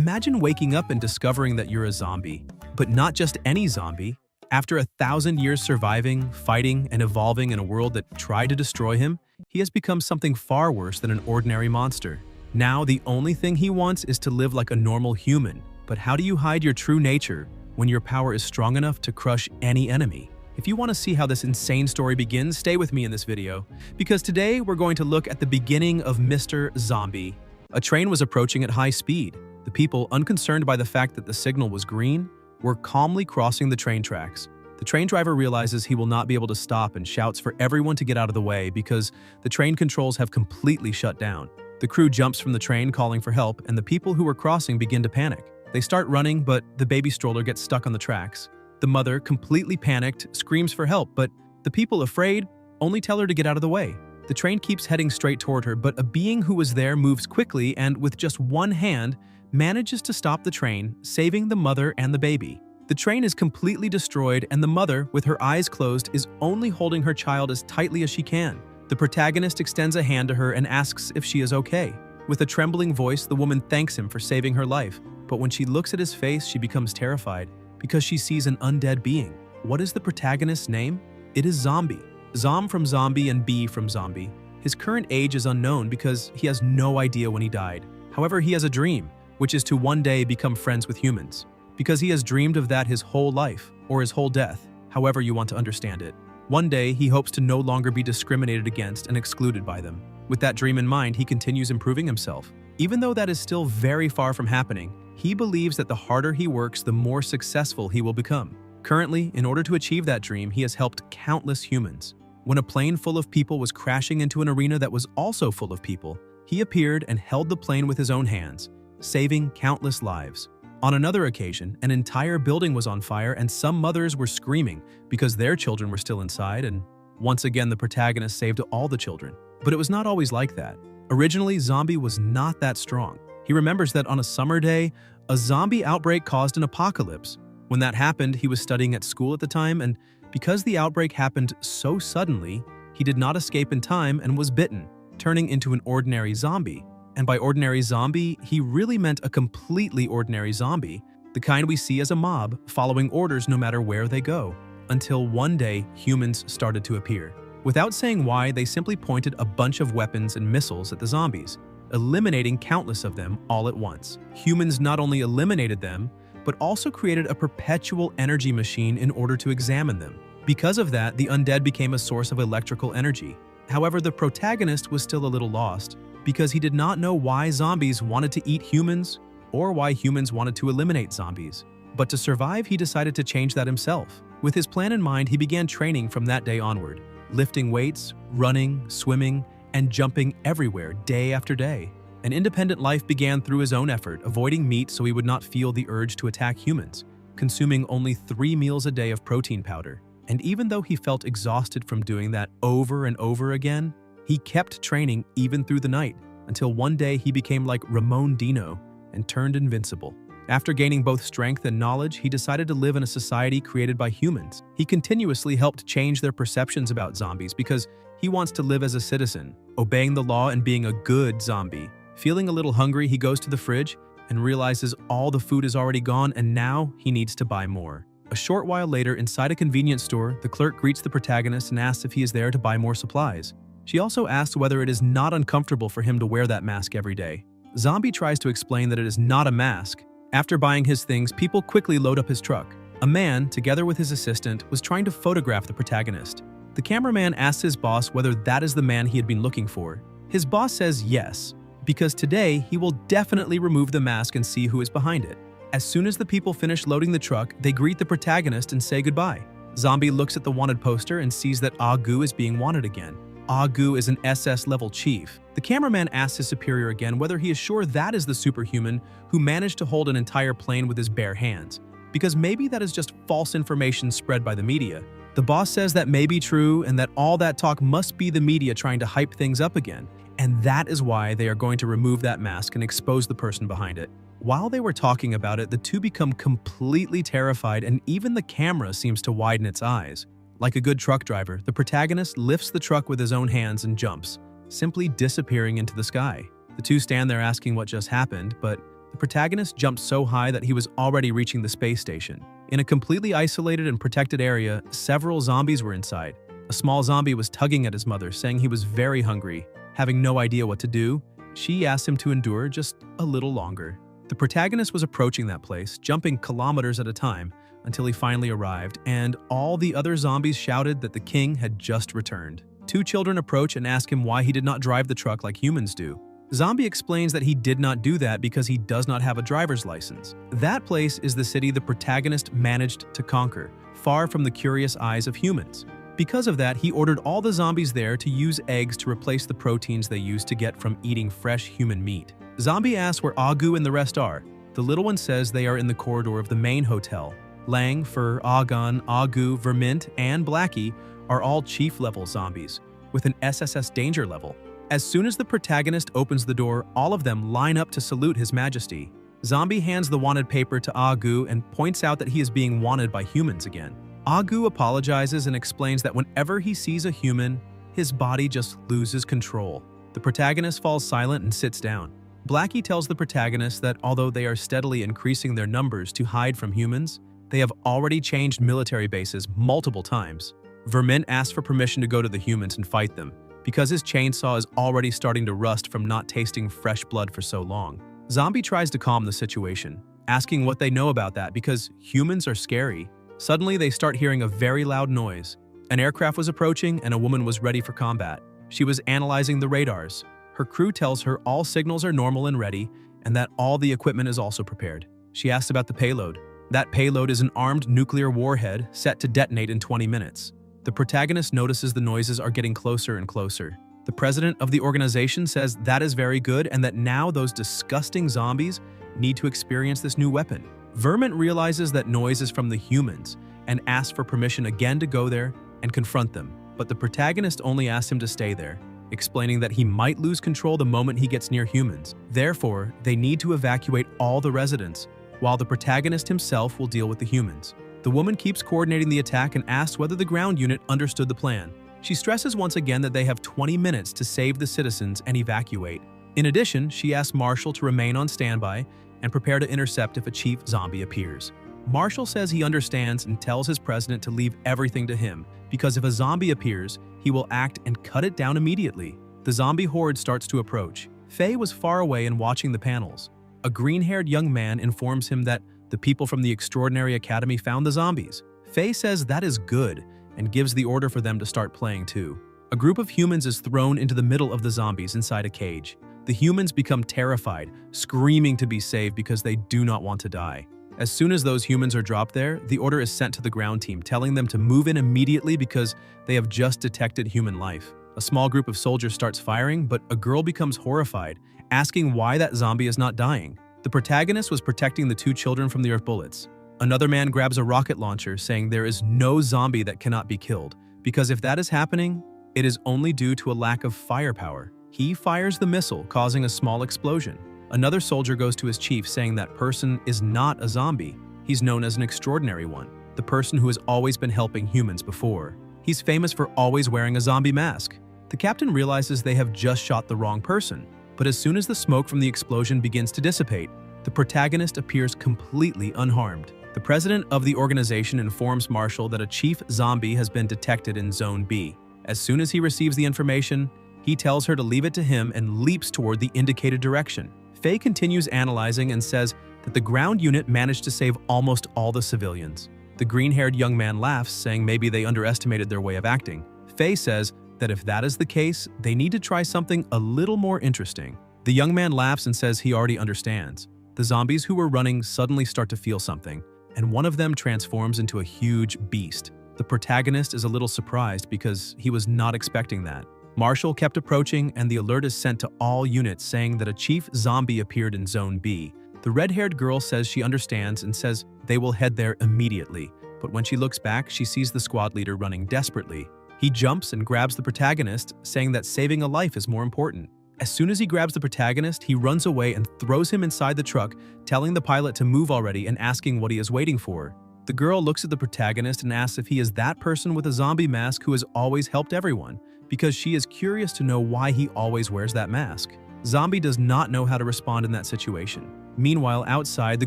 Imagine waking up and discovering that you're a zombie, but not just any zombie. After 1,000 years surviving, fighting, and evolving in a world that tried to destroy him, he has become something far worse than an ordinary monster. Now, the only thing he wants is to live like a normal human. But how do you hide your true nature when your power is strong enough to crush any enemy? If you want to see how this insane story begins, stay with me in this video, because today we're going to look at the beginning of Mr. Zombie. A train was approaching at high speed. The people, unconcerned by the fact that the signal was green, were calmly crossing the train tracks. The train driver realizes he will not be able to stop and shouts for everyone to get out of the way because the train controls have completely shut down. The crew jumps from the train calling for help, and the people who were crossing begin to panic. They start running, but the baby stroller gets stuck on the tracks. The mother, completely panicked, screams for help, but the people, afraid, only tell her to get out of the way. The train keeps heading straight toward her, but a being who was there moves quickly and, with just one hand, manages to stop the train, saving the mother and the baby. The train is completely destroyed, and the mother, with her eyes closed, is only holding her child as tightly as she can. The protagonist extends a hand to her and asks if she is okay. With a trembling voice, the woman thanks him for saving her life, but when she looks at his face, she becomes terrified because she sees an undead being. What is the protagonist's name? It is Zombie. Zom from zombie and B from zombie. His current age is unknown because he has no idea when he died. However, he has a dream, which is to one day become friends with humans, because he has dreamed of that his whole life, or his whole death, however you want to understand it. One day, he hopes to no longer be discriminated against and excluded by them. With that dream in mind, he continues improving himself. Even though that is still very far from happening, he believes that the harder he works, the more successful he will become. Currently, in order to achieve that dream, he has helped countless humans. When a plane full of people was crashing into an arena that was also full of people, he appeared and held the plane with his own hands, saving countless lives. On another occasion, an entire building was on fire and some mothers were screaming because their children were still inside, and once again the protagonist saved all the children. But it was not always like that. Originally, Zombie was not that strong. He remembers that on a summer day, a zombie outbreak caused an apocalypse. When that happened, he was studying at school at the time, and because the outbreak happened so suddenly, he did not escape in time and was bitten, turning into an ordinary zombie. And by ordinary zombie, he really meant a completely ordinary zombie, the kind we see as a mob, following orders no matter where they go. Until one day, humans started to appear. Without saying why, they simply pointed a bunch of weapons and missiles at the zombies, eliminating countless of them all at once. Humans not only eliminated them, but also created a perpetual energy machine in order to examine them. Because of that, the undead became a source of electrical energy. However, the protagonist was still a little lost, because he did not know why zombies wanted to eat humans or why humans wanted to eliminate zombies. But to survive, he decided to change that himself. With his plan in mind, he began training from that day onward, lifting weights, running, swimming, and jumping everywhere day after day. An independent life began through his own effort, avoiding meat so he would not feel the urge to attack humans, consuming only 3 meals a day of protein powder. And even though he felt exhausted from doing that over and over again, he kept training even through the night, until one day he became like Ramon Dino and turned invincible. After gaining both strength and knowledge, he decided to live in a society created by humans. He continuously helped change their perceptions about zombies because he wants to live as a citizen, obeying the law and being a good zombie. Feeling a little hungry, he goes to the fridge and realizes all the food is already gone and now he needs to buy more. A short while later, inside a convenience store, the clerk greets the protagonist and asks if he is there to buy more supplies. She also asks whether it is not uncomfortable for him to wear that mask every day. Zombie tries to explain that it is not a mask. After buying his things, people quickly load up his truck. A man, together with his assistant, was trying to photograph the protagonist. The cameraman asks his boss whether that is the man he had been looking for. His boss says yes, because today he will definitely remove the mask and see who is behind it. As soon as the people finish loading the truck, they greet the protagonist and say goodbye. Zombie looks at the wanted poster and sees that Agu is being wanted again. Agu is an SS-level chief. The cameraman asks his superior again whether he is sure that is the superhuman who managed to hold an entire plane with his bare hands, because maybe that is just false information spread by the media. The boss says that may be true and that all that talk must be the media trying to hype things up again, and that is why they are going to remove that mask and expose the person behind it. While they were talking about it, the two become completely terrified and even the camera seems to widen its eyes. Like a good truck driver, the protagonist lifts the truck with his own hands and jumps, simply disappearing into the sky. The two stand there asking what just happened, but The protagonist jumped so high that he was already reaching the space station. In a completely isolated and protected area, several zombies were inside. A small zombie was tugging at his mother, saying he was very hungry. Having no idea what to do, she asked him to endure just a little longer. The protagonist was approaching that place, jumping kilometers at a time, until he finally arrived, and all the other zombies shouted that the king had just returned. Two children approach and ask him why he did not drive the truck like humans do. Zombie explains that he did not do that because he does not have a driver's license. That place is the city the protagonist managed to conquer, far from the curious eyes of humans. Because of that, he ordered all the zombies there to use eggs to replace the proteins they used to get from eating fresh human meat. Zombie asks where Agu and the rest are. The little one says they are in the corridor of the main hotel. Lang, Fur, Agon, Agu, Vermint, and Blackie are all chief-level zombies, with an SSS danger level. As soon as the protagonist opens the door, all of them line up to salute His Majesty. Zombie hands the wanted paper to Agu and points out that he is being wanted by humans again. Agu apologizes and explains that whenever he sees a human, his body just loses control. The protagonist falls silent and sits down. Blackie tells the protagonist that although they are steadily increasing their numbers to hide from humans, they have already changed military bases multiple times. Vermint asks for permission to go to the humans and fight them, because his chainsaw is already starting to rust from not tasting fresh blood for so long. Zombie tries to calm the situation, asking what they know about that because humans are scary. Suddenly, they start hearing a very loud noise. An aircraft was approaching and a woman was ready for combat. She was analyzing the radars. Her crew tells her all signals are normal and ready, and that all the equipment is also prepared. She asks about the payload. That payload is an armed nuclear warhead set to detonate in 20 minutes. The protagonist notices the noises are getting closer and closer. The president of the organization says that is very good and that now those disgusting zombies need to experience this new weapon. Vermint realizes that noise is from the humans and asks for permission again to go there and confront them, but the protagonist only asks him to stay there, explaining that he might lose control the moment he gets near humans. Therefore, they need to evacuate all the residents, while the protagonist himself will deal with the humans. The woman keeps coordinating the attack and asks whether the ground unit understood the plan. She stresses once again that they have 20 minutes to save the citizens and evacuate. In addition, she asks Marshall to remain on standby and prepare to intercept if a chief zombie appears. Marshall says he understands and tells his president to leave everything to him, because if a zombie appears, he will act and cut it down immediately. The zombie horde starts to approach. Faye was far away and watching the panels. A green-haired young man informs him that the people from the Extraordinary Academy found the zombies. Faye says that is good and gives the order for them to start playing too. A group of humans is thrown into the middle of the zombies inside a cage. The humans become terrified, screaming to be saved because they do not want to die. As soon as those humans are dropped there, the order is sent to the ground team, telling them to move in immediately because they have just detected human life. A small group of soldiers starts firing, but a girl becomes horrified, asking why that zombie is not dying. The protagonist was protecting the two children from the earth bullets. Another man grabs a rocket launcher, saying there is no zombie that cannot be killed, because if that is happening, it is only due to a lack of firepower. He fires the missile, causing a small explosion. Another soldier goes to his chief, saying that person is not a zombie. He's known as an extraordinary one, the person who has always been helping humans before. He's famous for always wearing a zombie mask. The captain realizes they have just shot the wrong person, but as soon as the smoke from the explosion begins to dissipate, the protagonist appears completely unharmed. The president of the organization informs Marshall that a chief zombie has been detected in Zone B. As soon as he receives the information, he tells her to leave it to him and leaps toward the indicated direction. Faye continues analyzing and says that the ground unit managed to save almost all the civilians. The green-haired young man laughs, saying maybe they underestimated their way of acting. Faye says that if that is the case, they need to try something a little more interesting. The young man laughs and says he already understands. The zombies who were running suddenly start to feel something, and one of them transforms into a huge beast. The protagonist is a little surprised because he was not expecting that. Marshall kept approaching, and the alert is sent to all units saying that a chief zombie appeared in Zone B. The red-haired girl says she understands and says they will head there immediately, but when she looks back, she sees the squad leader running desperately. He jumps and grabs the protagonist, saying that saving a life is more important. As soon as he grabs the protagonist, he runs away and throws him inside the truck, telling the pilot to move already and asking what he is waiting for. The girl looks at the protagonist and asks if he is that person with a zombie mask who has always helped everyone, because she is curious to know why he always wears that mask. Zombie does not know how to respond in that situation. Meanwhile, outside, the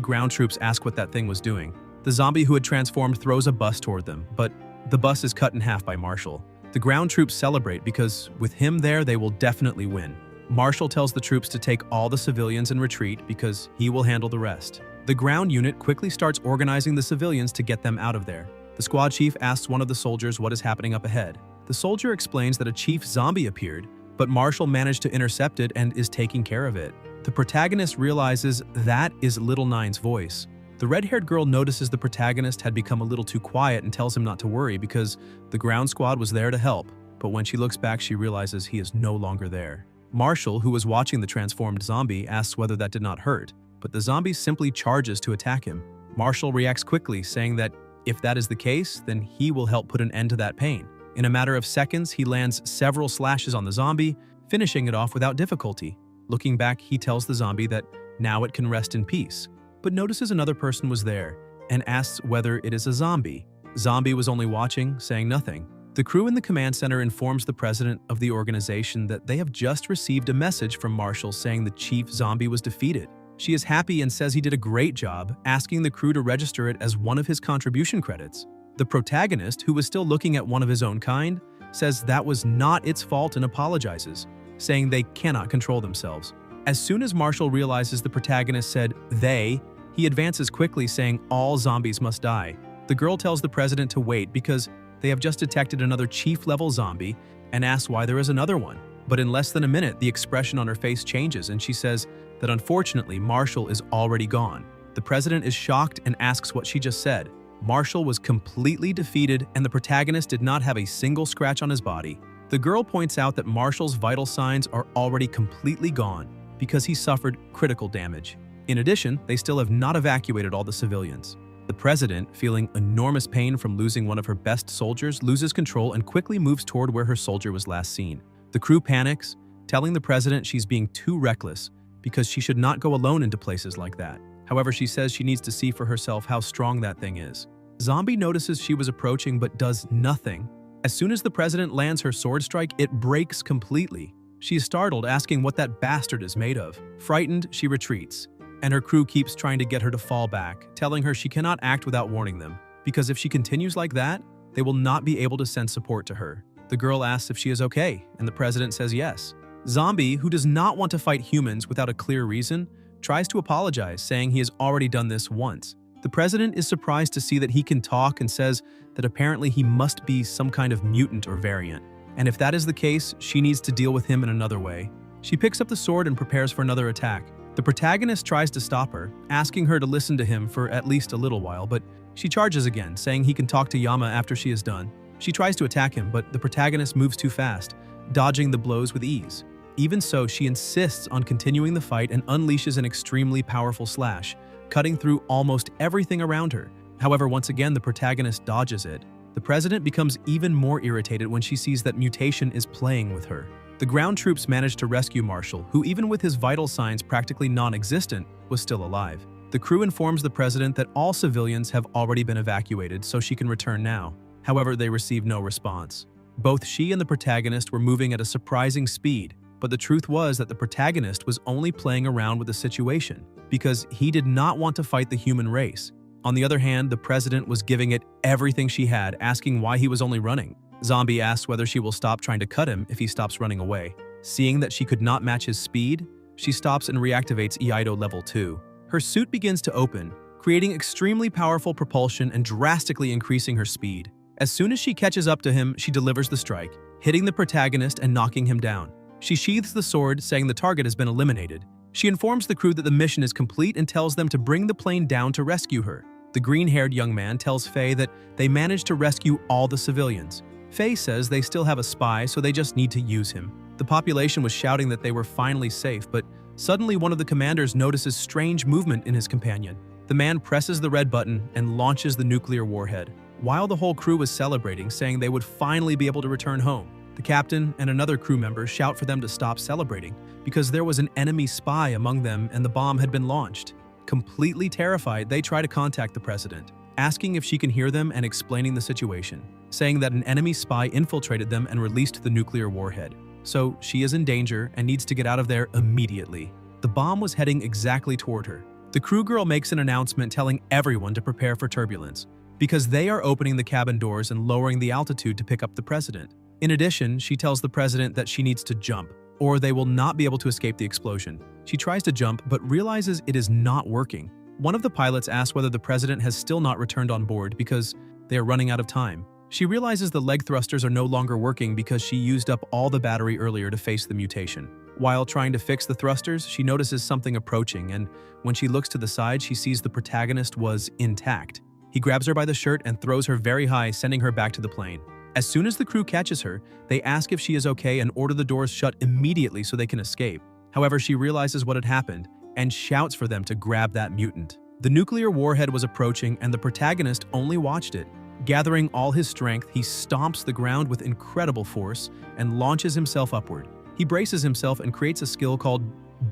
ground troops ask what that thing was doing. The zombie who had transformed throws a bus toward them, but the bus is cut in half by Marshall. The ground troops celebrate because with him there, they will definitely win. Marshall tells the troops to take all the civilians and retreat because he will handle the rest. The ground unit quickly starts organizing the civilians to get them out of there. The squad chief asks one of the soldiers what is happening up ahead. The soldier explains that a chief zombie appeared, but Marshall managed to intercept it and is taking care of it. The protagonist realizes that is Little Nine's voice. The red-haired girl notices the protagonist had become a little too quiet and tells him not to worry because the ground squad was there to help, but when she looks back, she realizes he is no longer there. Marshall, who was watching the transformed zombie, asks whether that did not hurt, but the zombie simply charges to attack him. Marshall reacts quickly, saying that if that is the case, then he will help put an end to that pain. In a matter of seconds, he lands several slashes on the zombie, finishing it off without difficulty. Looking back, he tells the zombie that now it can rest in peace, but notices another person was there and asks whether it is a zombie. Zombie was only watching, saying nothing. The crew in the command center informs the president of the organization that they have just received a message from Marshall saying the chief zombie was defeated. She is happy and says he did a great job, asking the crew to register it as one of his contribution credits. The protagonist, who was still looking at one of his own kind, says that was not its fault and apologizes, saying they cannot control themselves. As soon as Marshall realizes the protagonist said they, he advances quickly, saying all zombies must die. The girl tells the president to wait because they have just detected another chief-level zombie and asks why there is another one. But in less than a minute, the expression on her face changes and she says that unfortunately Marshall is already gone. The president is shocked and asks what she just said. Marshall was completely defeated and the protagonist did not have a single scratch on his body. The girl points out that Marshall's vital signs are already completely gone because he suffered critical damage. In addition, they still have not evacuated all the civilians. The president, feeling enormous pain from losing one of her best soldiers, loses control and quickly moves toward where her soldier was last seen. The crew panics, telling the president she's being too reckless because she should not go alone into places like that. However, she says she needs to see for herself how strong that thing is. Zombie notices she was approaching but does nothing. As soon as the president lands her sword strike, it breaks completely. She is startled, asking what that bastard is made of. Frightened, she retreats, and her crew keeps trying to get her to fall back, telling her she cannot act without warning them, because if she continues like that, they will not be able to send support to her. The girl asks if she is okay, and the president says yes. Zombie, who does not want to fight humans without a clear reason, tries to apologize, saying he has already done this once. The president is surprised to see that he can talk and says that apparently he must be some kind of mutant or variant, and if that is the case, she needs to deal with him in another way. She picks up the sword and prepares for another attack. The protagonist tries to stop her, asking her to listen to him for at least a little while, but she charges again, saying he can talk to Yama after she is done. She tries to attack him, but the protagonist moves too fast, dodging the blows with ease. Even so, she insists on continuing the fight and unleashes an extremely powerful slash, cutting through almost everything around her. However, once again, the protagonist dodges it. The president becomes even more irritated when she sees that mutation is playing with her. The ground troops manage to rescue Marshall, who even with his vital signs practically non-existent, was still alive. The crew informs the president that all civilians have already been evacuated, so she can return now. However, they receive no response. Both she and the protagonist were moving at a surprising speed, but the truth was that the protagonist was only playing around with the situation because he did not want to fight the human race. On the other hand, the president was giving it everything she had, asking why he was only running. Zombie asks whether she will stop trying to cut him if he stops running away. Seeing that she could not match his speed, she stops and reactivates Iaido Level 2. Her suit begins to open, creating extremely powerful propulsion and drastically increasing her speed. As soon as she catches up to him, she delivers the strike, hitting the protagonist and knocking him down. She sheathes the sword, saying the target has been eliminated. She informs the crew that the mission is complete and tells them to bring the plane down to rescue her. The green-haired young man tells Faye that they managed to rescue all the civilians. Faye says they still have a spy, so they just need to use him. The population was shouting that they were finally safe, but suddenly one of the commanders notices strange movement in his companion. The man presses the red button and launches the nuclear warhead, while the whole crew was celebrating, saying they would finally be able to return home. The captain and another crew member shout for them to stop celebrating because there was an enemy spy among them and the bomb had been launched. Completely terrified, they try to contact the president, asking if she can hear them and explaining the situation, saying that an enemy spy infiltrated them and released the nuclear warhead. so she is in danger and needs to get out of there immediately. The bomb was heading exactly toward her. The crew girl makes an announcement telling everyone to prepare for turbulence, because they are opening the cabin doors and lowering the altitude to pick up the president. In addition, she tells the president that she needs to jump, or they will not be able to escape the explosion. She tries to jump, but realizes it is not working. One of the pilots asks whether the president has still not returned on board because they are running out of time. She realizes the leg thrusters are no longer working because she used up all the battery earlier to face the mutation. While trying to fix the thrusters, she notices something approaching, and when she looks to the side, she sees the protagonist was intact. He grabs her by the shirt and throws her very high, sending her back to the plane. As soon as the crew catches her, they ask if she is okay and order the doors shut immediately so they can escape. However, she realizes what had happened and shouts for them to grab that mutant. The nuclear warhead was approaching and the protagonist only watched it. Gathering all his strength, he stomps the ground with incredible force and launches himself upward. He braces himself and creates a skill called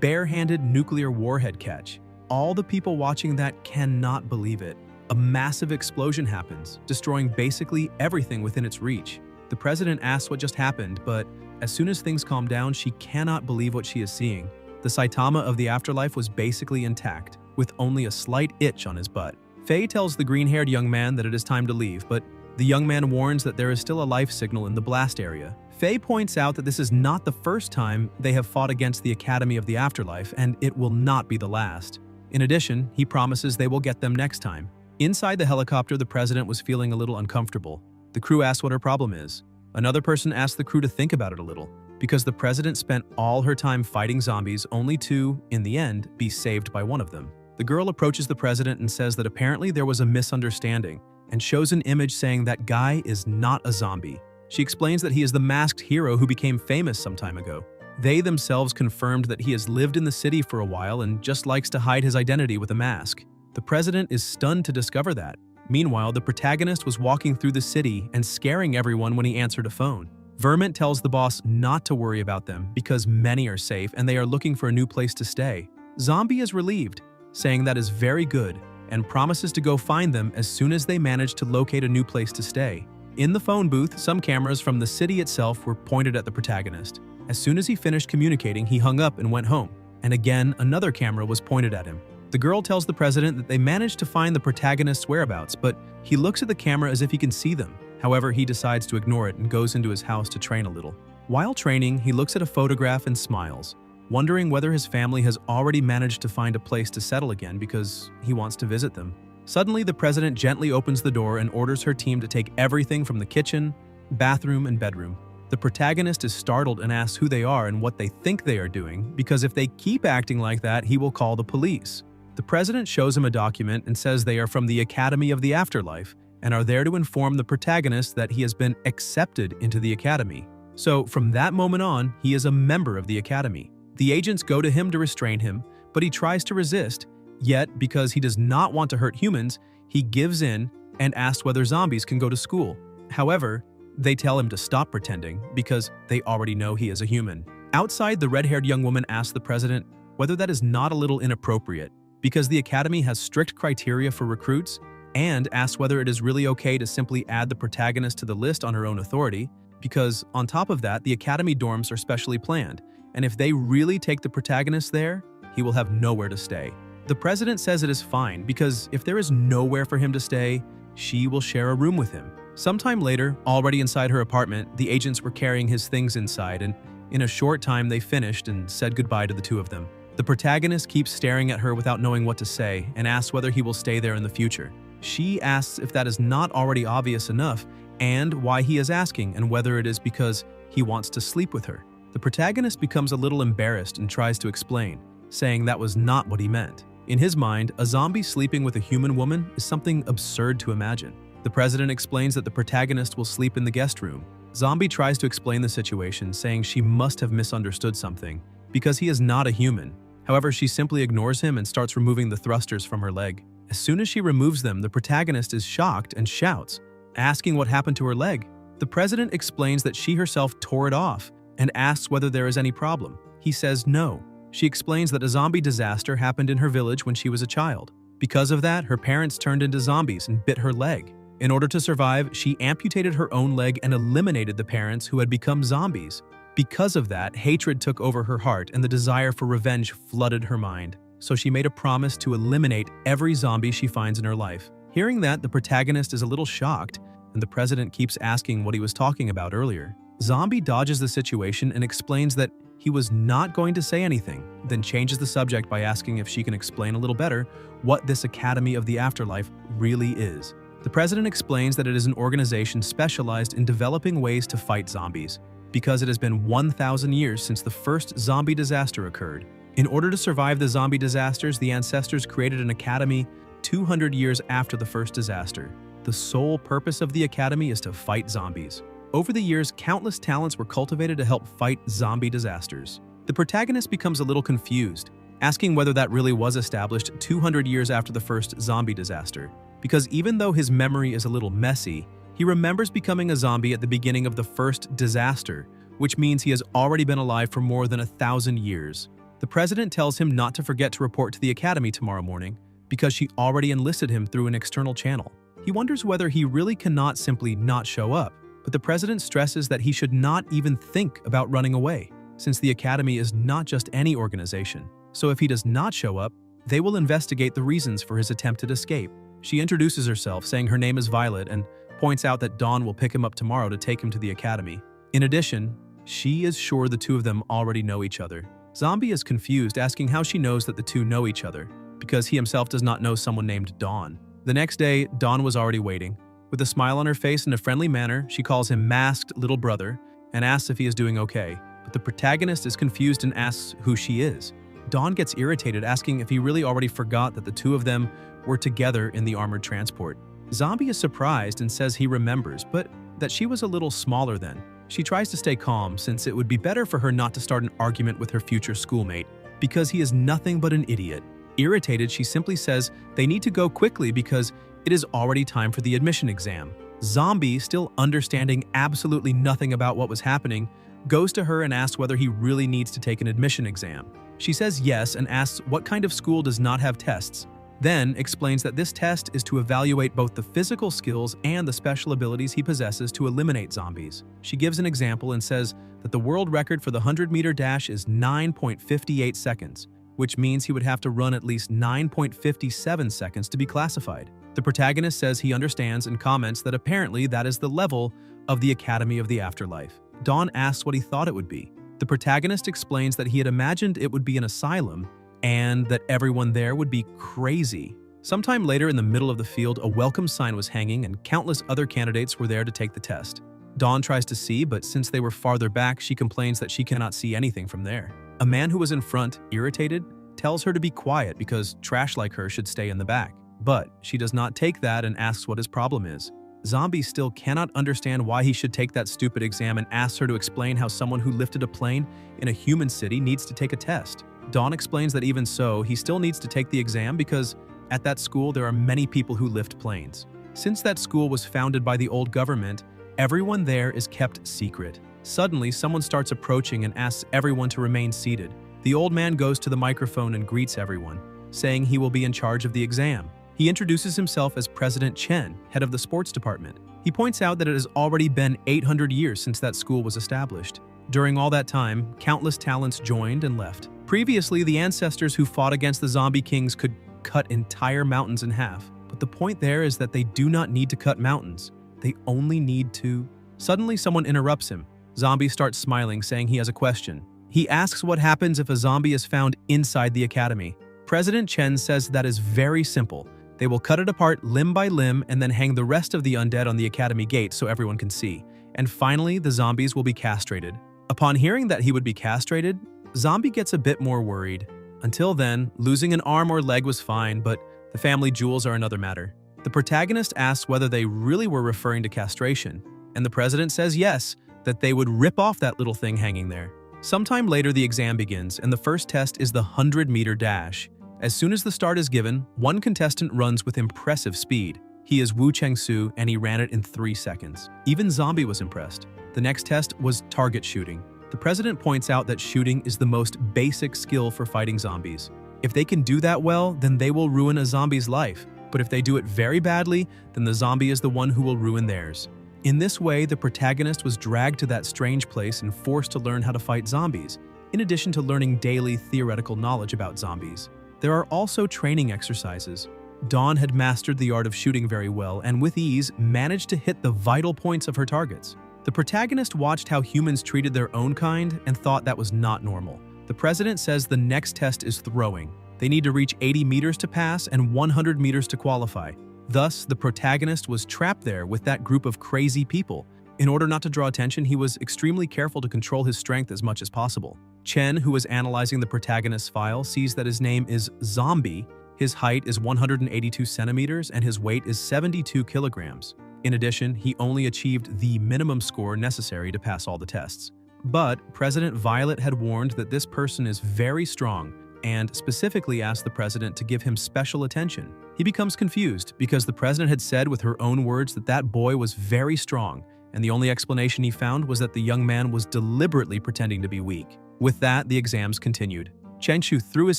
barehanded nuclear warhead catch. All the people watching that cannot believe it. A massive explosion happens, destroying basically everything within its reach. The president asks what just happened, but as soon as things calm down, she cannot believe what she is seeing. The Saitama of the afterlife was basically intact, with only a slight itch on his butt. Faye tells the green-haired young man that it is time to leave, but the young man warns that there is still a life signal in the blast area. Faye points out that this is not the first time they have fought against the Academy of the Afterlife, and it will not be the last. In addition, he promises they will get them next time. Inside the helicopter, the president was feeling a little uncomfortable. The crew asks what her problem is. Another person asks the crew to think about it a little, because the president spent all her time fighting zombies only to, in the end, be saved by one of them. The girl approaches the president and says that apparently there was a misunderstanding, and shows an image saying that guy is not a zombie. She explains that he is the masked hero who became famous some time ago. They themselves confirmed that he has lived in the city for a while and just likes to hide his identity with a mask. The president is stunned to discover that. Meanwhile, the protagonist was walking through the city and scaring everyone when he answered a phone. Vermont tells the boss not to worry about them because many are safe and they are looking for a new place to stay. Zombie is relieved, saying that is very good, and promises to go find them as soon as they manage to locate a new place to stay. In the phone booth, some cameras from the city itself were pointed at the protagonist. As soon as he finished communicating, he hung up and went home. And again, another camera was pointed at him. The girl tells the president that they managed to find the protagonist's whereabouts, but he looks at the camera as if he can see them. However, he decides to ignore it and goes into his house to train a little. While training, he looks at a photograph and smiles, wondering whether his family has already managed to find a place to settle again because he wants to visit them. Suddenly, the president gently opens the door and orders her team to take everything from the kitchen, bathroom, and bedroom. The protagonist is startled and asks who they are and what they think they are doing, because if they keep acting like that, he will call the police. The president shows him a document and says they are from the Academy of the Afterlife and are there to inform the protagonist that he has been accepted into the Academy. So from that moment on, he is a member of the Academy. The agents go to him to restrain him, but he tries to resist, yet because he does not want to hurt humans, he gives in and asks whether zombies can go to school. However, they tell him to stop pretending because they already know he is a human. Outside, the red-haired young woman asks the president whether that is not a little inappropriate, because the Academy has strict criteria for recruits, and asks whether it is really okay to simply add the protagonist to the list on her own authority, because on top of that, the Academy dorms are specially planned, and if they really take the protagonist there, he will have nowhere to stay. The president says it is fine, because if there is nowhere for him to stay, she will share a room with him. Sometime later, already inside her apartment, the agents were carrying his things inside, and in a short time they finished and said goodbye to the two of them. The protagonist keeps staring at her without knowing what to say and asks whether he will stay there in the future. She asks if that is not already obvious enough and why he is asking, and whether it is because he wants to sleep with her. The protagonist becomes a little embarrassed and tries to explain, saying that was not what he meant. In his mind, a zombie sleeping with a human woman is something absurd to imagine. The president explains that the protagonist will sleep in the guest room. Zombie tries to explain the situation, saying she must have misunderstood something, because he is not a human. However, she simply ignores him and starts removing the thrusters from her leg. As soon as she removes them, the protagonist is shocked and shouts, asking what happened to her leg. The president explains that she herself tore it off and asks whether there is any problem. He says no. She explains that a zombie disaster happened in her village when she was a child. Because of that, her parents turned into zombies and bit her leg. In order to survive, she amputated her own leg and eliminated the parents who had become zombies. Because of that, hatred took over her heart and the desire for revenge flooded her mind. So she made a promise to eliminate every zombie she finds in her life. Hearing that, the protagonist is a little shocked, and the president keeps asking what he was talking about earlier. Zombie dodges the situation and explains that he was not going to say anything, then changes the subject by asking if she can explain a little better what this Academy of the Afterlife really is. The president explains that it is an organization specialized in developing ways to fight zombies, because it has been 1,000 years since the first zombie disaster occurred. In order to survive the zombie disasters, the ancestors created an academy 200 years after the first disaster. The sole purpose of the academy is to fight zombies. Over the years, countless talents were cultivated to help fight zombie disasters. The protagonist becomes a little confused, asking whether that really was established 200 years after the first zombie disaster, because even though his memory is a little messy, he remembers becoming a zombie at the beginning of the first disaster, which means he has already been alive for more than 1,000 years. The president tells him not to forget to report to the academy tomorrow morning because she already enlisted him through an external channel. He wonders whether he really cannot simply not show up, but the president stresses that he should not even think about running away, since the academy is not just any organization. So if he does not show up, they will investigate the reasons for his attempted escape. She introduces herself, saying her name is Violet, and points out that Dawn will pick him up tomorrow to take him to the academy. In addition, she is sure the two of them already know each other. Zombie is confused, asking how she knows that the two know each other, because he himself does not know someone named Dawn. The next day, Dawn was already waiting. With a smile on her face and a friendly manner, she calls him masked little brother and asks if he is doing okay. But the protagonist is confused and asks who she is. Dawn gets irritated, asking if he really already forgot that the two of them were together in the armored transport. Zombie is surprised and says he remembers, but that she was a little smaller then. She tries to stay calm, since it would be better for her not to start an argument with her future schoolmate, because he is nothing but an idiot. Irritated, she simply says they need to go quickly because it is already time for the admission exam. Zombie, still understanding absolutely nothing about what was happening, goes to her and asks whether he really needs to take an admission exam. She says yes and asks what kind of school does not have tests, then explains that this test is to evaluate both the physical skills and the special abilities he possesses to eliminate zombies. She gives an example and says that the world record for the 100-meter dash is 9.58 seconds, which means he would have to run at least 9.57 seconds to be classified. The protagonist says he understands and comments that apparently that is the level of the Academy of the Afterlife. Dawn asks what he thought it would be. The protagonist explains that he had imagined it would be an asylum and that everyone there would be crazy. Sometime later, in the middle of the field, a welcome sign was hanging and countless other candidates were there to take the test. Dawn tries to see, but since they were farther back, she complains that she cannot see anything from there. A man who was in front, irritated, tells her to be quiet because trash like her should stay in the back. But she does not take that and asks what his problem is. Zombie still cannot understand why he should take that stupid exam and asks her to explain how someone who lifted a plane in a human city needs to take a test. Dawn explains that even so, he still needs to take the exam because at that school there are many people who lift planes. Since that school was founded by the old government, everyone there is kept secret. Suddenly, someone starts approaching and asks everyone to remain seated. The old man goes to the microphone and greets everyone, saying he will be in charge of the exam. He introduces himself as President Chen, head of the sports department. He points out that it has already been 800 years since that school was established. During all that time, countless talents joined and left. Previously, the ancestors who fought against the zombie kings could cut entire mountains in half. But the point there is that they do not need to cut mountains. They only need to... Suddenly, someone interrupts him. Zombie starts smiling, saying he has a question. He asks what happens if a zombie is found inside the academy. President Chen says that is very simple. They will cut it apart limb by limb and then hang the rest of the undead on the academy gate so everyone can see. And finally, the zombies will be castrated. Upon hearing that he would be castrated, Zombie gets a bit more worried. Until then, losing an arm or leg was fine, but the family jewels are another matter. The protagonist asks whether they really were referring to castration, and the president says yes, that they would rip off that little thing hanging there. Sometime later, the exam begins, and the first test is the 100-meter dash. As soon as the start is given, one contestant runs with impressive speed. He is Wu Chengsu, and he ran it in 3 seconds. Even Zombie was impressed. The next test was target shooting. The president points out that shooting is the most basic skill for fighting zombies. If they can do that well, then they will ruin a zombie's life. But if they do it very badly, then the zombie is the one who will ruin theirs. In this way, the protagonist was dragged to that strange place and forced to learn how to fight zombies, in addition to learning daily theoretical knowledge about zombies. There are also training exercises. Dawn had mastered the art of shooting very well and with ease managed to hit the vital points of her targets. The protagonist watched how humans treated their own kind and thought that was not normal. The president says the next test is throwing. They need to reach 80 meters to pass and 100 meters to qualify. Thus, the protagonist was trapped there with that group of crazy people. In order not to draw attention, he was extremely careful to control his strength as much as possible. Chen, who was analyzing the protagonist's file, sees that his name is Zombie, his height is 182 centimeters, and his weight is 72 kilograms. In addition, he only achieved the minimum score necessary to pass all the tests. But President Violet had warned that this person is very strong and specifically asked the president to give him special attention. He becomes confused because the president had said with her own words that that boy was very strong, and the only explanation he found was that the young man was deliberately pretending to be weak. With that, the exams continued. Chengshu threw his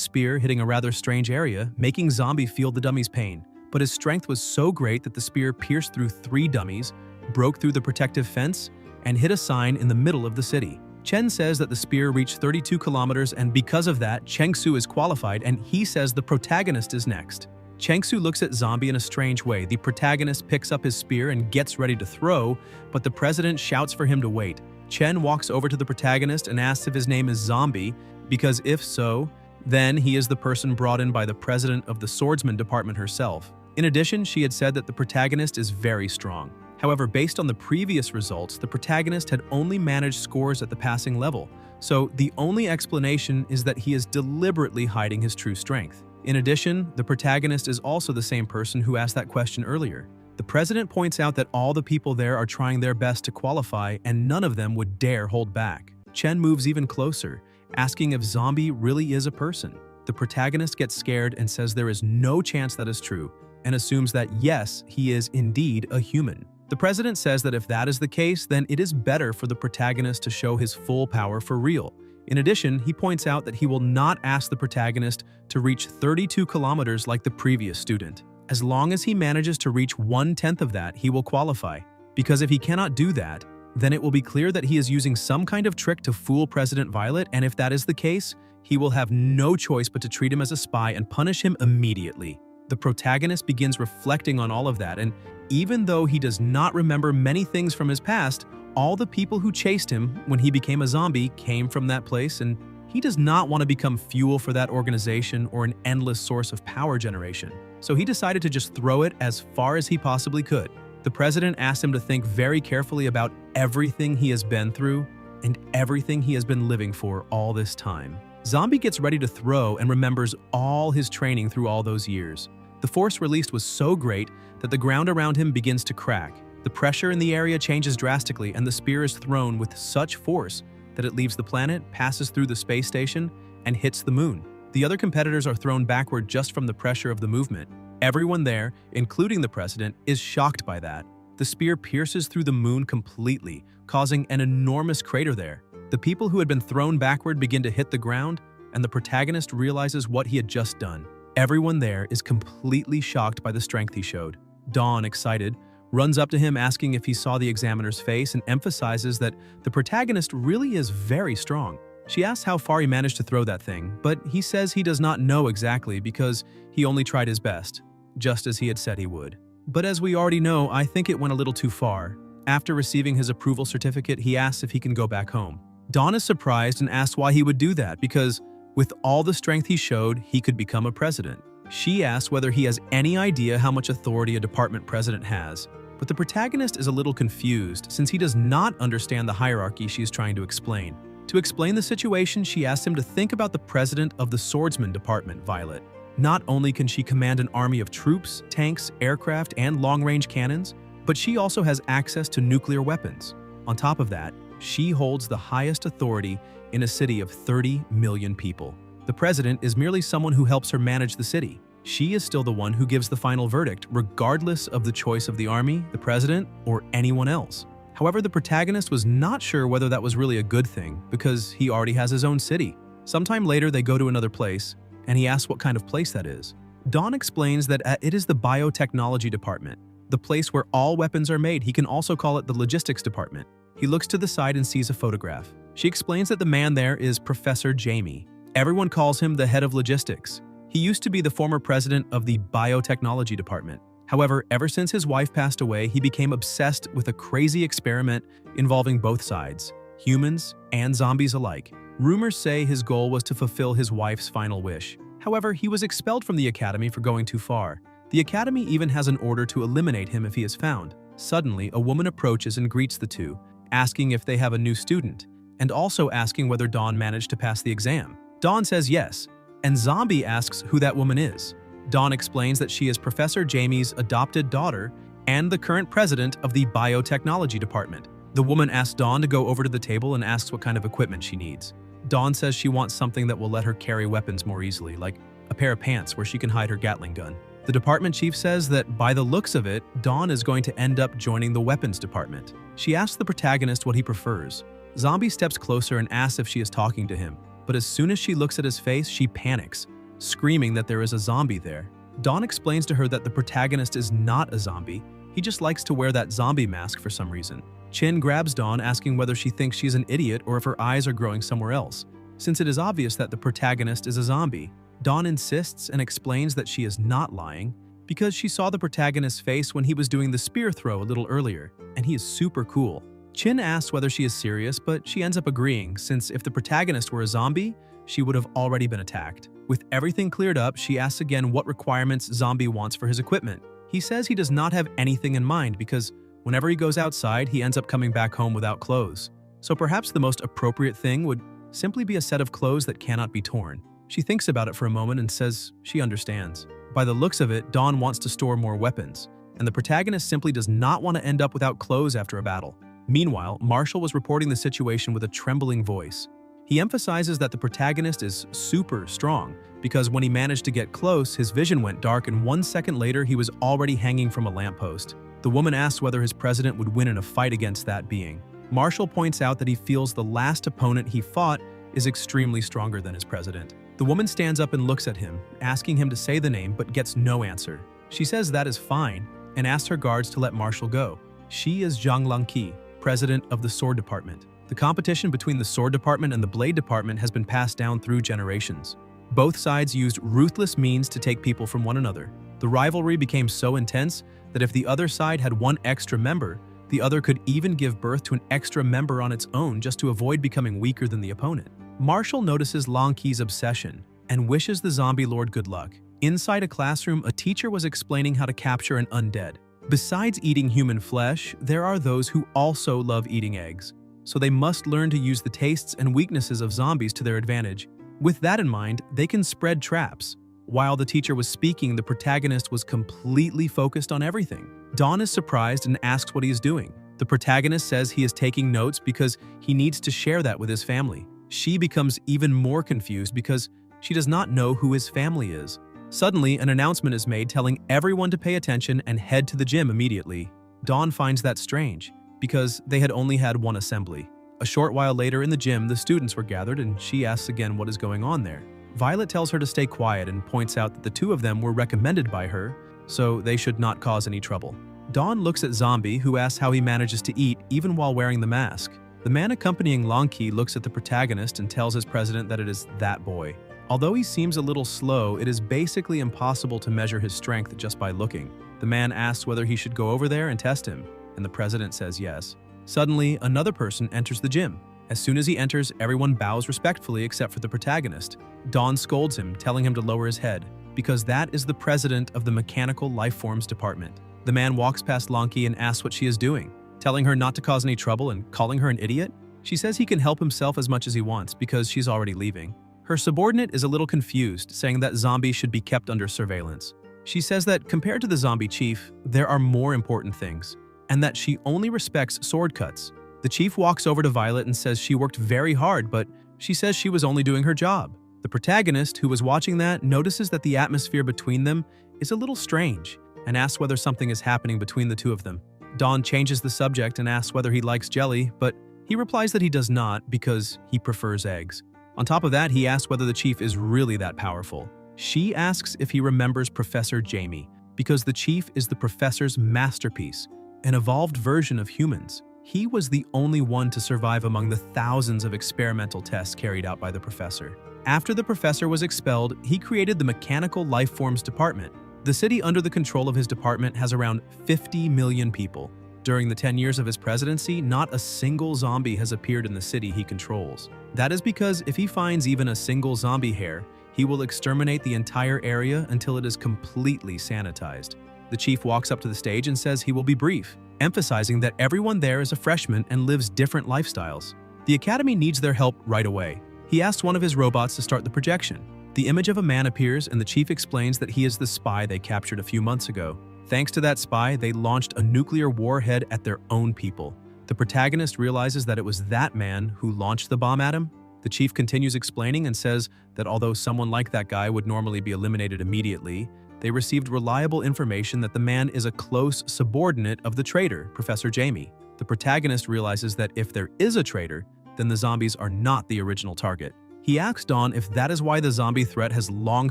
spear, hitting a rather strange area, making Zombie feel the dummy's pain. But his strength was so great that the spear pierced through 3 dummies, broke through the protective fence, and hit a sign in the middle of the city. Chen says that the spear reached 32 kilometers, and because of that, Chengsu is qualified, and he says the protagonist is next. Chengsu looks at Zombie in a strange way. The protagonist picks up his spear and gets ready to throw, but the president shouts for him to wait. Chen walks over to the protagonist and asks if his name is Zombie, because if so, then he is the person brought in by the president of the swordsman department herself. In addition, she had said that the protagonist is very strong. However, based on the previous results, the protagonist had only managed scores at the passing level, so the only explanation is that he is deliberately hiding his true strength. In addition, the protagonist is also the same person who asked that question earlier. The president points out that all the people there are trying their best to qualify and none of them would dare hold back. Chen moves even closer, asking if Zombie really is a person. The protagonist gets scared and says there is no chance that is true, and assumes that yes, he is indeed a human. The president says that if that is the case, then it is better for the protagonist to show his full power for real. In addition, he points out that he will not ask the protagonist to reach 32 kilometers like the previous student. As long as he manages to reach 1/10 of that, he will qualify. Because if he cannot do that, then it will be clear that he is using some kind of trick to fool President Violet, and if that is the case, he will have no choice but to treat him as a spy and punish him immediately. The protagonist begins reflecting on all of that, and even though he does not remember many things from his past, all the people who chased him when he became a zombie came from that place, and he does not want to become fuel for that organization or an endless source of power generation. So he decided to just throw it as far as he possibly could. The president asked him to think very carefully about everything he has been through and everything he has been living for all this time. Zombie gets ready to throw and remembers all his training through all those years. The force released was so great that the ground around him begins to crack. The pressure in the area changes drastically and the spear is thrown with such force that it leaves the planet, passes through the space station, and hits the moon. The other competitors are thrown backward just from the pressure of the movement. Everyone there, including the president, is shocked by that. The spear pierces through the moon completely, causing an enormous crater there. The people who had been thrown backward begin to hit the ground, and the protagonist realizes what he had just done. Everyone there is completely shocked by the strength he showed. Dawn, excited, runs up to him asking if he saw the examiner's face and emphasizes that the protagonist really is very strong. She asks how far he managed to throw that thing, but he says he does not know exactly because he only tried his best, just as he had said he would. But as we already know, I think it went a little too far. After receiving his approval certificate, he asks if he can go back home. Dawn is surprised and asks why he would do that because with all the strength he showed, he could become a president. She asks whether he has any idea how much authority a department president has, but the protagonist is a little confused since he does not understand the hierarchy she is trying to explain. To explain the situation, she asks him to think about the president of the swordsman department, Violet. Not only can she command an army of troops, tanks, aircraft, and long-range cannons, but she also has access to nuclear weapons. On top of that, she holds the highest authority in a city of 30 million people. The president is merely someone who helps her manage the city. She is still the one who gives the final verdict, regardless of the choice of the army, the president, or anyone else. However, the protagonist was not sure whether that was really a good thing because he already has his own city. Sometime later, they go to another place, and he asks what kind of place that is. Dawn explains that it is the biotechnology department. the place where all weapons are made. He can also call it the logistics department. He looks to the side and sees a photograph. She explains that the man there is Professor Jamie. Everyone calls him the head of logistics. He used to be the former president of the biotechnology department. However, ever since his wife passed away, he became obsessed with a crazy experiment involving both sides, humans and zombies alike. Rumors say his goal was to fulfill his wife's final wish. However, he was expelled from the academy for going too far. The academy even has an order to eliminate him if he is found. Suddenly, a woman approaches and greets the two, asking if they have a new student, and also asking whether Dawn managed to pass the exam. Dawn says yes, and Zombie asks who that woman is. Dawn explains that she is Professor Jamie's adopted daughter and the current president of the biotechnology department. The woman asks Dawn to go over to the table and asks what kind of equipment she needs. Dawn says she wants something that will let her carry weapons more easily, like a pair of pants where she can hide her Gatling gun. The department chief says that by the looks of it, Dawn is going to end up joining the weapons department. She asks the protagonist what he prefers. Zombie steps closer and asks if she is talking to him, but as soon as she looks at his face, she panics, screaming that there is a zombie there. Dawn explains to her that the protagonist is not a zombie, he just likes to wear that zombie mask for some reason. Chin grabs Dawn, asking whether she thinks she's an idiot or if her eyes are growing somewhere else, since it is obvious that the protagonist is a zombie. Dawn insists and explains that she is not lying because she saw the protagonist's face when he was doing the spear throw a little earlier, and he is super cool. Chin asks whether she is serious, but she ends up agreeing, since if the protagonist were a zombie, she would have already been attacked. With everything cleared up, she asks again what requirements Zombie wants for his equipment. He says he does not have anything in mind because whenever he goes outside, he ends up coming back home without clothes. So perhaps the most appropriate thing would simply be a set of clothes that cannot be torn. She thinks about it for a moment and says she understands. By the looks of it, Dawn wants to store more weapons, and the protagonist simply does not want to end up without clothes after a battle. Meanwhile, Marshall was reporting the situation with a trembling voice. He emphasizes that the protagonist is super strong because when he managed to get close, his vision went dark and 1 second later he was already hanging from a lamppost. The woman asks whether his president would win in a fight against that being. Marshall points out that he feels the last opponent he fought is extremely stronger than his president. The woman stands up and looks at him, asking him to say the name but gets no answer. She says that is fine and asks her guards to let Marshall go. She is Zhang Langqi, president of the sword department. The competition between the sword department and the blade department has been passed down through generations. Both sides used ruthless means to take people from one another. The rivalry became so intense that if the other side had one extra member, the other could even give birth to an extra member on its own just to avoid becoming weaker than the opponent. Marshall notices Langqi's obsession and wishes the zombie lord good luck. Inside a classroom, a teacher was explaining how to capture an undead. Besides eating human flesh, there are those who also love eating eggs, so they must learn to use the tastes and weaknesses of zombies to their advantage. With that in mind, they can spread traps. While the teacher was speaking, the protagonist was completely focused on everything. Dawn is surprised and asks what he is doing. The protagonist says he is taking notes because he needs to share that with his family. She becomes even more confused because she does not know who his family is. Suddenly, an announcement is made telling everyone to pay attention and head to the gym immediately. Dawn finds that strange because they had only had one assembly. A short while later in the gym, the students were gathered and she asks again what is going on there. Violet tells her to stay quiet and points out that the two of them were recommended by her, so they should not cause any trouble. Dawn looks at Zombie, who asks how he manages to eat even while wearing the mask. The man accompanying Langqi looks at the protagonist and tells his president that it is that boy. Although he seems a little slow, it is basically impossible to measure his strength just by looking. The man asks whether he should go over there and test him, and the president says yes. Suddenly, another person enters the gym. As soon as he enters, everyone bows respectfully except for the protagonist. Dawn scolds him, telling him to lower his head, because that is the president of the Mechanical Lifeforms Department. The man walks past Langqi and asks what she is doing, telling her not to cause any trouble and calling her an idiot. She says he can help himself as much as he wants because she's already leaving. Her subordinate is a little confused, saying that Zombie should be kept under surveillance. She says that compared to the zombie chief, there are more important things, and that she only respects sword cuts. The chief walks over to Violet and says she worked very hard, but she says she was only doing her job. The protagonist, who was watching that, notices that the atmosphere between them is a little strange and asks whether something is happening between the two of them. Dawn changes the subject and asks whether he likes jelly, but he replies that he does not because he prefers eggs. On top of that, he asks whether the chief is really that powerful. She asks if he remembers Professor Jamie, because the chief is the professor's masterpiece, an evolved version of humans. He was the only one to survive among the thousands of experimental tests carried out by the professor. After the professor was expelled, he created the Mechanical Lifeforms Department. The city under the control of his department has around 50 million people. During the 10 years of his presidency, not a single zombie has appeared in the city he controls. That is because if he finds even a single zombie hair, he will exterminate the entire area until it is completely sanitized. The chief walks up to the stage and says he will be brief, emphasizing that everyone there is a freshman and lives different lifestyles. The academy needs their help right away. He asks one of his robots to start the projection. The image of a man appears and the chief explains that he is the spy they captured a few months ago. Thanks to that spy, they launched a nuclear warhead at their own people. The protagonist realizes that it was that man who launched the bomb at him. The chief continues explaining and says that although someone like that guy would normally be eliminated immediately, they received reliable information that the man is a close subordinate of the traitor, Professor Jamie. The protagonist realizes that if there is a traitor, then the zombies are not the original target. He asks Dawn if that is why the zombie threat has long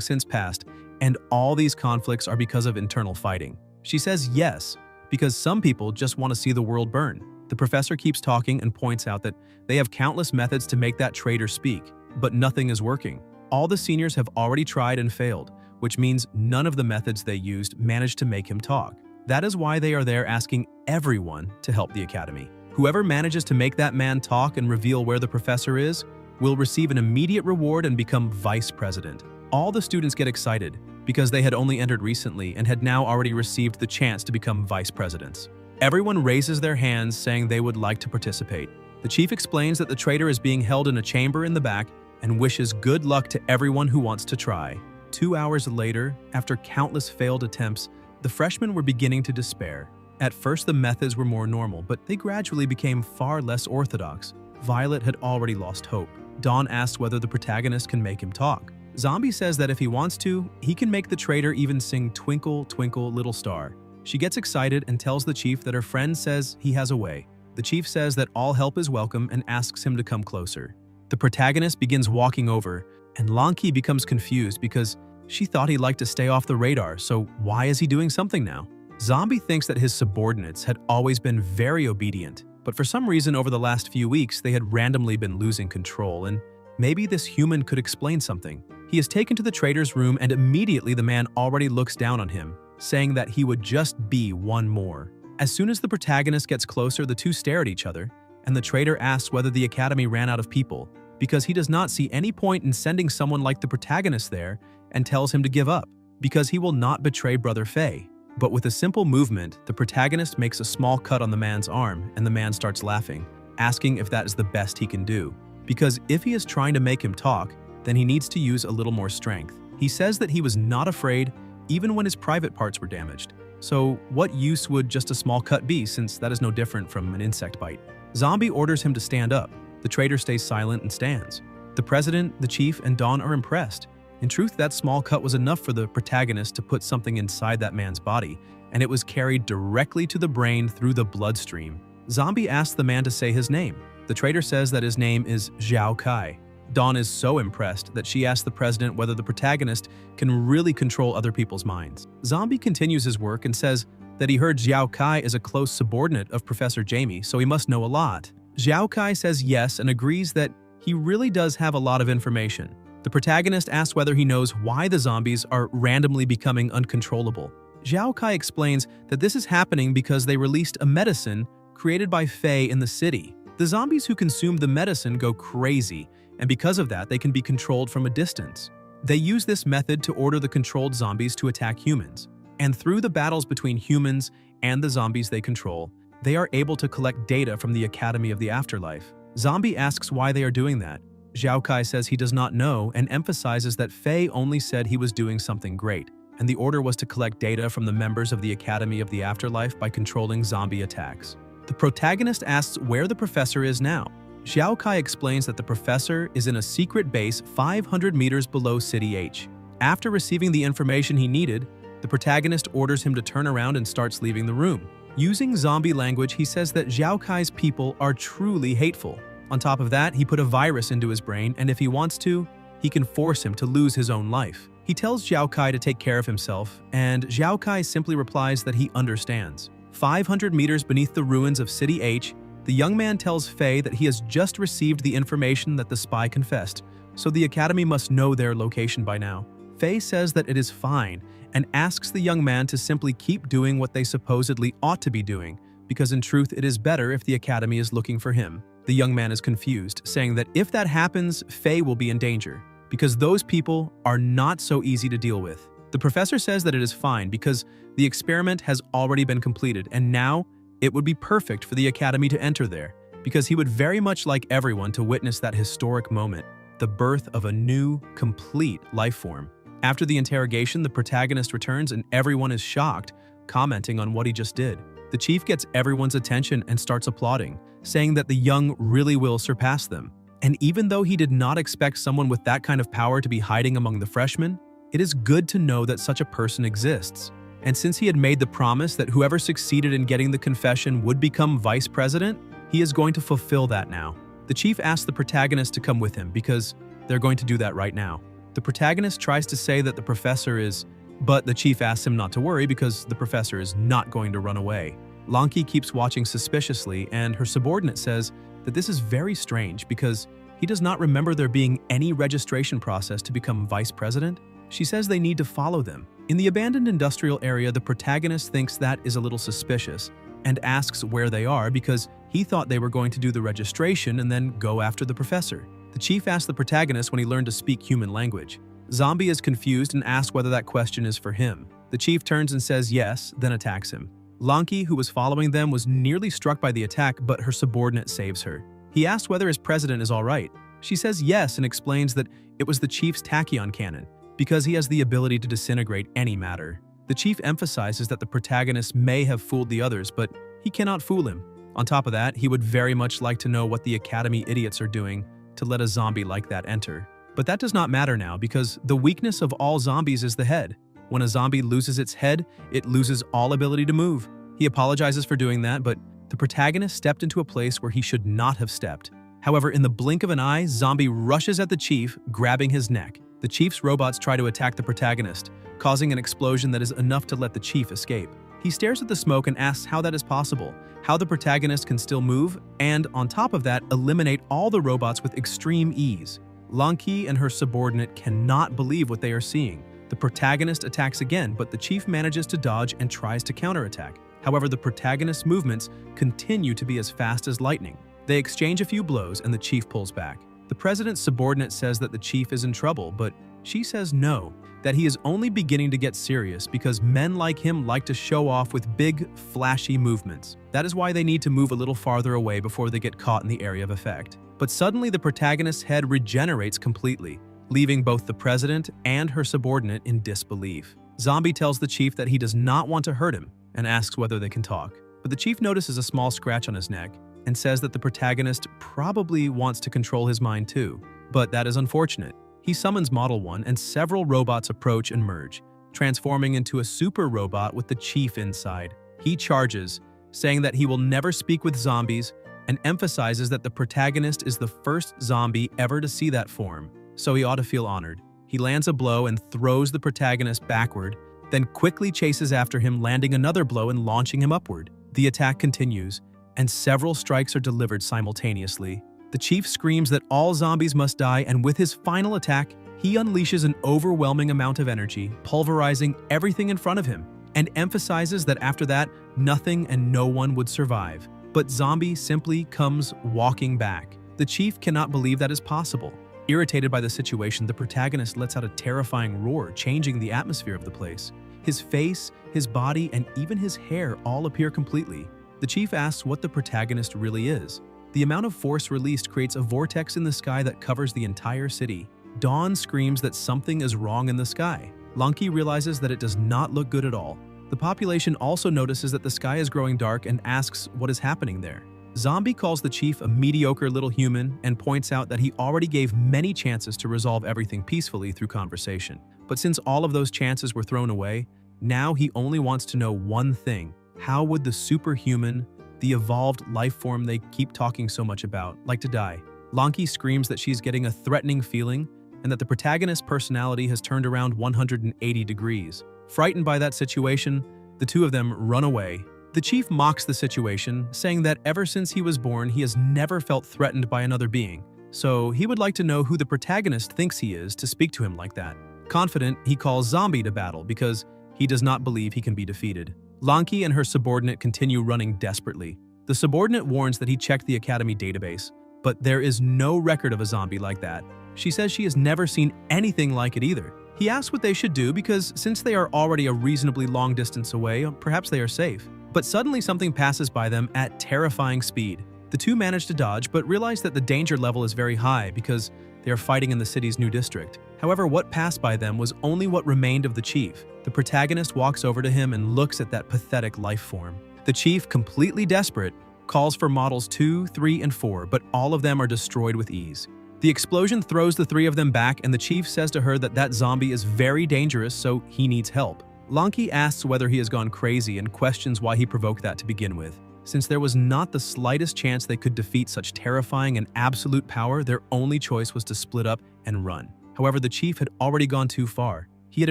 since passed and all these conflicts are because of internal fighting. She says yes, because some people just want to see the world burn. The professor keeps talking and points out that they have countless methods to make that traitor speak, but nothing is working. All the seniors have already tried and failed, which means none of the methods they used managed to make him talk. That is why they are there asking everyone to help the academy. Whoever manages to make that man talk and reveal where the professor is will receive an immediate reward and become vice president. All the students get excited because they had only entered recently and had now already received the chance to become vice presidents. Everyone raises their hands saying they would like to participate. The chief explains that the traitor is being held in a chamber in the back and wishes good luck to everyone who wants to try. 2 hours later, after countless failed attempts, the freshmen were beginning to despair. At first, the methods were more normal, but they gradually became far less orthodox. Violet had already lost hope. Dawn asks whether the protagonist can make him talk. Zombie says that if he wants to, he can make the traitor even sing Twinkle, Twinkle, Little Star. She gets excited and tells the chief that her friend says he has a way. The chief says that all help is welcome and asks him to come closer. The protagonist begins walking over, and Lanki becomes confused because she thought he liked to stay off the radar, so why is he doing something now? Zombie thinks that his subordinates had always been very obedient, but for some reason over the last few weeks they had randomly been losing control, and maybe this human could explain something. He is taken to the traitor's room and immediately the man already looks down on him, saying that he would just be one more. As soon as the protagonist gets closer, the two stare at each other, and the traitor asks whether the academy ran out of people, because he does not see any point in sending someone like the protagonist there, and tells him to give up, because he will not betray Brother Faye. But with a simple movement, the protagonist makes a small cut on the man's arm, and the man starts laughing, asking if that is the best he can do. Because if he is trying to make him talk, then he needs to use a little more strength. He says that he was not afraid even when his private parts were damaged. So what use would just a small cut be, since that is no different from an insect bite? Zombie orders him to stand up. The traitor stays silent and stands. The president, the chief, and Dawn are impressed. In truth, that small cut was enough for the protagonist to put something inside that man's body, and it was carried directly to the brain through the bloodstream. Zombie asks the man to say his name. The traitor says that his name is Zhao Kai. Dawn is so impressed that she asks the president whether the protagonist can really control other people's minds. Zombie continues his work and says that he heard Zhao Kai is a close subordinate of Professor Jamie, so he must know a lot. Zhao Kai says yes and agrees that he really does have a lot of information. The protagonist asks whether he knows why the zombies are randomly becoming uncontrollable. Zhao Kai explains that this is happening because they released a medicine created by Faye in the city. The zombies who consume the medicine go crazy, and because of that, they can be controlled from a distance. They use this method to order the controlled zombies to attack humans. And through the battles between humans and the zombies they control, they are able to collect data from the Academy of the Afterlife. Zombie asks why they are doing that. Zhao Kai says he does not know and emphasizes that Faye only said he was doing something great, and the order was to collect data from the members of the Academy of the Afterlife by controlling zombie attacks. The protagonist asks where the professor is now. Zhao Kai explains that the professor is in a secret base 500 meters below City H. After receiving the information he needed, the protagonist orders him to turn around and starts leaving the room. Using zombie language, he says that Zhao Kai's people are truly hateful. On top of that, he put a virus into his brain, and if he wants to, he can force him to lose his own life. He tells Zhao Kai to take care of himself, and Zhao Kai simply replies that he understands. 500 meters beneath the ruins of City H, the young man tells Fei that he has just received the information that the spy confessed, so the academy must know their location by now. Fei says that it is fine and asks the young man to simply keep doing what they supposedly ought to be doing, because in truth it is better if the academy is looking for him. The young man is confused, saying that if that happens, Fei will be in danger, because those people are not so easy to deal with. The professor says that it is fine because the experiment has already been completed, and now it would be perfect for the academy to enter there, because he would very much like everyone to witness that historic moment, the birth of a new, complete life form. After the interrogation, the protagonist returns and everyone is shocked, commenting on what he just did. The chief gets everyone's attention and starts applauding, saying that the young really will surpass them. And even though he did not expect someone with that kind of power to be hiding among the freshmen, it is good to know that such a person exists. And since he had made the promise that whoever succeeded in getting the confession would become vice president, he is going to fulfill that now. The chief asks the protagonist to come with him because they're going to do that right now. The protagonist tries to say that the professor is, but the chief asks him not to worry because the professor is not going to run away. Lanki keeps watching suspiciously, and her subordinate says that this is very strange because he does not remember there being any registration process to become vice president. She says they need to follow them. In the abandoned industrial area, the protagonist thinks that is a little suspicious and asks where they are because he thought they were going to do the registration and then go after the professor. The chief asks the protagonist when he learned to speak human language. Zombie is confused and asks whether that question is for him. The chief turns and says yes, then attacks him. Lanki, who was following them, was nearly struck by the attack, but her subordinate saves her. He asks whether his president is all right. She says yes and explains that it was the chief's tachyon cannon, because he has the ability to disintegrate any matter. The chief emphasizes that the protagonist may have fooled the others, but he cannot fool him. On top of that, he would very much like to know what the academy idiots are doing to let a zombie like that enter. But that does not matter now because the weakness of all zombies is the head. When a zombie loses its head, it loses all ability to move. He apologizes for doing that, but the protagonist stepped into a place where he should not have stepped. However, in the blink of an eye, Zombie rushes at the chief, grabbing his neck. The chief's robots try to attack the protagonist, causing an explosion that is enough to let the chief escape. He stares at the smoke and asks how that is possible, how the protagonist can still move, and on top of that, eliminate all the robots with extreme ease. Lanki and her subordinate cannot believe what they are seeing. The protagonist attacks again, but the chief manages to dodge and tries to counterattack. However, the protagonist's movements continue to be as fast as lightning. They exchange a few blows and the chief pulls back. The president's subordinate says that the chief is in trouble, but she says no, that he is only beginning to get serious because men like him like to show off with big, flashy movements. That is why they need to move a little farther away before they get caught in the area of effect. But suddenly the protagonist's head regenerates completely, leaving both the president and her subordinate in disbelief. Zombie tells the chief that he does not want to hurt him and asks whether they can talk. But the chief notices a small scratch on his neck and says that the protagonist probably wants to control his mind too. But that is unfortunate. He summons Model 1 and several robots approach and merge, transforming into a super robot with the chief inside. He charges, saying that he will never speak with zombies and emphasizes that the protagonist is the first zombie ever to see that form, so he ought to feel honored. He lands a blow and throws the protagonist backward, then quickly chases after him, landing another blow and launching him upward. The attack continues, and several strikes are delivered simultaneously. The chief screams that all zombies must die, and with his final attack, he unleashes an overwhelming amount of energy, pulverizing everything in front of him, and emphasizes that after that, nothing and no one would survive. But Zombie simply comes walking back. The chief cannot believe that is possible. Irritated by the situation, the protagonist lets out a terrifying roar, changing the atmosphere of the place. His face, his body, and even his hair all appear completely. The chief asks what the protagonist really is. The amount of force released creates a vortex in the sky that covers the entire city. Dawn screams that something is wrong in the sky. Lanki realizes that it does not look good at all. The population also notices that the sky is growing dark and asks what is happening there. Zombie calls the chief a mediocre little human and points out that he already gave many chances to resolve everything peacefully through conversation. But since all of those chances were thrown away, now he only wants to know one thing. How would the superhuman, the evolved life form they keep talking so much about, like to die? Lanki screams that she's getting a threatening feeling and that the protagonist's personality has turned around 180 degrees. Frightened by that situation, the two of them run away. The chief mocks the situation, saying that ever since he was born, he has never felt threatened by another being. So he would like to know who the protagonist thinks he is to speak to him like that. Confident, he calls Zombie to battle because he does not believe he can be defeated. Lanki and her subordinate continue running desperately. The subordinate warns that he checked the academy database, but there is no record of a zombie like that. She says she has never seen anything like it either. He asks what they should do because since they are already a reasonably long distance away, perhaps they are safe. But suddenly something passes by them at terrifying speed. The two manage to dodge, but realize that the danger level is very high because they are fighting in the city's new district. However, what passed by them was only what remained of the chief. The protagonist walks over to him and looks at that pathetic life form. The chief, completely desperate, calls for models 2, 3, and 4, but all of them are destroyed with ease. The explosion throws the three of them back, and the chief says to her that that zombie is very dangerous, so he needs help. Lanki asks whether he has gone crazy and questions why he provoked that to begin with. Since there was not the slightest chance they could defeat such terrifying and absolute power, their only choice was to split up and run. However, the chief had already gone too far. He had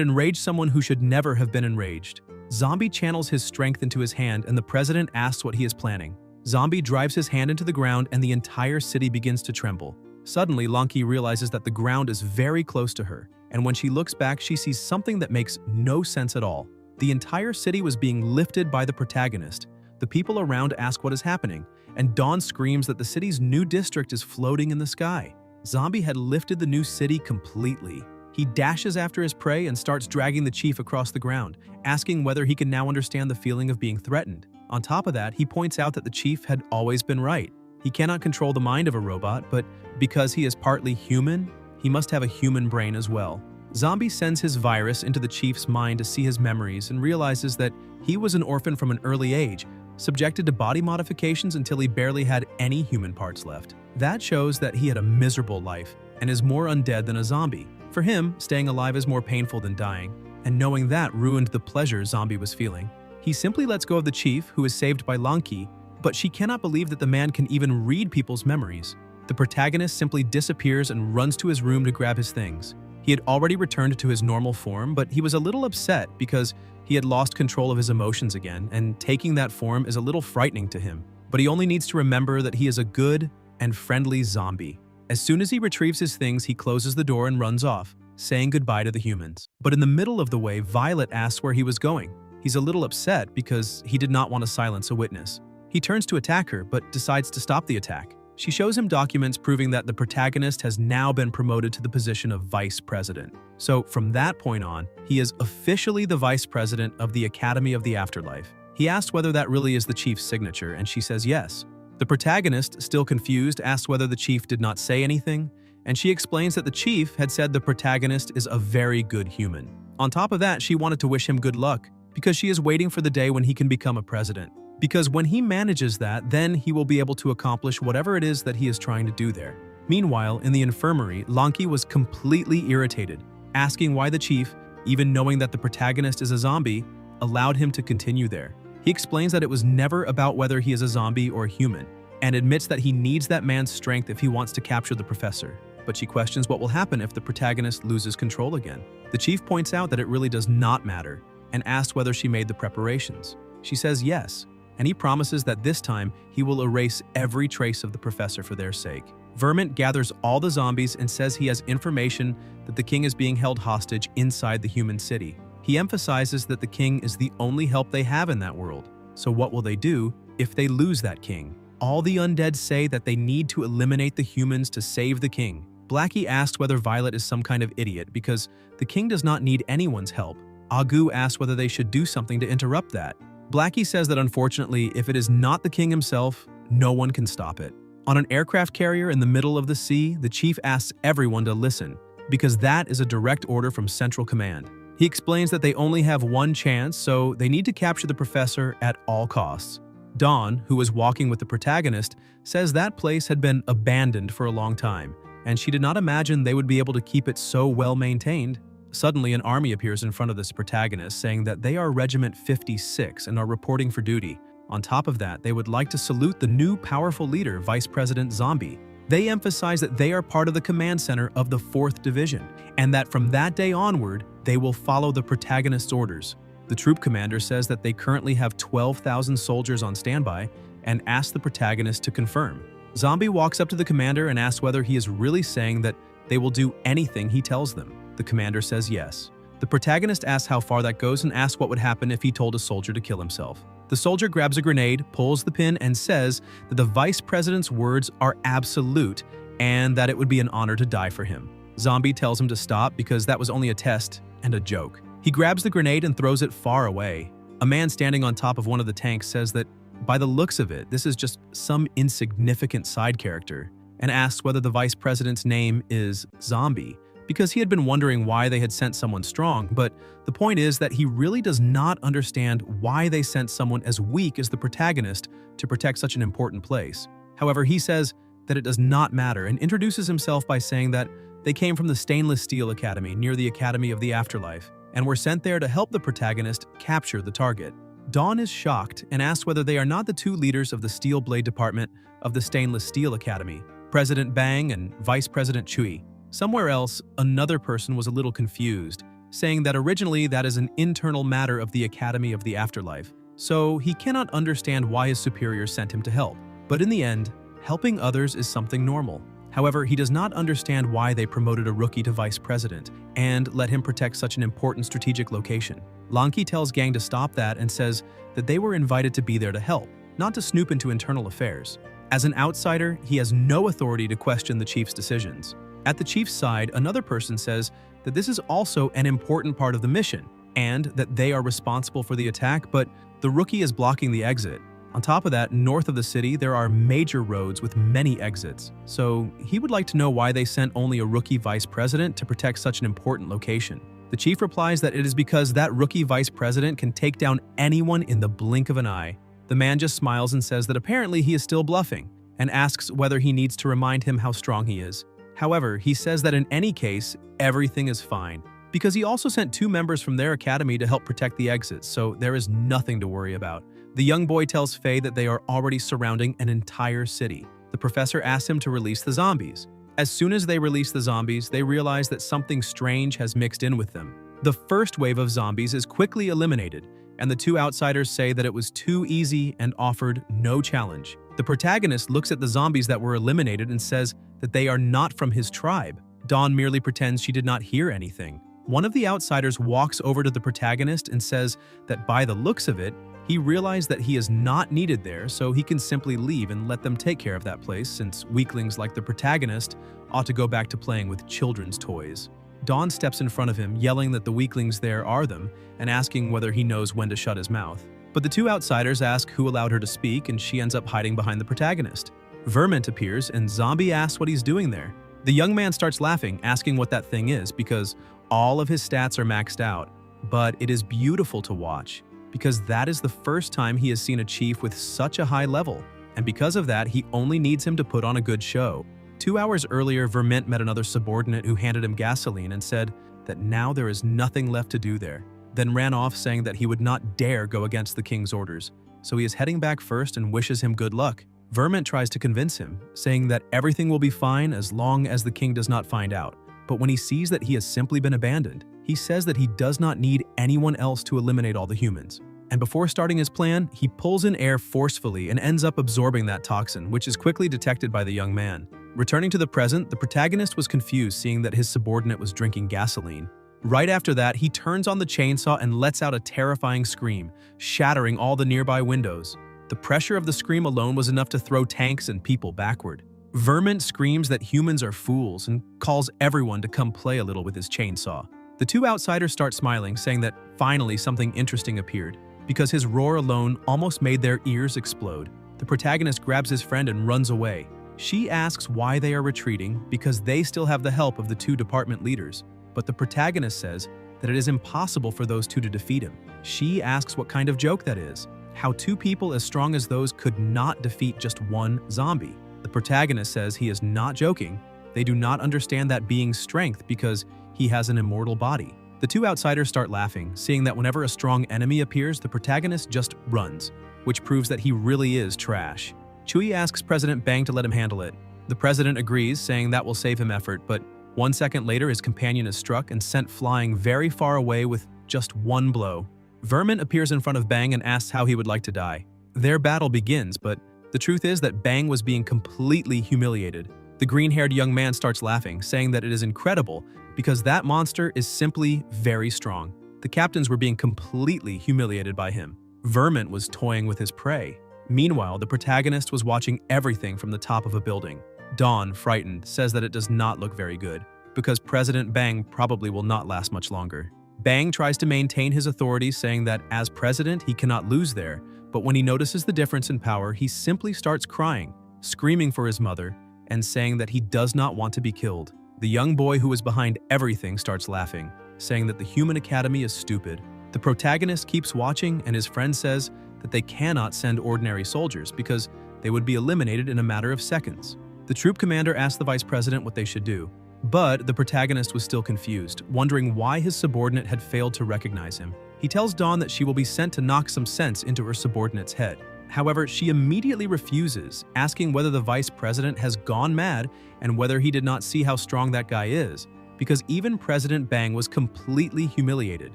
enraged someone who should never have been enraged. Zombie channels his strength into his hand, and the president asks what he is planning. Zombie drives his hand into the ground, and the entire city begins to tremble. Suddenly, Lanki realizes that the ground is very close to her, and when she looks back, she sees something that makes no sense at all. The entire city was being lifted by the protagonist. The people around ask what is happening, and Dawn screams that the city's new district is floating in the sky. Zombie had lifted the new city completely. He dashes after his prey and starts dragging the chief across the ground, asking whether he can now understand the feeling of being threatened. On top of that, he points out that the chief had always been right. He cannot control the mind of a robot, but because he is partly human, he must have a human brain as well. Zombie sends his virus into the chief's mind to see his memories and realizes that he was an orphan from an early age, subjected to body modifications until he barely had any human parts left. That shows that he had a miserable life and is more undead than a zombie. For him, staying alive is more painful than dying, and knowing that ruined the pleasure Zombie was feeling. He simply lets go of the chief, who is saved by Lanki, but she cannot believe that the man can even read people's memories. The protagonist simply disappears and runs to his room to grab his things. He had already returned to his normal form, but he was a little upset because he had lost control of his emotions again, and taking that form is a little frightening to him. But he only needs to remember that he is a good and friendly zombie. As soon as he retrieves his things, he closes the door and runs off, saying goodbye to the humans. But in the middle of the way, Violet asks where he was going. He's a little upset because he did not want to silence a witness. He turns to attack her, but decides to stop the attack. She shows him documents proving that the protagonist has now been promoted to the position of vice president. So from that point on, he is officially the vice president of the Academy of the Afterlife. He asks whether that really is the chief's signature, and she says yes. The protagonist, still confused, asks whether the chief did not say anything, and she explains that the chief had said the protagonist is a very good human. On top of that, she wanted to wish him good luck, because she is waiting for the day when he can become a president. Because when he manages that, then he will be able to accomplish whatever it is that he is trying to do there. Meanwhile, in the infirmary, Lanki was completely irritated, asking why the chief, even knowing that the protagonist is a zombie, allowed him to continue there. He explains that it was never about whether he is a zombie or a human, and admits that he needs that man's strength if he wants to capture the professor. But she questions what will happen if the protagonist loses control again. The chief points out that it really does not matter, and asks whether she made the preparations. She says yes, and he promises that this time he will erase every trace of the professor for their sake. Vermint gathers all the zombies and says he has information that the king is being held hostage inside the human city. He emphasizes that the king is the only help they have in that world. So what will they do if they lose that king? All the undead say that they need to eliminate the humans to save the king. Blackie asks whether Violet is some kind of idiot because the king does not need anyone's help. Agu asks whether they should do something to interrupt that. Blackie says that unfortunately, if it is not the king himself, no one can stop it. On an aircraft carrier in the middle of the sea, the chief asks everyone to listen, because that is a direct order from Central Command. He explains that they only have one chance, so they need to capture the professor at all costs. Dawn, who is walking with the protagonist, says that place had been abandoned for a long time, and she did not imagine they would be able to keep it so well maintained. Suddenly, an army appears in front of this protagonist, saying that they are Regiment 56 and are reporting for duty. On top of that, they would like to salute the new powerful leader, Vice President Zombie. They emphasize that they are part of the command center of the 4th Division, and that from that day onward, they will follow the protagonist's orders. The troop commander says that they currently have 12,000 soldiers on standby and asks the protagonist to confirm. Zombie walks up to the commander and asks whether he is really saying that they will do anything he tells them. The commander says yes. The protagonist asks how far that goes and asks what would happen if he told a soldier to kill himself. The soldier grabs a grenade, pulls the pin, and says that the vice president's words are absolute and that it would be an honor to die for him. Zombie tells him to stop because that was only a test and a joke. He grabs the grenade and throws it far away. A man standing on top of one of the tanks says that, by the looks of it, this is just some insignificant side character, and asks whether the vice president's name is Zombie, because he had been wondering why they had sent someone strong, but the point is that he really does not understand why they sent someone as weak as the protagonist to protect such an important place. However, he says that it does not matter and introduces himself by saying that they came from the Stainless Steel Academy near the Academy of the Afterlife and were sent there to help the protagonist capture the target. Dawn is shocked and asks whether they are not the 2 leaders of the Steel Blade Department of the Stainless Steel Academy, President Bang and Vice President Chui. Somewhere else, another person was a little confused, saying that originally that is an internal matter of the Academy of the Afterlife, so he cannot understand why his superiors sent him to help. But in the end, helping others is something normal. However, he does not understand why they promoted a rookie to vice president and let him protect such an important strategic location. Lanki tells Gang to stop that and says that they were invited to be there to help, not to snoop into internal affairs. As an outsider, he has no authority to question the chief's decisions. At the chief's side, another person says that this is also an important part of the mission and that they are responsible for the attack, but the rookie is blocking the exit. On top of that, north of the city, there are major roads with many exits, so he would like to know why they sent only a rookie vice president to protect such an important location. The chief replies that it is because that rookie vice president can take down anyone in the blink of an eye. The man just smiles and says that apparently he is still bluffing and asks whether he needs to remind him how strong he is. However, he says that in any case, everything is fine, because he also sent 2 members from their academy to help protect the exits, so there is nothing to worry about. The young boy tells Faye that they are already surrounding an entire city. The professor asks him to release the zombies. As soon as they release the zombies, they realize that something strange has mixed in with them. The first wave of zombies is quickly eliminated, and the 2 outsiders say that it was too easy and offered no challenge. The protagonist looks at the zombies that were eliminated and says that they are not from his tribe. Dawn merely pretends she did not hear anything. One of the outsiders walks over to the protagonist and says that by the looks of it, he realized that he is not needed there, so he can simply leave and let them take care of that place, since weaklings like the protagonist ought to go back to playing with children's toys. Dawn steps in front of him, yelling that the weaklings there are them, and asking whether he knows when to shut his mouth. But the 2 outsiders ask who allowed her to speak, and she ends up hiding behind the protagonist. Vermint appears, and Zombie asks what he's doing there. The young man starts laughing, asking what that thing is, because all of his stats are maxed out. But it is beautiful to watch, because that is the first time he has seen a chief with such a high level, and because of that, he only needs him to put on a good show. 2 hours earlier, Vermint met another subordinate who handed him gasoline and said that now there is nothing left to do there, then ran off saying that he would not dare go against the king's orders, so he is heading back first and wishes him good luck. Vermint tries to convince him, saying that everything will be fine as long as the king does not find out, but when he sees that he has simply been abandoned, he says that he does not need anyone else to eliminate all the humans. And before starting his plan, he pulls in air forcefully and ends up absorbing that toxin, which is quickly detected by the young man. Returning to the present, the protagonist was confused seeing that his subordinate was drinking gasoline. Right after that, he turns on the chainsaw and lets out a terrifying scream, shattering all the nearby windows. The pressure of the scream alone was enough to throw tanks and people backward. Vermint screams that humans are fools and calls everyone to come play a little with his chainsaw. The 2 outsiders start smiling, saying that finally something interesting appeared, because his roar alone almost made their ears explode. The protagonist grabs his friend and runs away. She asks why they are retreating because they still have the help of the 2 department leaders, but the protagonist says that it is impossible for those 2 to defeat him. She asks what kind of joke that is, how 2 people as strong as those could not defeat just 1 zombie. The protagonist says he is not joking. They do not understand that being's strength because he has an immortal body. The 2 outsiders start laughing, seeing that whenever a strong enemy appears, the protagonist just runs, which proves that he really is trash. Chui asks President Bang to let him handle it, The president agrees, saying that will save him effort, but 1 second later his companion is struck and sent flying very far away with just one blow. Vermin appears in front of Bang and asks how he would like to die. Their battle begins, but the truth is that Bang was being completely humiliated. The green-haired young man starts laughing, saying that it is incredible because that monster is simply very strong. The captains were being completely humiliated by him. Vermin was toying with his prey. Meanwhile, the protagonist was watching everything from the top of a building. Dawn, frightened, says that it does not look very good, because President Bang probably will not last much longer. Bang tries to maintain his authority, saying that as president he cannot lose there, but when he notices the difference in power, he simply starts crying, screaming for his mother, and saying that he does not want to be killed. The young boy who is behind everything starts laughing, saying that the human academy is stupid. The protagonist keeps watching, and his friend says that they cannot send ordinary soldiers because they would be eliminated in a matter of seconds. The troop commander asks the vice president what they should do, but the protagonist was still confused, wondering why his subordinate had failed to recognize him. He tells Dawn that she will be sent to knock some sense into her subordinate's head. However, she immediately refuses, asking whether the vice president has gone mad and whether he did not see how strong that guy is, because even President Bang was completely humiliated,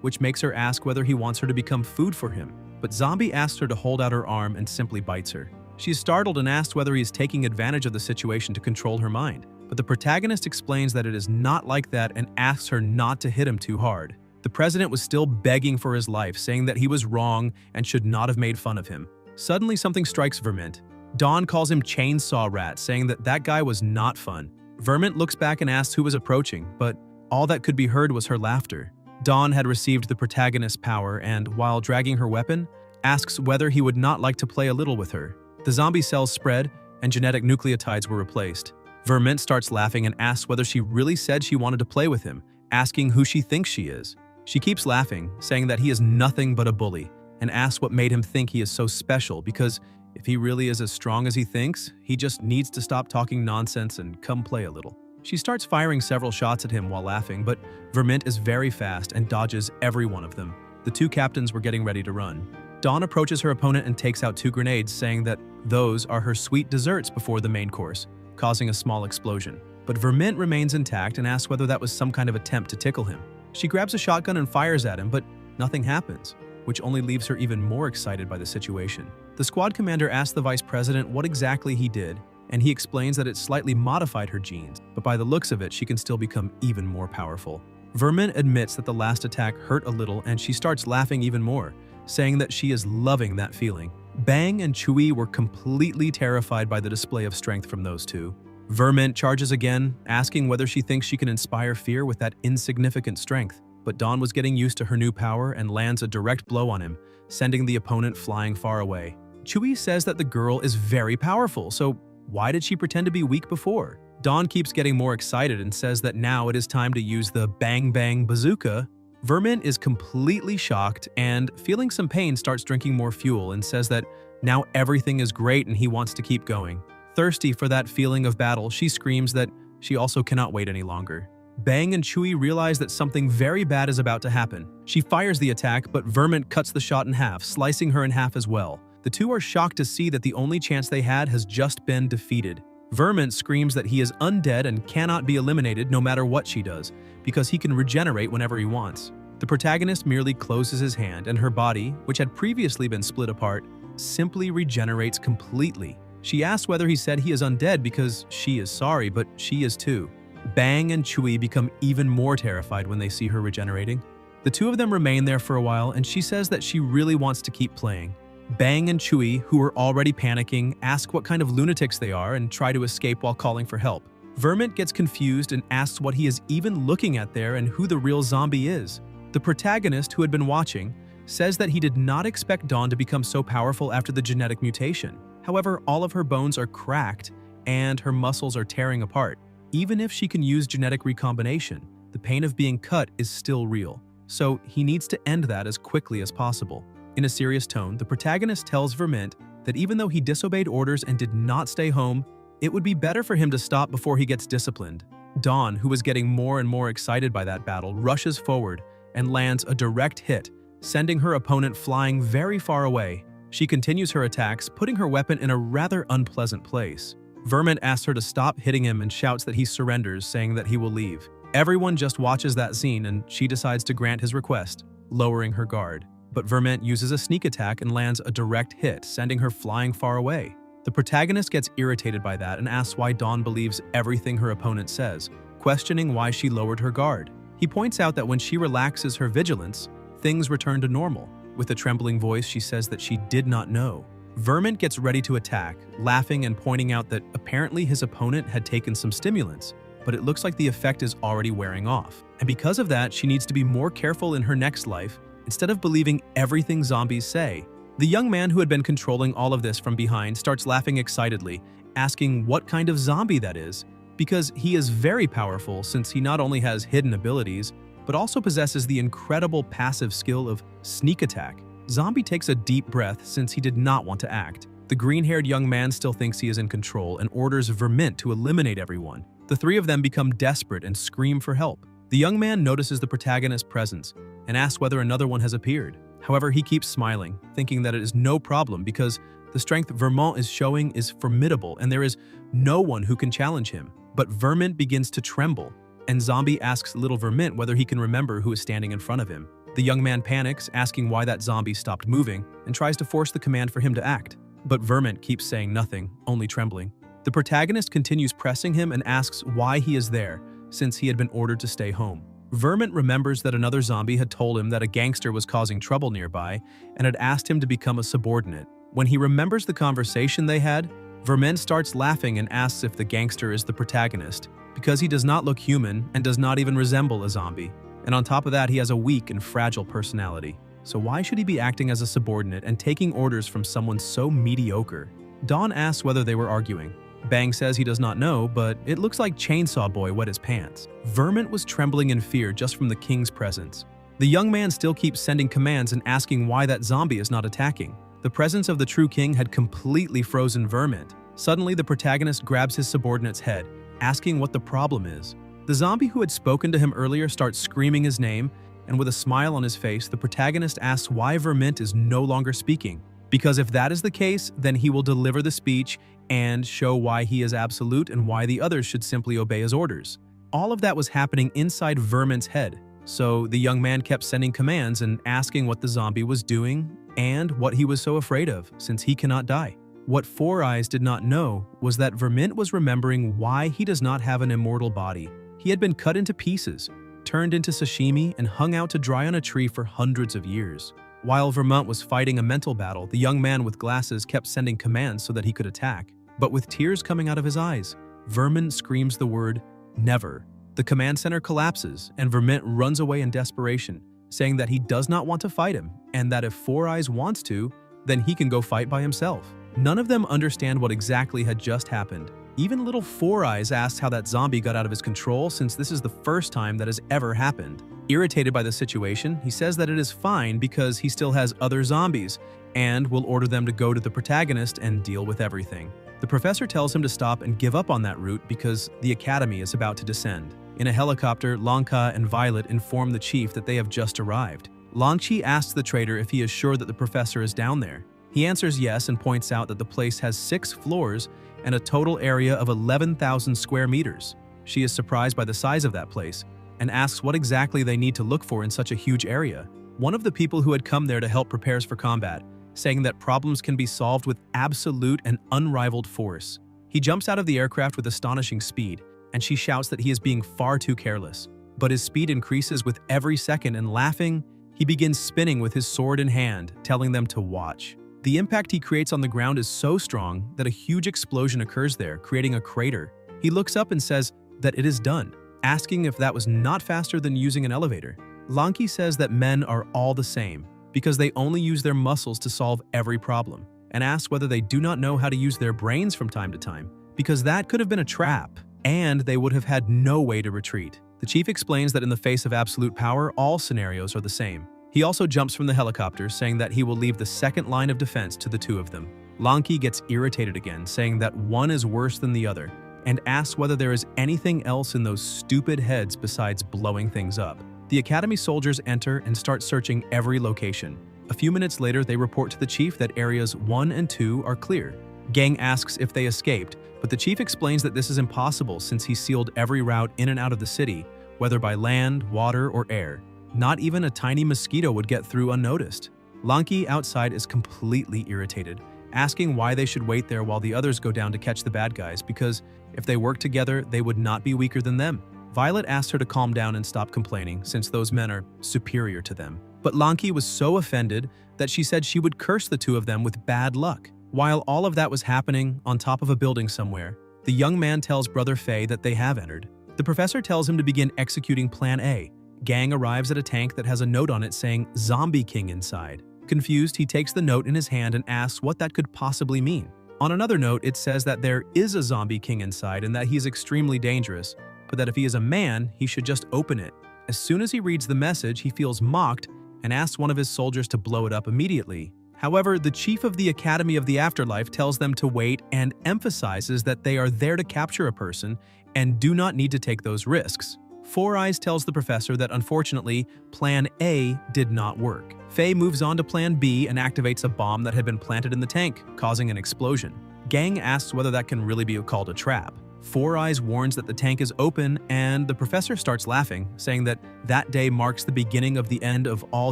which makes her ask whether he wants her to become food for him. But Zombie asks her to hold out her arm and simply bites her. She's startled and asks whether he is taking advantage of the situation to control her mind, but the protagonist explains that it is not like that and asks her not to hit him too hard. The president was still begging for his life, saying that he was wrong and should not have made fun of him. Suddenly something strikes Vermint. Dawn calls him Chainsaw Rat, saying that that guy was not fun. Vermint looks back and asks who was approaching, but all that could be heard was her laughter. Dawn had received the protagonist's power and, while dragging her weapon, asks whether he would not like to play a little with her. The zombie cells spread, and genetic nucleotides were replaced. Vermint starts laughing and asks whether she really said she wanted to play with him, asking who she thinks she is. She keeps laughing, saying that he is nothing but a bully, and asks what made him think he is so special because if he really is as strong as he thinks, he just needs to stop talking nonsense and come play a little. She starts firing several shots at him while laughing, but Vermint is very fast and dodges every one of them. The two captains were getting ready to run. Dawn approaches her opponent and takes out 2 grenades, saying that those are her sweet desserts before the main course, causing a small explosion. But Vermint remains intact and asks whether that was some kind of attempt to tickle him. She grabs a shotgun and fires at him, but nothing happens, which only leaves her even more excited by the situation. The squad commander asks the vice president what exactly he did, and he explains that it slightly modified her genes, but by the looks of it, she can still become even more powerful. Vermin admits that the last attack hurt a little, and she starts laughing even more, saying that she is loving that feeling. Bang and Chewie were completely terrified by the display of strength from those two. Vermin charges again, asking whether she thinks she can inspire fear with that insignificant strength, but Dawn was getting used to her new power and lands a direct blow on him, sending the opponent flying far away. Chewie says that the girl is very powerful, so why did she pretend to be weak before? Dawn keeps getting more excited and says that now it is time to use the Bang Bang Bazooka. Vermin is completely shocked and, feeling some pain, starts drinking more fuel and says that now everything is great and he wants to keep going. Thirsty for that feeling of battle, she screams that she also cannot wait any longer. Bang and Chewie realize that something very bad is about to happen. She fires the attack, but Vermin cuts the shot in half, slicing her in half as well. The two are shocked to see that the only chance they had has just been defeated. Vermin screams that he is undead and cannot be eliminated no matter what she does, because he can regenerate whenever he wants. The protagonist merely closes his hand, and her body, which had previously been split apart, simply regenerates completely. She asks whether he said he is undead because she is sorry, but she is too. Bang and Chewie become even more terrified when they see her regenerating. The two of them remain there for a while, and she says that she really wants to keep playing. Bang and Chewie, who are already panicking, ask what kind of lunatics they are and try to escape while calling for help. Vermint gets confused and asks what he is even looking at there and who the real zombie is. The protagonist, who had been watching, says that he did not expect Dawn to become so powerful after the genetic mutation. However, all of her bones are cracked and her muscles are tearing apart. Even if she can use genetic recombination, the pain of being cut is still real. So he needs to end that as quickly as possible. In a serious tone, the protagonist tells Vermint that even though he disobeyed orders and did not stay home, it would be better for him to stop before he gets disciplined. Dawn, who was getting more and more excited by that battle, rushes forward and lands a direct hit, sending her opponent flying very far away. She continues her attacks, putting her weapon in a rather unpleasant place. Vermint asks her to stop hitting him and shouts that he surrenders, saying that he will leave. Everyone just watches that scene and she decides to grant his request, lowering her guard. But Vermint uses a sneak attack and lands a direct hit, sending her flying far away. The protagonist gets irritated by that and asks why Dawn believes everything her opponent says, questioning why she lowered her guard. He points out that when she relaxes her vigilance, things return to normal. With a trembling voice, she says that she did not know. Vermint gets ready to attack, laughing and pointing out that apparently his opponent had taken some stimulants, but it looks like the effect is already wearing off. And because of that, she needs to be more careful in her next life instead of believing everything zombies say. The young man who had been controlling all of this from behind starts laughing excitedly, asking what kind of zombie that is, because he is very powerful since he not only has hidden abilities, but also possesses the incredible passive skill of sneak attack. Zombie takes a deep breath since he did not want to act. The green-haired young man still thinks he is in control and orders Vermint to eliminate everyone. The three of them become desperate and scream for help. The young man notices the protagonist's presence and asks whether another one has appeared. However, he keeps smiling, thinking that it is no problem because the strength Vermont is showing is formidable and there is no one who can challenge him. But Vermint begins to tremble, and Zombie asks little Vermint whether he can remember who is standing in front of him. The young man panics, asking why that zombie stopped moving, and tries to force the command for him to act. But Vermint keeps saying nothing, only trembling. The protagonist continues pressing him and asks why he is there, since he had been ordered to stay home. Vermint remembers that another zombie had told him that a gangster was causing trouble nearby and had asked him to become a subordinate. When he remembers the conversation they had, Vermint starts laughing and asks if the gangster is the protagonist, because he does not look human and does not even resemble a zombie. And on top of that, he has a weak and fragile personality. So why should he be acting as a subordinate and taking orders from someone so mediocre? Dawn asks whether they were arguing. Bang says he does not know, but it looks like Chainsaw Boy wet his pants. Vermint was trembling in fear just from the king's presence. The young man still keeps sending commands and asking why that zombie is not attacking. The presence of the true king had completely frozen Vermint. Suddenly, the protagonist grabs his subordinate's head, asking what the problem is. The zombie who had spoken to him earlier starts screaming his name, and with a smile on his face, the protagonist asks why Vermint is no longer speaking. Because if that is the case, then he will deliver the speech and show why he is absolute and why the others should simply obey his orders. All of that was happening inside Vermint's head, so the young man kept sending commands and asking what the zombie was doing and what he was so afraid of, since he cannot die. What Four Eyes did not know was that Vermint was remembering why he does not have an immortal body. He had been cut into pieces, turned into sashimi, and hung out to dry on a tree for hundreds of years. While Vermont was fighting a mental battle, the young man with glasses kept sending commands so that he could attack. But with tears coming out of his eyes, Vermont screams the word, "Never." The command center collapses, and Vermont runs away in desperation, saying that he does not want to fight him, and that if Four Eyes wants to, then he can go fight by himself. None of them understand what exactly had just happened. Even little Four Eyes asks how that zombie got out of his control, since this is the first time that has ever happened. Irritated by the situation, he says that it is fine because he still has other zombies and will order them to go to the protagonist and deal with everything. The professor tells him to stop and give up on that route because the academy is about to descend. In a helicopter, Longka and Violet inform the chief that they have just arrived. Longchi asks the traitor if he is sure that the professor is down there. He answers yes and points out that the place has 6 floors and a total area of 11,000 square meters. She is surprised by the size of that place and asks what exactly they need to look for in such a huge area. One of the people who had come there to help prepares for combat, saying that problems can be solved with absolute and unrivaled force. He jumps out of the aircraft with astonishing speed, and she shouts that he is being far too careless. But his speed increases with every second, and laughing, he begins spinning with his sword in hand, telling them to watch. The impact he creates on the ground is so strong that a huge explosion occurs there, creating a crater. He looks up and says that it is done, asking if that was not faster than using an elevator. Lanki says that men are all the same, because they only use their muscles to solve every problem, and asks whether they do not know how to use their brains from time to time, because that could have been a trap, and they would have had no way to retreat. The chief explains that in the face of absolute power, all scenarios are the same. He also jumps from the helicopter, saying that he will leave the second line of defense to the two of them. Lanki gets irritated again, saying that one is worse than the other, and asks whether there is anything else in those stupid heads besides blowing things up. The Academy soldiers enter and start searching every location. A few minutes later, they report to the chief that areas 1 and 2 are clear. Gang asks if they escaped, but the chief explains that this is impossible since he sealed every route in and out of the city, whether by land, water, or air. Not even a tiny mosquito would get through unnoticed. Lanky outside is completely irritated, asking why they should wait there while the others go down to catch the bad guys, because if they work together, they would not be weaker than them. Violet asks her to calm down and stop complaining, since those men are superior to them. But Lanky was so offended that she said she would curse the two of them with bad luck. While all of that was happening on top of a building somewhere, the young man tells Brother Faye that they have entered. The professor tells him to begin executing Plan A. Gang arrives at a tank that has a note on it saying Zombie King inside. Confused, he takes the note in his hand and asks what that could possibly mean. On another note, it says that there is a Zombie King inside and that he is extremely dangerous, but that if he is a man, he should just open it. As soon as he reads the message, he feels mocked and asks one of his soldiers to blow it up immediately. However, the chief of the Academy of the Afterlife tells them to wait and emphasizes that they are there to capture a person and do not need to take those risks. Four Eyes tells the professor that unfortunately, Plan A did not work. Faye moves on to Plan B and activates a bomb that had been planted in the tank, causing an explosion. Gang asks whether that can really be called a trap. Four Eyes warns that the tank is open, and the professor starts laughing, saying that that day marks the beginning of the end of all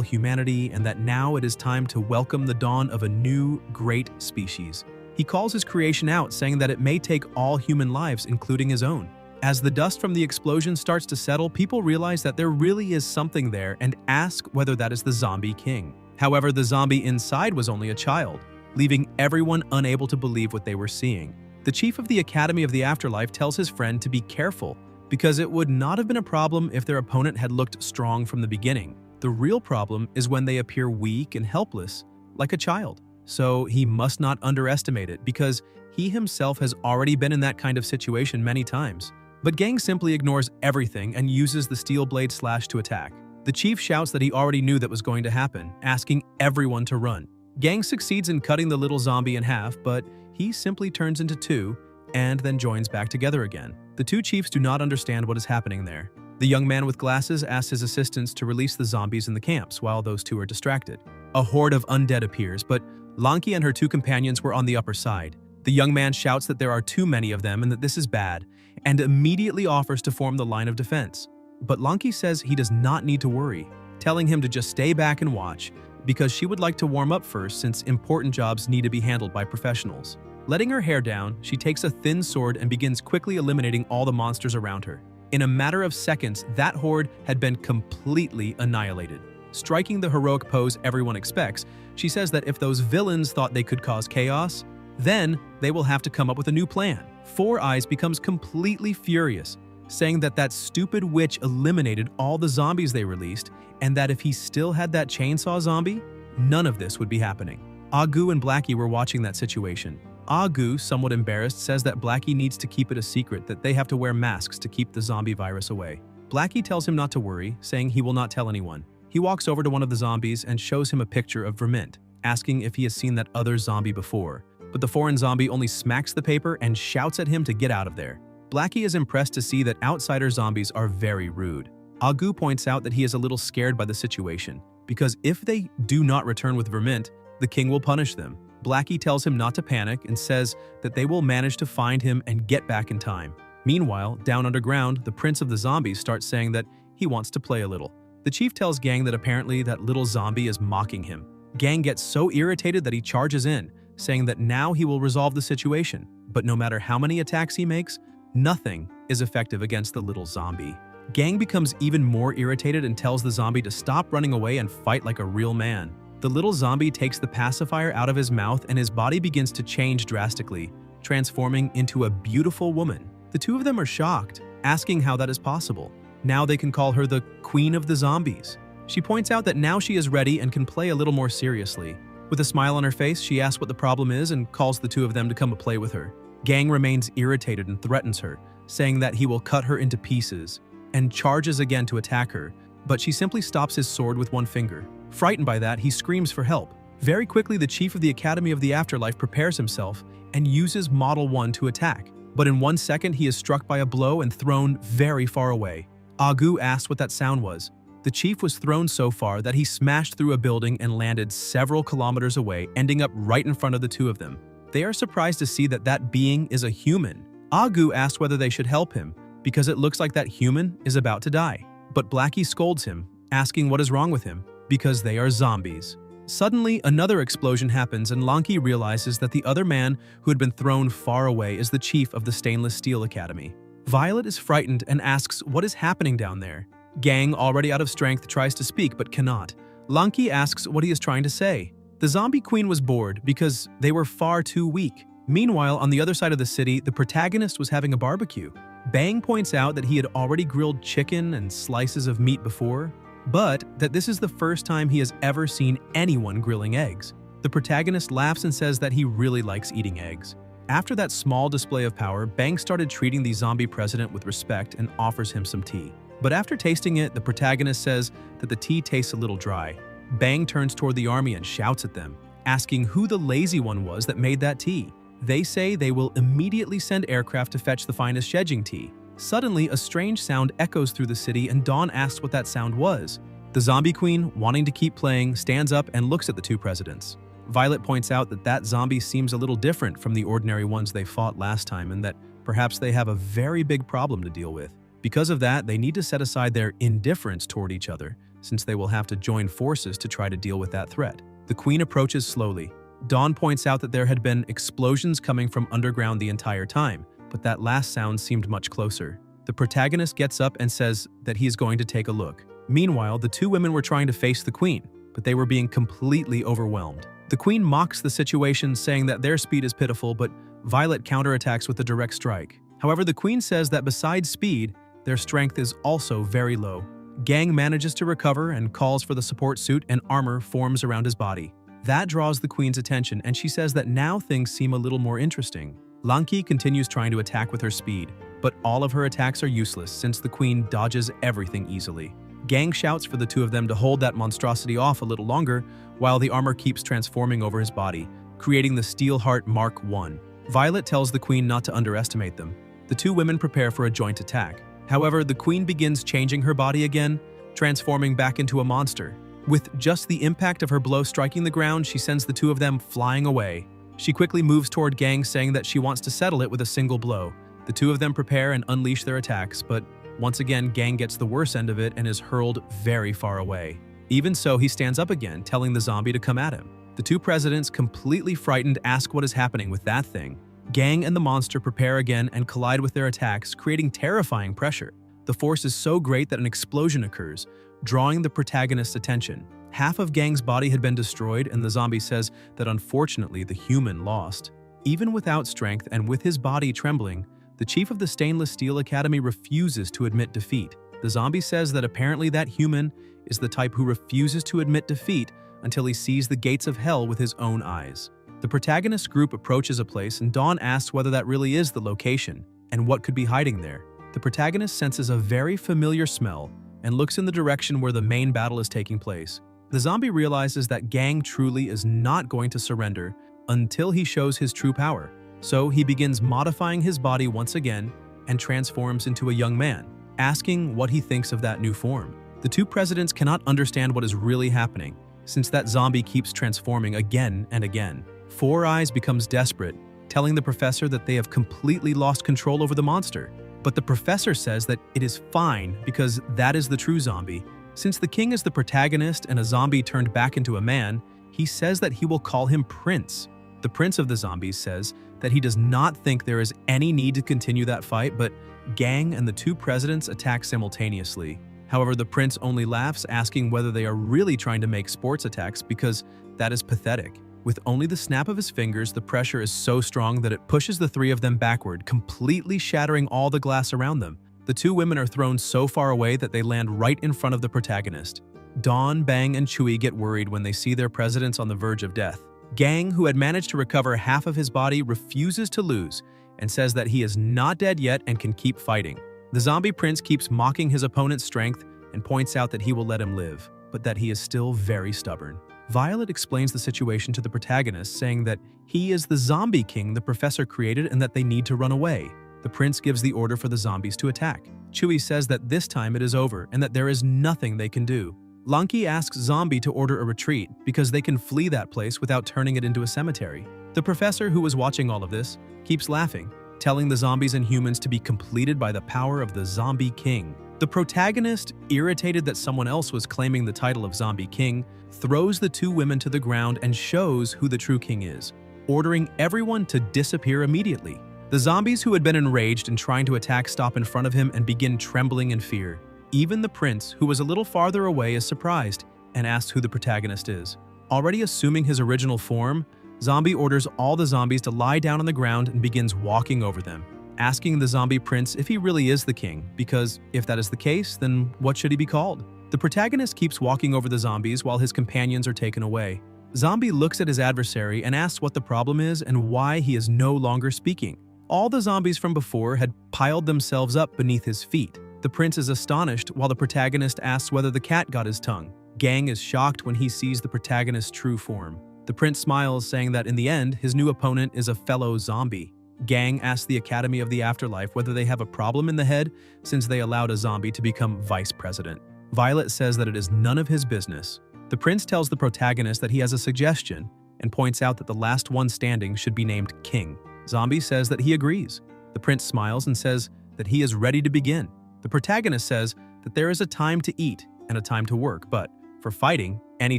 humanity and that now it is time to welcome the dawn of a new, great species. He calls his creation out, saying that it may take all human lives, including his own. As the dust from the explosion starts to settle, people realize that there really is something there and ask whether that is the Zombie King. However, the zombie inside was only a child, leaving everyone unable to believe what they were seeing. The chief of the Academy of the Afterlife tells his friend to be careful because it would not have been a problem if their opponent had looked strong from the beginning. The real problem is when they appear weak and helpless, like a child. So he must not underestimate it because he himself has already been in that kind of situation many times. But Gang simply ignores everything and uses the steel blade slash to attack. The chief shouts that he already knew that was going to happen, asking everyone to run. Gang succeeds in cutting the little zombie in half, but he simply turns into two and then joins back together again. The two chiefs do not understand what is happening there. The young man with glasses asks his assistants to release the zombies in the camps while those two are distracted. A horde of undead appears, but Lanky and her two companions were on the upper side. The young man shouts that there are too many of them and that this is bad, and immediately offers to form the line of defense. But Lanky says he does not need to worry, telling him to just stay back and watch, because she would like to warm up first since important jobs need to be handled by professionals. Letting her hair down, she takes a thin sword and begins quickly eliminating all the monsters around her. In a matter of seconds, that horde had been completely annihilated. Striking the heroic pose everyone expects, she says that if those villains thought they could cause chaos, then they will have to come up with a new plan. Four Eyes becomes completely furious, saying that that stupid witch eliminated all the zombies they released, and that if he still had that chainsaw zombie, none of this would be happening. Agu and Blackie were watching that situation. Agu, somewhat embarrassed, says that Blackie needs to keep it a secret that they have to wear masks to keep the zombie virus away. Blackie tells him not to worry, saying he will not tell anyone. He walks over to one of the zombies and shows him a picture of Vermint, asking if he has seen that other zombie before. But the foreign zombie only smacks the paper and shouts at him to get out of there. Blackie is impressed to see that outsider zombies are very rude. Agu points out that he is a little scared by the situation, because if they do not return with Vermint, the king will punish them. Blackie tells him not to panic and says that they will manage to find him and get back in time. Meanwhile, down underground, the prince of the zombies starts saying that he wants to play a little. The chief tells Gang that apparently that little zombie is mocking him. Gang gets so irritated that he charges in, saying that now he will resolve the situation, but no matter how many attacks he makes, nothing is effective against the little zombie. Gang becomes even more irritated and tells the zombie to stop running away and fight like a real man. The little zombie takes the pacifier out of his mouth and his body begins to change drastically, transforming into a beautiful woman. The two of them are shocked, asking how that is possible. Now they can call her the Queen of the Zombies. She points out that now she is ready and can play a little more seriously. With a smile on her face, she asks what the problem is and calls the two of them to come play with her. Gang remains irritated and threatens her, saying that he will cut her into pieces, and charges again to attack her, but she simply stops his sword with one finger. Frightened by that, he screams for help. Very quickly, the chief of the Academy of the Afterlife prepares himself and uses Model 1 to attack, but in 1 second he is struck by a blow and thrown very far away. Agu asked what that sound was. The chief was thrown so far that he smashed through a building and landed several kilometers away, ending up right in front of the two of them. They are surprised to see that that being is a human. Agu asks whether they should help him, because it looks like that human is about to die. But Blackie scolds him, asking what is wrong with him, because they are zombies. Suddenly, another explosion happens and Lanki realizes that the other man who had been thrown far away is the chief of the Stainless Steel Academy. Violet is frightened and asks what is happening down there. Gang, already out of strength, tries to speak but cannot. Lanki asks what he is trying to say. The zombie queen was bored because they were far too weak. Meanwhile, on the other side of the city, the protagonist was having a barbecue. Bang points out that he had already grilled chicken and slices of meat before, but that this is the first time he has ever seen anyone grilling eggs. The protagonist laughs and says that he really likes eating eggs. After that small display of power, Bang started treating the zombie president with respect and offers him some tea. But after tasting it, the protagonist says that the tea tastes a little dry. Bang turns toward the army and shouts at them, asking who the lazy one was that made that tea. They say they will immediately send aircraft to fetch the finest Shejing tea. Suddenly, a strange sound echoes through the city and Dawn asks what that sound was. The zombie queen, wanting to keep playing, stands up and looks at the two presidents. Violet points out that that zombie seems a little different from the ordinary ones they fought last time and that perhaps they have a very big problem to deal with. Because of that, they need to set aside their indifference toward each other, since they will have to join forces to try to deal with that threat. The queen approaches slowly. Dawn points out that there had been explosions coming from underground the entire time, but that last sound seemed much closer. The protagonist gets up and says that he is going to take a look. Meanwhile, the two women were trying to face the queen, but they were being completely overwhelmed. The queen mocks the situation, saying that their speed is pitiful, but Violet counterattacks with a direct strike. However, the queen says that besides speed, their strength is also very low. Gang manages to recover and calls for the support suit, and armor forms around his body. That draws the queen's attention, and she says that now things seem a little more interesting. Lanki continues trying to attack with her speed, but all of her attacks are useless since the queen dodges everything easily. Gang shouts for the two of them to hold that monstrosity off a little longer while the armor keeps transforming over his body, creating the Steel Heart Mark I. Violet tells the queen not to underestimate them. The two women prepare for a joint attack. However, the queen begins changing her body again, transforming back into a monster. With just the impact of her blow striking the ground, she sends the two of them flying away. She quickly moves toward Gang, saying that she wants to settle it with a single blow. The two of them prepare and unleash their attacks, but once again, Gang gets the worst end of it and is hurled very far away. Even so, he stands up again, telling the zombie to come at him. The two presidents, completely frightened, ask what is happening with that thing. Gang and the monster prepare again and collide with their attacks, creating terrifying pressure. The force is so great that an explosion occurs, drawing the protagonist's attention. Half of Gang's body had been destroyed, and the zombie says that unfortunately the human lost. Even without strength and with his body trembling, the chief of the Stainless Steel Academy refuses to admit defeat. The zombie says that apparently that human is the type who refuses to admit defeat until he sees the gates of hell with his own eyes. The protagonist group approaches a place, and Dawn asks whether that really is the location and what could be hiding there. The protagonist senses a very familiar smell and looks in the direction where the main battle is taking place. The zombie realizes that Gang truly is not going to surrender until he shows his true power. So he begins modifying his body once again and transforms into a young man, asking what he thinks of that new form. The two presidents cannot understand what is really happening, since that zombie keeps transforming again and again. Four Eyes becomes desperate, telling the professor that they have completely lost control over the monster. But the professor says that it is fine because that is the true zombie. Since the king is the protagonist and a zombie turned back into a man, he says that he will call him Prince. The prince of the zombies says that he does not think there is any need to continue that fight, but Gang and the two presidents attack simultaneously. However, the prince only laughs, asking whether they are really trying to make sports attacks because that is pathetic. With only the snap of his fingers, the pressure is so strong that it pushes the three of them backward, completely shattering all the glass around them. The two women are thrown so far away that they land right in front of the protagonist. Dawn, Bang, and Chewie get worried when they see their presidents on the verge of death. Gang, who had managed to recover half of his body, refuses to lose and says that he is not dead yet and can keep fighting. The zombie prince keeps mocking his opponent's strength and points out that he will let him live, but that he is still very stubborn. Violet explains the situation to the protagonist, saying that he is the zombie king the professor created and that they need to run away. The prince gives the order for the zombies to attack. Chewie says that this time it is over and that there is nothing they can do. Lanki asks Zombie to order a retreat because they can flee that place without turning it into a cemetery. The professor, who was watching all of this, keeps laughing, telling the zombies and humans to be completed by the power of the Zombie King. The protagonist, irritated that someone else was claiming the title of Zombie King, throws the two women to the ground and shows who the true king is, ordering everyone to disappear immediately. The zombies, who had been enraged and trying to attack, stop in front of him and begin trembling in fear. Even the prince, who was a little farther away, is surprised and asks who the protagonist is. Already assuming his original form, Zombie orders all the zombies to lie down on the ground and begins walking over them, asking the zombie prince if he really is the king, because if that is the case, then what should he be called? The protagonist keeps walking over the zombies while his companions are taken away. Zombie looks at his adversary and asks what the problem is and why he is no longer speaking. All the zombies from before had piled themselves up beneath his feet. The prince is astonished while the protagonist asks whether the cat got his tongue. Gang is shocked when he sees the protagonist's true form. The prince smiles, saying that in the end, his new opponent is a fellow zombie. Gang asks the Academy of the Afterlife whether they have a problem in the head since they allowed a zombie to become vice president. Violet says that it is none of his business. The prince tells the protagonist that he has a suggestion and points out that the last one standing should be named King. Zombie says that he agrees. The prince smiles and says that he is ready to begin. The protagonist says that there is a time to eat and a time to work, but for fighting, any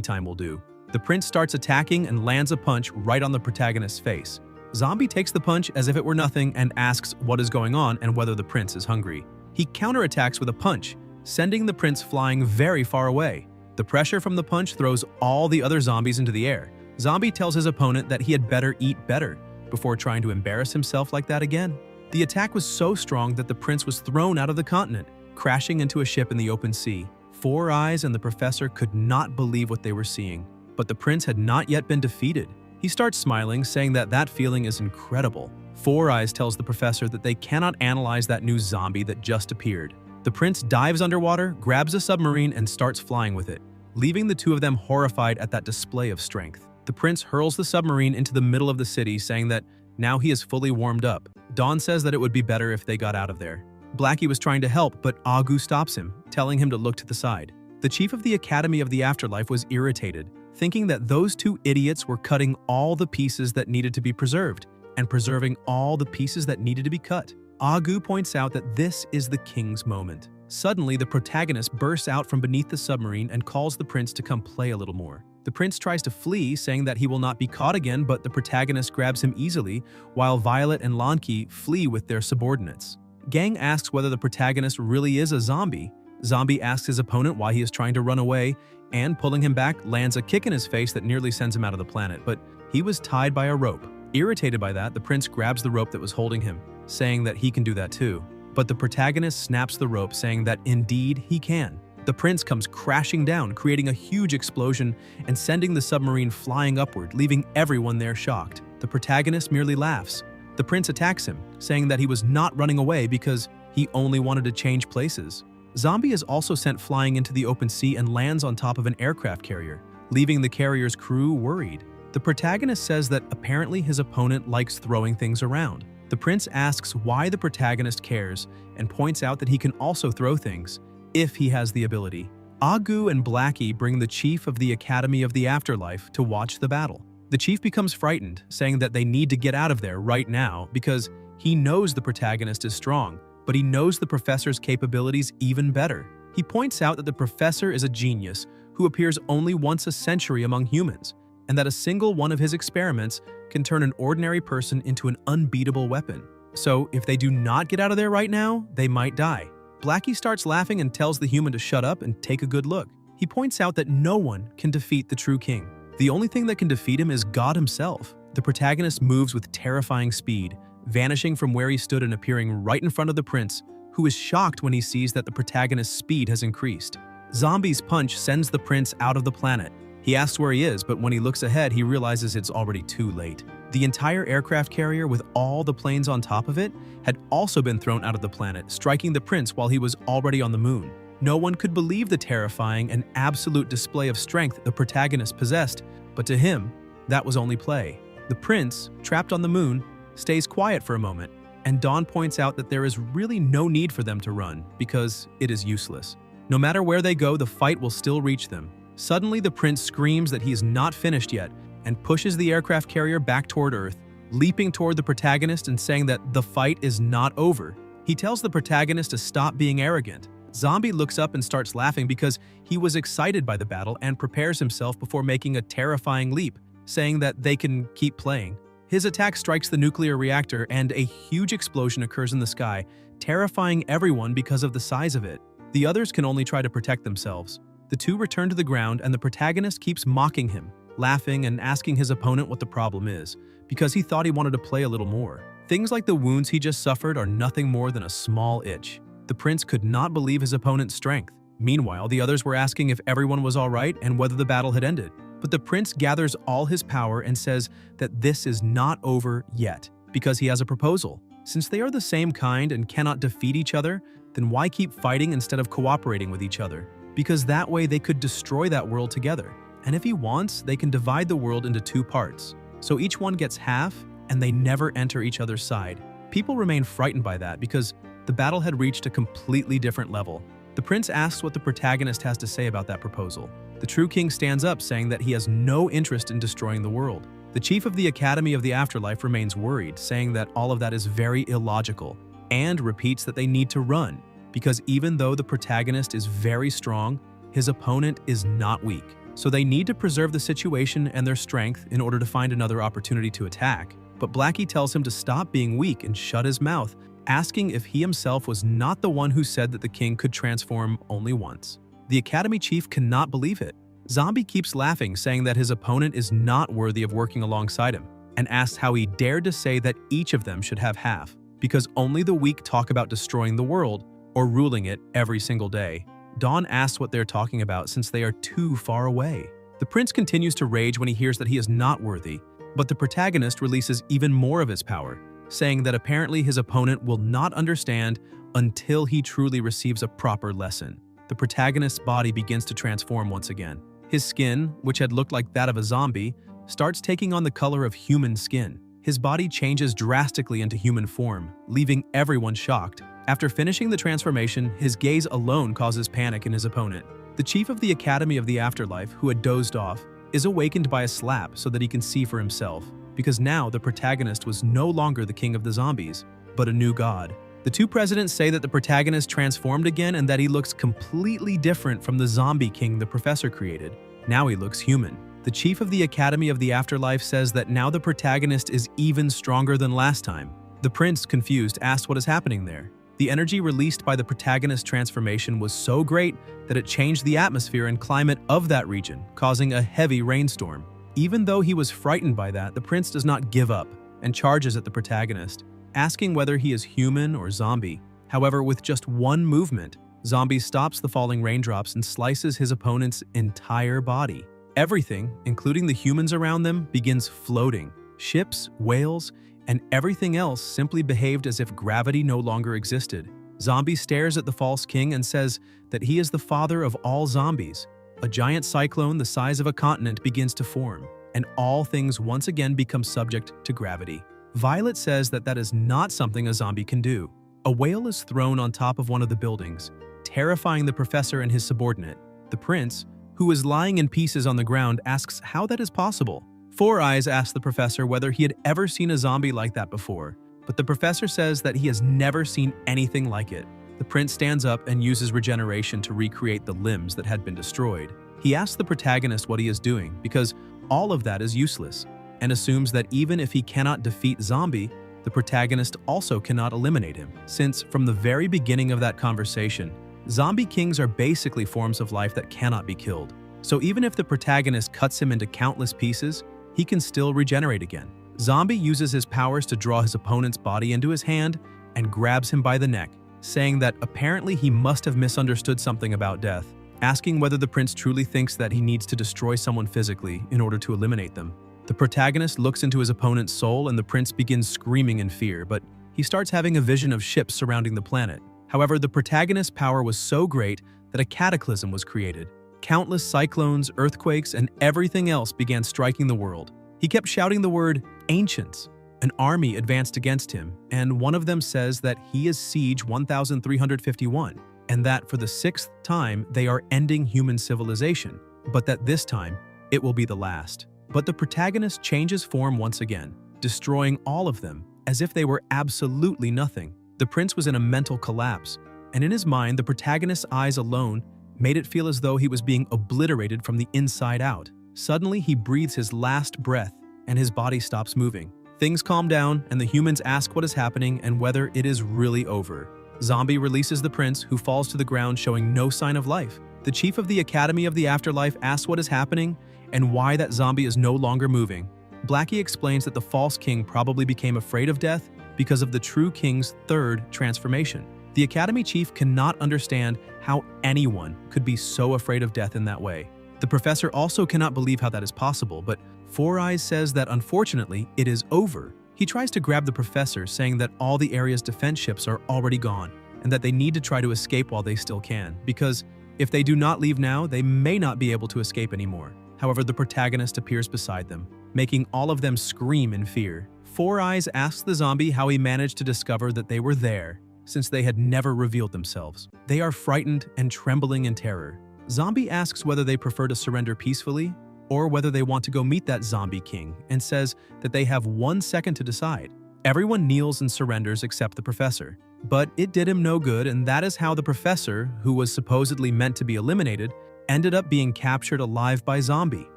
time will do. The prince starts attacking and lands a punch right on the protagonist's face. Zombie takes the punch as if it were nothing and asks what is going on and whether the prince is hungry. He counterattacks with a punch, sending the prince flying very far away. The pressure from the punch throws all the other zombies into the air. Zombie tells his opponent that he had better eat better before trying to embarrass himself like that again. The attack was so strong that the prince was thrown out of the continent, crashing into a ship in the open sea. Four Eyes and the professor could not believe what they were seeing. But the prince had not yet been defeated. He starts smiling, saying that that feeling is incredible. Four Eyes tells the professor that they cannot analyze that new zombie that just appeared. The prince dives underwater, grabs a submarine, and starts flying with it, leaving the two of them horrified at that display of strength. The prince hurls the submarine into the middle of the city, saying that now he is fully warmed up. Dawn says that it would be better if they got out of there. Blackie was trying to help, but Agu stops him, telling him to look to the side. The chief of the Academy of the Afterlife was irritated, thinking that those two idiots were cutting all the pieces that needed to be preserved and preserving all the pieces that needed to be cut. Agu points out that this is the king's moment. Suddenly, the protagonist bursts out from beneath the submarine and calls the prince to come play a little more. The prince tries to flee, saying that he will not be caught again, but the protagonist grabs him easily, while Violet and Lanki flee with their subordinates. Gang asks whether the protagonist really is a zombie. Zombie asks his opponent why he is trying to run away, and pulling him back, lands a kick in his face that nearly sends him out of the planet, but he was tied by a rope. Irritated by that, the prince grabs the rope that was holding him, saying that he can do that too. But the protagonist snaps the rope, saying that indeed he can. The prince comes crashing down, creating a huge explosion and sending the submarine flying upward, leaving everyone there shocked. The protagonist merely laughs. The prince attacks him, saying that he was not running away because he only wanted to change places. Zombie is also sent flying into the open sea and lands on top of an aircraft carrier, leaving the carrier's crew worried. The protagonist says that apparently his opponent likes throwing things around. The prince asks why the protagonist cares and points out that he can also throw things, if he has the ability. Agu and Blackie bring the chief of the Academy of the Afterlife to watch the battle. The chief becomes frightened, saying that they need to get out of there right now because he knows the protagonist is strong, but he knows the professor's capabilities even better. He points out that the professor is a genius who appears only once a century among humans, and that a single one of his experiments can turn an ordinary person into an unbeatable weapon. So if they do not get out of there right now, they might die. Blackie starts laughing and tells the human to shut up and take a good look. He points out that no one can defeat the true king. The only thing that can defeat him is God himself. The protagonist moves with terrifying speed, vanishing from where he stood and appearing right in front of the prince, who is shocked when he sees that the protagonist's speed has increased. Zombie's punch sends the prince out of the planet. He asks where he is, but when he looks ahead, he realizes it's already too late. The entire aircraft carrier with all the planes on top of it had also been thrown out of the planet, striking the prince while he was already on the moon. No one could believe the terrifying and absolute display of strength the protagonist possessed, but to him, that was only play. The prince, trapped on the moon, stays quiet for a moment, and Dawn points out that there is really no need for them to run because it is useless. No matter where they go, the fight will still reach them. Suddenly, the prince screams that he is not finished yet and pushes the aircraft carrier back toward Earth, leaping toward the protagonist and saying that the fight is not over. He tells the protagonist to stop being arrogant. Zombie looks up and starts laughing because he was excited by the battle and prepares himself before making a terrifying leap, saying that they can keep playing. His attack strikes the nuclear reactor and a huge explosion occurs in the sky, terrifying everyone because of the size of it. The others can only try to protect themselves. The two return to the ground and the protagonist keeps mocking him, laughing and asking his opponent what the problem is, because he thought he wanted to play a little more. Things like the wounds he just suffered are nothing more than a small itch. The prince could not believe his opponent's strength. Meanwhile, the others were asking if everyone was all right and whether the battle had ended. But the prince gathers all his power and says that this is not over yet, because he has a proposal. Since they are the same kind and cannot defeat each other, then why keep fighting instead of cooperating with each other? Because that way they could destroy that world together. And if he wants, they can divide the world into two parts. So each one gets half, and they never enter each other's side. People remain frightened by that because the battle had reached a completely different level. The prince asks what the protagonist has to say about that proposal. The true king stands up saying that he has no interest in destroying the world. The chief of the Academy of the Afterlife remains worried, saying that all of that is very illogical, and repeats that they need to run, because even though the protagonist is very strong, his opponent is not weak. So they need to preserve the situation and their strength in order to find another opportunity to attack. But Blackie tells him to stop being weak and shut his mouth, asking if he himself was not the one who said that the king could transform only once. The Academy chief cannot believe it. Zombie keeps laughing, saying that his opponent is not worthy of working alongside him, and asks how he dared to say that each of them should have half, because only the weak talk about destroying the world or ruling it every single day. Dawn asks what they're talking about since they are too far away. The prince continues to rage when he hears that he is not worthy, but the protagonist releases even more of his power, saying that apparently his opponent will not understand until he truly receives a proper lesson. The protagonist's body begins to transform once again. His skin, which had looked like that of a zombie, starts taking on the color of human skin. His body changes drastically into human form, leaving everyone shocked. After finishing the transformation, his gaze alone causes panic in his opponent. The chief of the Academy of the Afterlife, who had dozed off, is awakened by a slap so that he can see for himself, because now the protagonist was no longer the king of the zombies, but a new god. The two presidents say that the protagonist transformed again and that he looks completely different from the zombie king the professor created. Now he looks human. The chief of the Academy of the Afterlife says that now the protagonist is even stronger than last time. The prince, confused, asks what is happening there. The energy released by the protagonist's transformation was so great that it changed the atmosphere and climate of that region, causing a heavy rainstorm. Even though he was frightened by that, the prince does not give up and charges at the protagonist, asking whether he is human or zombie. However, with just one movement, Zombie stops the falling raindrops and slices his opponent's entire body. Everything, including the humans around them, begins floating. Ships, whales, and everything else simply behaved as if gravity no longer existed. Zombie stares at the false king and says that he is the father of all zombies. A giant cyclone the size of a continent begins to form, and all things once again become subject to gravity. Violet says that that is not something a zombie can do. A whale is thrown on top of one of the buildings, terrifying the professor and his subordinate. The prince, who is lying in pieces on the ground, asks how that is possible. Four Eyes asks the professor whether he had ever seen a zombie like that before, but the professor says that he has never seen anything like it. The prince stands up and uses regeneration to recreate the limbs that had been destroyed. He asks the protagonist what he is doing because all of that is useless, and assumes that even if he cannot defeat Zombie, the protagonist also cannot eliminate him, since from the very beginning of that conversation, zombie kings are basically forms of life that cannot be killed. So even if the protagonist cuts him into countless pieces, he can still regenerate again. Zombie uses his powers to draw his opponent's body into his hand and grabs him by the neck, saying that apparently he must have misunderstood something about death, asking whether the prince truly thinks that he needs to destroy someone physically in order to eliminate them. The protagonist looks into his opponent's soul and the prince begins screaming in fear, but he starts having a vision of ships surrounding the planet. However, the protagonist's power was so great that a cataclysm was created. Countless cyclones, earthquakes, and everything else began striking the world. He kept shouting the word, "Ancients." An army advanced against him, and one of them says that he is Siege 1351, and that for the 6th time they are ending human civilization, but that this time it will be the last. But the protagonist changes form once again, destroying all of them, as if they were absolutely nothing. The prince was in a mental collapse, and in his mind, the protagonist's eyes alone made it feel as though he was being obliterated from the inside out. Suddenly, he breathes his last breath, and his body stops moving. Things calm down, and the humans ask what is happening and whether it is really over. Zombie releases the prince, who falls to the ground showing no sign of life. The chief of the Academy of the Afterlife asks what is happening and why that zombie is no longer moving. Blackie explains that the false king probably became afraid of death because of the true king's third transformation. The Academy chief cannot understand how anyone could be so afraid of death in that way. The professor also cannot believe how that is possible, but Four Eyes says that unfortunately, it is over. He tries to grab the professor, saying that all the area's defense ships are already gone, and that they need to try to escape while they still can, because if they do not leave now, they may not be able to escape anymore. However, the protagonist appears beside them, making all of them scream in fear. Four Eyes asks the zombie how he managed to discover that they were there, since they had never revealed themselves. They are frightened and trembling in terror. Zombie asks whether they prefer to surrender peacefully or whether they want to go meet that zombie king, and says that they have 1 second to decide. Everyone kneels and surrenders except the professor. But it did him no good, and that is how the professor, who was supposedly meant to be eliminated, ended up being captured alive by Zombie.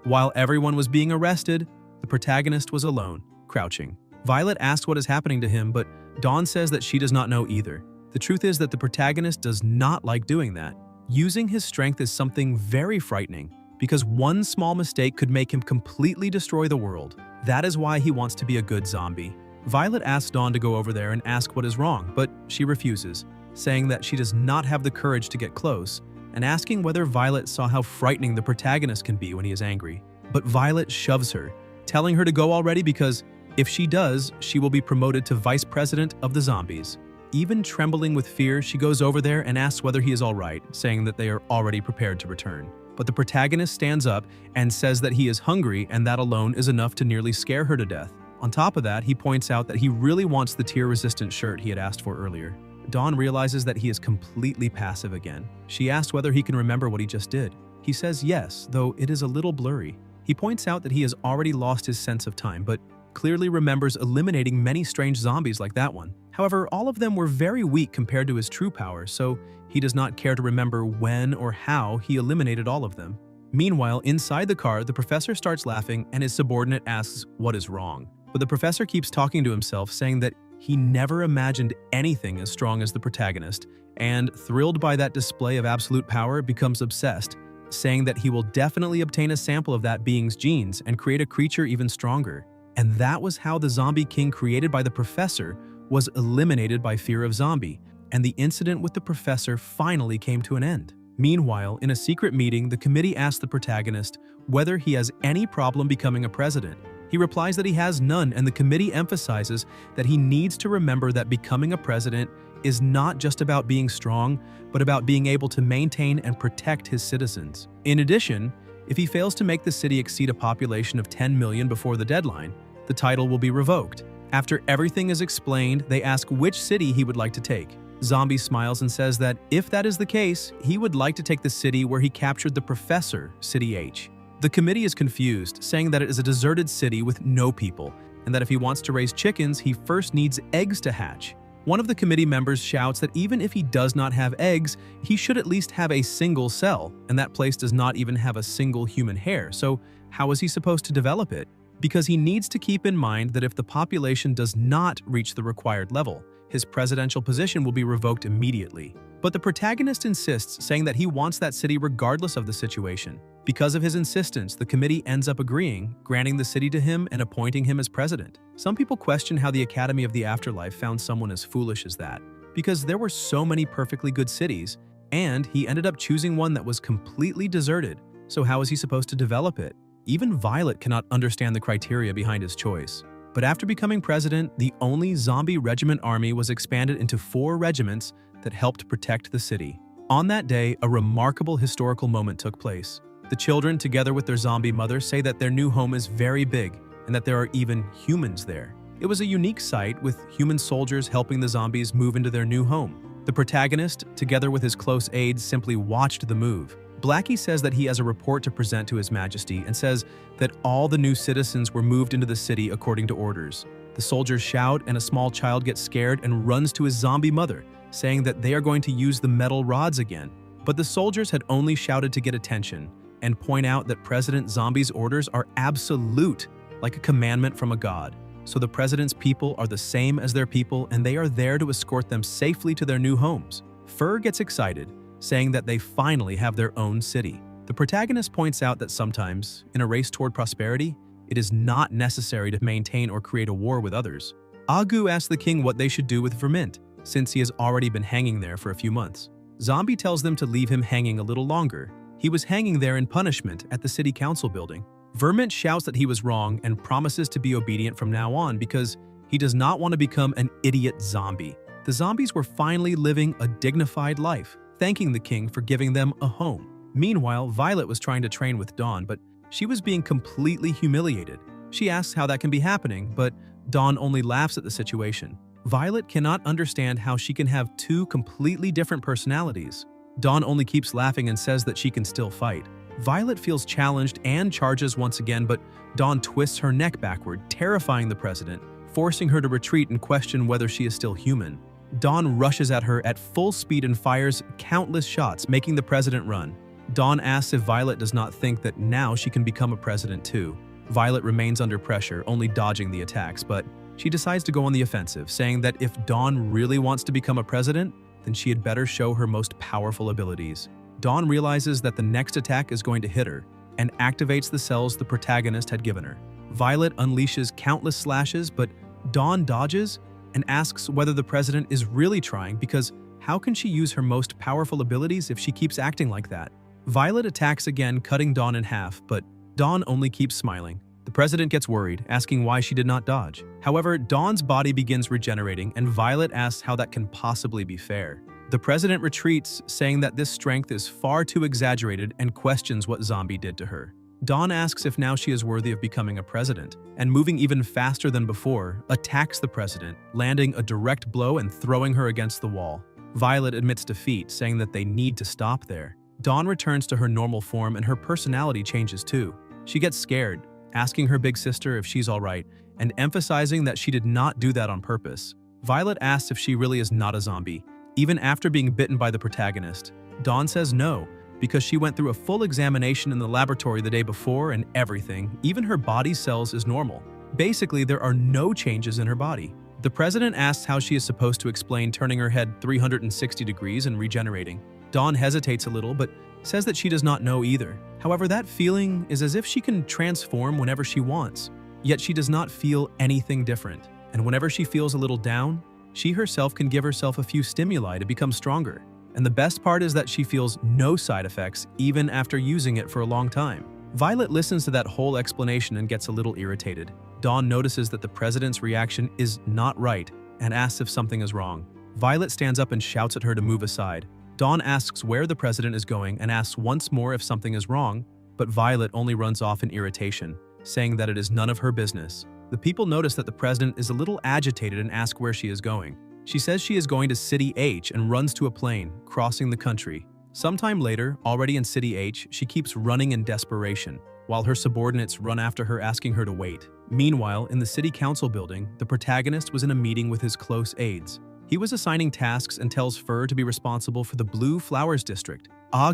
While everyone was being arrested, the protagonist was alone, crouching. Violet asks what is happening to him, but Dawn says that she does not know either. The truth is that the protagonist does not like doing that. Using his strength is something very frightening, because one small mistake could make him completely destroy the world. That is why he wants to be a good zombie. Violet asks Dawn to go over there and ask what is wrong, but she refuses, saying that she does not have the courage to get close, and asking whether Violet saw how frightening the protagonist can be when he is angry. But Violet shoves her, telling her to go already because if she does, she will be promoted to vice president of the zombies. Even trembling with fear, she goes over there and asks whether he is all right, saying that they are already prepared to return. But the protagonist stands up and says that he is hungry, and that alone is enough to nearly scare her to death. On top of that, he points out that he really wants the tear-resistant shirt he had asked for earlier. Dawn realizes that he is completely passive again. She asks whether he can remember what he just did. He says yes, though it is a little blurry. He points out that he has already lost his sense of time, but clearly remembers eliminating many strange zombies like that one. However, all of them were very weak compared to his true powers, so he does not care to remember when or how he eliminated all of them. Meanwhile, inside the car, the professor starts laughing and his subordinate asks what is wrong. But the professor keeps talking to himself, saying that he never imagined anything as strong as the protagonist, and thrilled by that display of absolute power, becomes obsessed, saying that he will definitely obtain a sample of that being's genes and create a creature even stronger. And that was how the zombie king created by the professor was eliminated by fear of zombie, and the incident with the professor finally came to an end. Meanwhile, in a secret meeting, the committee asks the protagonist whether he has any problem becoming a president. He replies that he has none, and the committee emphasizes that he needs to remember that becoming a president is not just about being strong, but about being able to maintain and protect his citizens. In addition, if he fails to make the city exceed a population of 10 million before the deadline, the title will be revoked. After everything is explained, they ask which city he would like to take. Zombie smiles and says that if that is the case, he would like to take the city where he captured the professor, City H. The committee is confused, saying that it is a deserted city with no people, and that if he wants to raise chickens, he first needs eggs to hatch. One of the committee members shouts that even if he does not have eggs, he should at least have a single cell, and that place does not even have a single human hair, so how is he supposed to develop it? Because he needs to keep in mind that if the population does not reach the required level, his presidential position will be revoked immediately. But the protagonist insists, saying that he wants that city regardless of the situation. Because of his insistence, the committee ends up agreeing, granting the city to him and appointing him as president. Some people question how the Academy of the Afterlife found someone as foolish as that, because there were so many perfectly good cities, and he ended up choosing one that was completely deserted. So how is he supposed to develop it? Even Violet cannot understand the criteria behind his choice. But after becoming president, the only zombie regiment army was expanded into 4 regiments that helped protect the city. On that day, a remarkable historical moment took place. The children, together with their zombie mother, say that their new home is very big and that there are even humans there. It was a unique sight, with human soldiers helping the zombies move into their new home. The protagonist, together with his close aides, simply watched the move. Blackie says that he has a report to present to His Majesty and says that all the new citizens were moved into the city according to orders. The soldiers shout and a small child gets scared and runs to his zombie mother, saying that they are going to use the metal rods again. But the soldiers had only shouted to get attention and point out that President Zombie's orders are absolute, like a commandment from a god. So the president's people are the same as their people and they are there to escort them safely to their new homes. Fur gets excited, saying that they finally have their own city. The protagonist points out that sometimes, in a race toward prosperity, it is not necessary to maintain or create a war with others. Agu asks the king what they should do with Vermint, since he has already been hanging there for a few months. Zombie tells them to leave him hanging a little longer. He was hanging there in punishment at the city council building. Vermint shouts that he was wrong and promises to be obedient from now on because he does not want to become an idiot zombie. The zombies were finally living a dignified life, thanking the king for giving them a home. Meanwhile, Violet was trying to train with Dawn, but she was being completely humiliated. She asks how that can be happening, but Dawn only laughs at the situation. Violet cannot understand how she can have two completely different personalities. Dawn only keeps laughing and says that she can still fight. Violet feels challenged and charges once again, but Dawn twists her neck backward, terrifying the president, forcing her to retreat and question whether she is still human. Dawn rushes at her at full speed and fires countless shots, making the president run. Dawn asks if Violet does not think that now she can become a president too. Violet remains under pressure, only dodging the attacks, but she decides to go on the offensive, saying that if Dawn really wants to become a president, then she had better show her most powerful abilities. Dawn realizes that the next attack is going to hit her and activates the cells the protagonist had given her. Violet unleashes countless slashes, but Dawn dodges and asks whether the president is really trying because how can she use her most powerful abilities if she keeps acting like that? Violet attacks again, cutting Dawn in half, but Dawn only keeps smiling. The president gets worried, asking why she did not dodge. However, Dawn's body begins regenerating, and Violet asks how that can possibly be fair. The president retreats, saying that this strength is far too exaggerated and questions what Zombie did to her. Dawn asks if now she is worthy of becoming a president, and moving even faster than before, attacks the president, landing a direct blow and throwing her against the wall. Violet admits defeat, saying that they need to stop there. Dawn returns to her normal form and her personality changes too. She gets scared, asking her big sister if she's alright, and emphasizing that she did not do that on purpose. Violet asks if she really is not a zombie, even after being bitten by the protagonist. Dawn says no, because she went through a full examination in the laboratory the day before and everything, even her body cells, is normal. Basically, there are no changes in her body. The president asks how she is supposed to explain turning her head 360 degrees and regenerating. Dawn hesitates a little, but says that she does not know either. However, that feeling is as if she can transform whenever she wants, yet she does not feel anything different. And whenever she feels a little down, she herself can give herself a few stimuli to become stronger. And the best part is that she feels no side effects even after using it for a long time. Violet listens to that whole explanation and gets a little irritated. Dawn notices that the president's reaction is not right and asks if something is wrong. Violet stands up and shouts at her to move aside. Dawn asks where the president is going and asks once more if something is wrong, but Violet only runs off in irritation, saying that it is none of her business. The people notice that the president is a little agitated and ask where she is going. She says she is going to City H and runs to a plane, crossing the country. Sometime later, already in City H, she keeps running in desperation, while her subordinates run after her asking her to wait. Meanwhile, in the city council building, the protagonist was in a meeting with his close aides. He was assigning tasks and tells Fur to be responsible for the Blue Flowers District.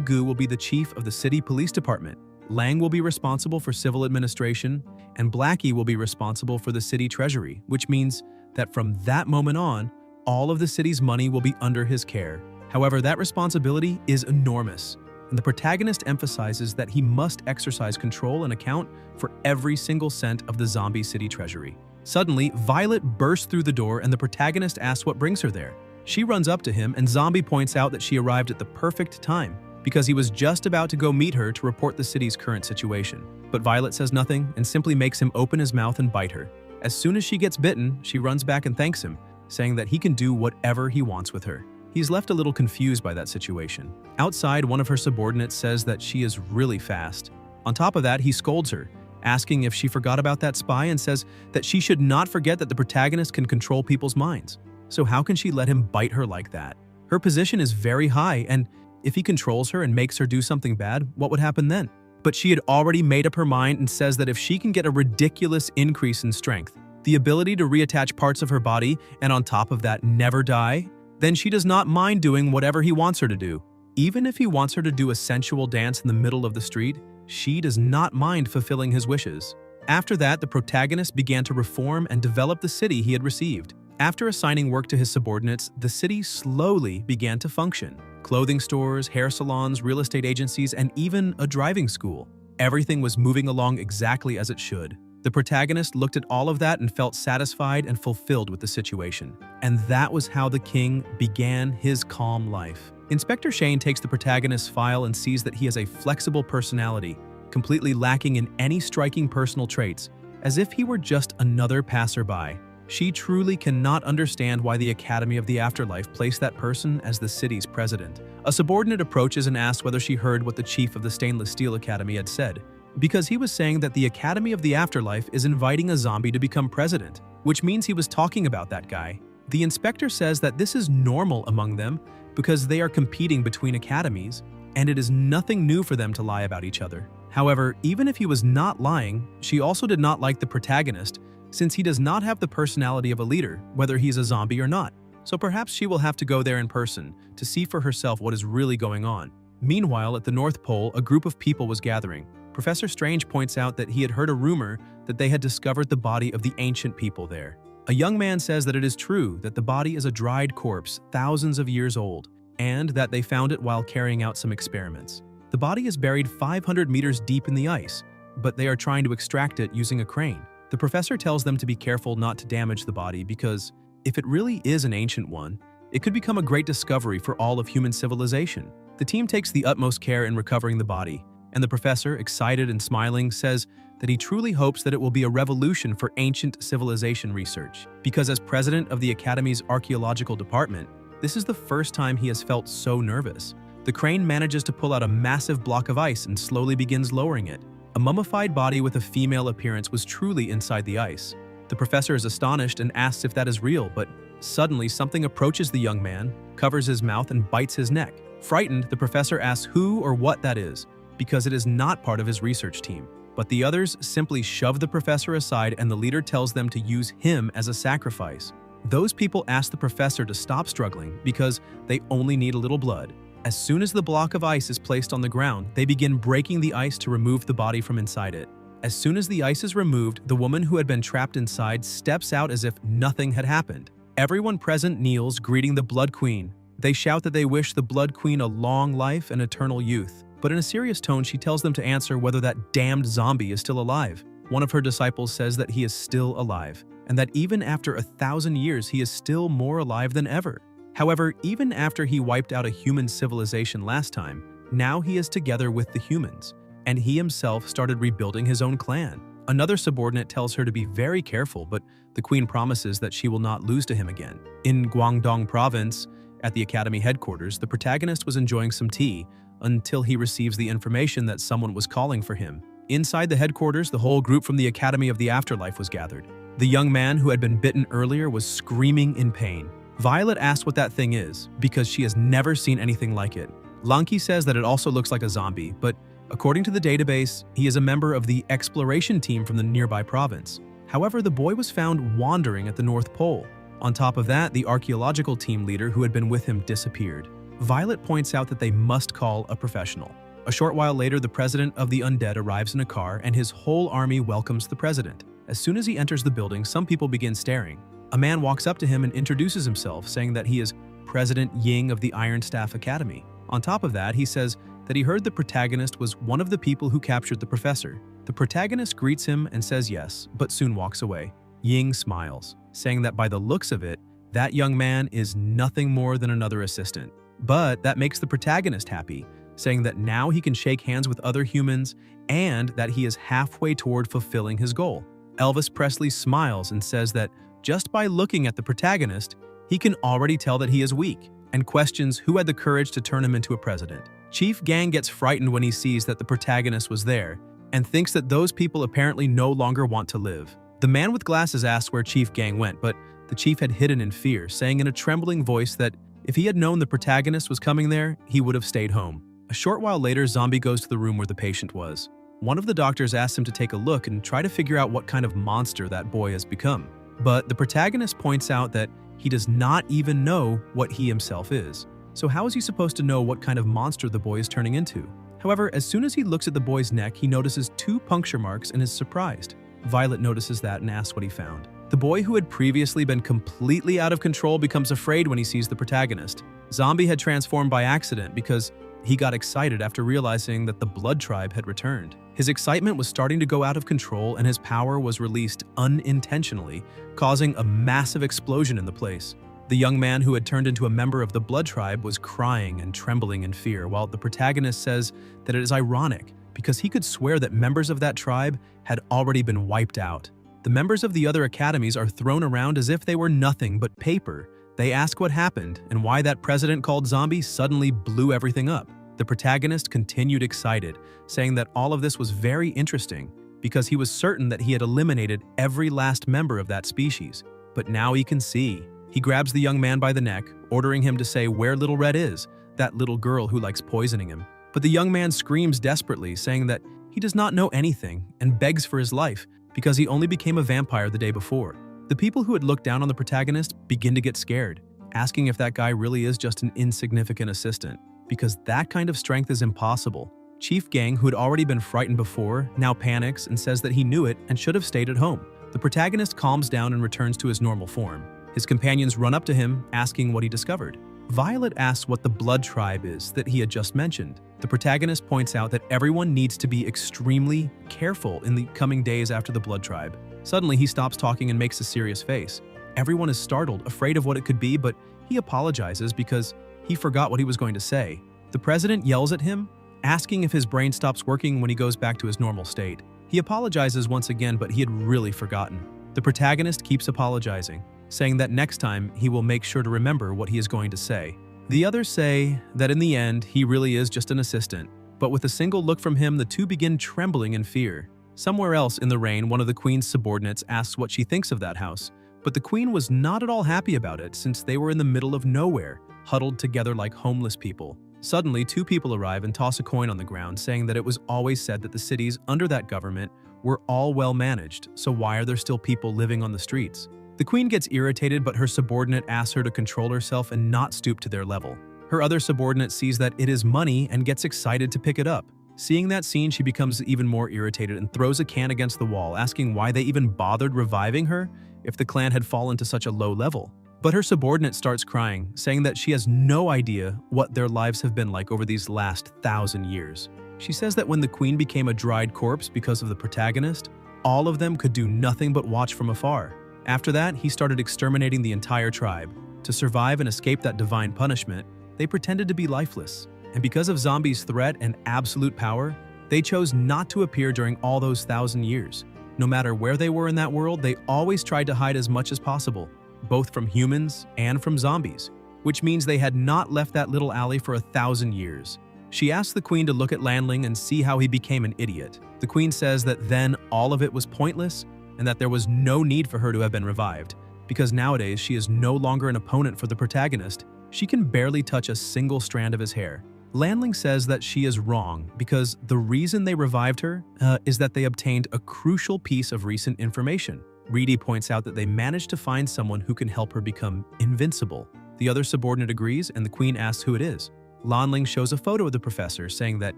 Gu will be the chief of the city police department. Lang will be responsible for civil administration, and Blackie will be responsible for the city treasury, which means that from that moment on, all of the city's money will be under his care. However, that responsibility is enormous, and the protagonist emphasizes that he must exercise control and account for every single cent of the zombie city treasury. Suddenly, Violet bursts through the door and the protagonist asks what brings her there. She runs up to him and Zombie points out that she arrived at the perfect time because he was just about to go meet her to report the city's current situation. But Violet says nothing and simply makes him open his mouth and bite her. As soon as she gets bitten, she runs back and thanks him, saying that he can do whatever he wants with her. He's left a little confused by that situation. Outside, one of her subordinates says that she is really fast. On top of that, he scolds her, asking if she forgot about that spy and says that she should not forget that the protagonist can control people's minds. So how can she let him bite her like that? Her position is very high, and If he controls her and makes her do something bad, what would happen then? But she had already made up her mind and says that if she can get a ridiculous increase in strength, the ability to reattach parts of her body, and on top of that never die, then she does not mind doing whatever he wants her to do. Even if he wants her to do a sensual dance in the middle of the street, she does not mind fulfilling his wishes. After that, the protagonist began to reform and develop the city he had received. After assigning work to his subordinates, the city slowly began to function. Clothing stores, hair salons, real estate agencies, and even a driving school. Everything was moving along exactly as it should. The protagonist looked at all of that and felt satisfied and fulfilled with the situation. And that was how the king began his calm life. Inspector Shane takes the protagonist's file and sees that he has a flexible personality, completely lacking in any striking personal traits, as if he were just another passerby. She truly cannot understand why the Academy of the Afterlife placed that person as the city's president. A subordinate approaches and asks whether she heard what the chief of the Stainless Steel Academy had said, because he was saying that the Academy of the Afterlife is inviting a zombie to become president, which means he was talking about that guy. The inspector says that this is normal among them because they are competing between academies, and it is nothing new for them to lie about each other. However, even if he was not lying, she also did not like the protagonist, since he does not have the personality of a leader, whether he's a zombie or not. So perhaps she will have to go there in person to see for herself what is really going on. Meanwhile, at the North Pole, a group of people was gathering. Professor Strange points out that he had heard a rumor that they had discovered the body of the ancient people there. A young man says that it is true that the body is a dried corpse thousands of years old, and that they found it while carrying out some experiments. The body is buried 500 meters deep in the ice, but they are trying to extract it using a crane. The professor tells them to be careful not to damage the body because, if it really is an ancient one, it could become a great discovery for all of human civilization. The team takes the utmost care in recovering the body, and the professor, excited and smiling, says that he truly hopes that it will be a revolution for ancient civilization research, because as president of the Academy's archaeological department, this is the first time he has felt so nervous. The crane manages to pull out a massive block of ice and slowly begins lowering it. A mummified body with a female appearance was truly inside the ice. The professor is astonished and asks if that is real, but suddenly something approaches the young man, covers his mouth, and bites his neck. Frightened, the professor asks who or what that is, because it is not part of his research team. But the others simply shove the professor aside, and the leader tells them to use him as a sacrifice. Those people ask the professor to stop struggling because they only need a little blood. As soon as the block of ice is placed on the ground, they begin breaking the ice to remove the body from inside it. As soon as the ice is removed, the woman who had been trapped inside steps out as if nothing had happened. Everyone present kneels, greeting the Blood Queen. They shout that they wish the Blood Queen a long life and eternal youth. But in a serious tone, she tells them to answer whether that damned zombie is still alive. One of her disciples says that he is still alive, and that even after 1,000 years, he is still more alive than ever. However, even after he wiped out a human civilization last time, now he is together with the humans, and he himself started rebuilding his own clan. Another subordinate tells her to be very careful, but the queen promises that she will not lose to him again. In Guangdong province, at the academy headquarters, the protagonist was enjoying some tea until he receives the information that someone was calling for him. Inside the headquarters, the whole group from the Academy of the Afterlife was gathered. The young man who had been bitten earlier was screaming in pain. Violet asks what that thing is, because she has never seen anything like it. Lanky says that it also looks like a zombie, but according to the database, he is a member of the exploration team from the nearby province. However, the boy was found wandering at the North Pole. On top of that, the archaeological team leader who had been with him disappeared. Violet points out that they must call a professional. A short while later, the president of the undead arrives in a car, and his whole army welcomes the president. As soon as he enters the building, some people begin staring. A man walks up to him and introduces himself, saying that he is President Ying of the Iron Staff Academy. On top of that, he says that he heard the protagonist was one of the people who captured the professor. The protagonist greets him and says yes, but soon walks away. Ying smiles, saying that by the looks of it, that young man is nothing more than another assistant. But that makes the protagonist happy, saying that now he can shake hands with other humans and that he is halfway toward fulfilling his goal. Elvis Presley smiles and says that just by looking at the protagonist, he can already tell that he is weak, and questions who had the courage to turn him into a president. Chief Gang gets frightened when he sees that the protagonist was there, and thinks that those people apparently no longer want to live. The man with glasses asks where Chief Gang went, but the chief had hidden in fear, saying in a trembling voice that If he had known the protagonist was coming there, he would have stayed home. A short while later, Zombie goes to the room where the patient was. One of the doctors asks him to take a look and try to figure out what kind of monster that boy has become. But the protagonist points out that he does not even know what he himself is. So how is he supposed to know what kind of monster the boy is turning into? However, as soon as he looks at the boy's neck, he notices 2 puncture marks and is surprised. Violet notices that and asks what he found. The boy who had previously been completely out of control becomes afraid when he sees the protagonist. Zombie had transformed by accident because he got excited after realizing that the Blood Tribe had returned. His excitement was starting to go out of control and his power was released unintentionally, causing a massive explosion in the place. The young man who had turned into a member of the Blood Tribe was crying and trembling in fear, while the protagonist says that it is ironic because he could swear that members of that tribe had already been wiped out. The members of the other academies are thrown around as if they were nothing but paper. They ask what happened and why that president called Zombie suddenly blew everything up. The protagonist continued excited, saying that all of this was very interesting because he was certain that he had eliminated every last member of that species. But now he can see. He grabs the young man by the neck, ordering him to say where Little Red is, that little girl who likes poisoning him. But the young man screams desperately, saying that he does not know anything and begs for his life because he only became a vampire the day before. The people who had looked down on the protagonist begin to get scared, asking if that guy really is just an insignificant assistant, because that kind of strength is impossible. Chief Gang, who had already been frightened before, now panics and says that he knew it and should have stayed at home. The protagonist calms down and returns to his normal form. His companions run up to him, asking what he discovered. Violet asks what the Blood Tribe is that he had just mentioned. The protagonist points out that everyone needs to be extremely careful in the coming days after the Blood Tribe. Suddenly, he stops talking and makes a serious face. Everyone is startled, afraid of what it could be, but he apologizes because he forgot what he was going to say. The president yells at him, asking if his brain stops working when he goes back to his normal state. He apologizes once again, but he had really forgotten. The protagonist keeps apologizing, saying that next time he will make sure to remember what he is going to say. The others say that in the end, he really is just an assistant, but with a single look from him, the two begin trembling in fear. Somewhere else in the rain, one of the queen's subordinates asks what she thinks of that house, but the queen was not at all happy about it since they were in the middle of nowhere, huddled together like homeless people. Suddenly, 2 people arrive and toss a coin on the ground, saying that it was always said that the cities under that government were all well managed, so why are there still people living on the streets? The queen gets irritated, but her subordinate asks her to control herself and not stoop to their level. Her other subordinate sees that it is money and gets excited to pick it up. Seeing that scene, she becomes even more irritated and throws a can against the wall, asking why they even bothered reviving her if the clan had fallen to such a low level. But her subordinate starts crying, saying that she has no idea what their lives have been like over these last 1,000 years. She says that when the queen became a dried corpse because of the protagonist, all of them could do nothing but watch from afar. After that, he started exterminating the entire tribe. To survive and escape that divine punishment, they pretended to be lifeless. And because of Zombie's threat and absolute power, they chose not to appear during all those 1,000 years. No matter where they were in that world, they always tried to hide as much as possible, both from humans and from zombies, which means they had not left that little alley for 1,000 years. She asks the queen to look at Landling and see how he became an idiot. The queen says that then all of it was pointless and that there was no need for her to have been revived, because nowadays she is no longer an opponent for the protagonist. She can barely touch a single strand of his hair. Landling says that she is wrong because the reason they revived her is that they obtained a crucial piece of recent information. Reedy points out that they managed to find someone who can help her become invincible. The other subordinate agrees, and the queen asks who it is. Landling shows a photo of the professor, saying that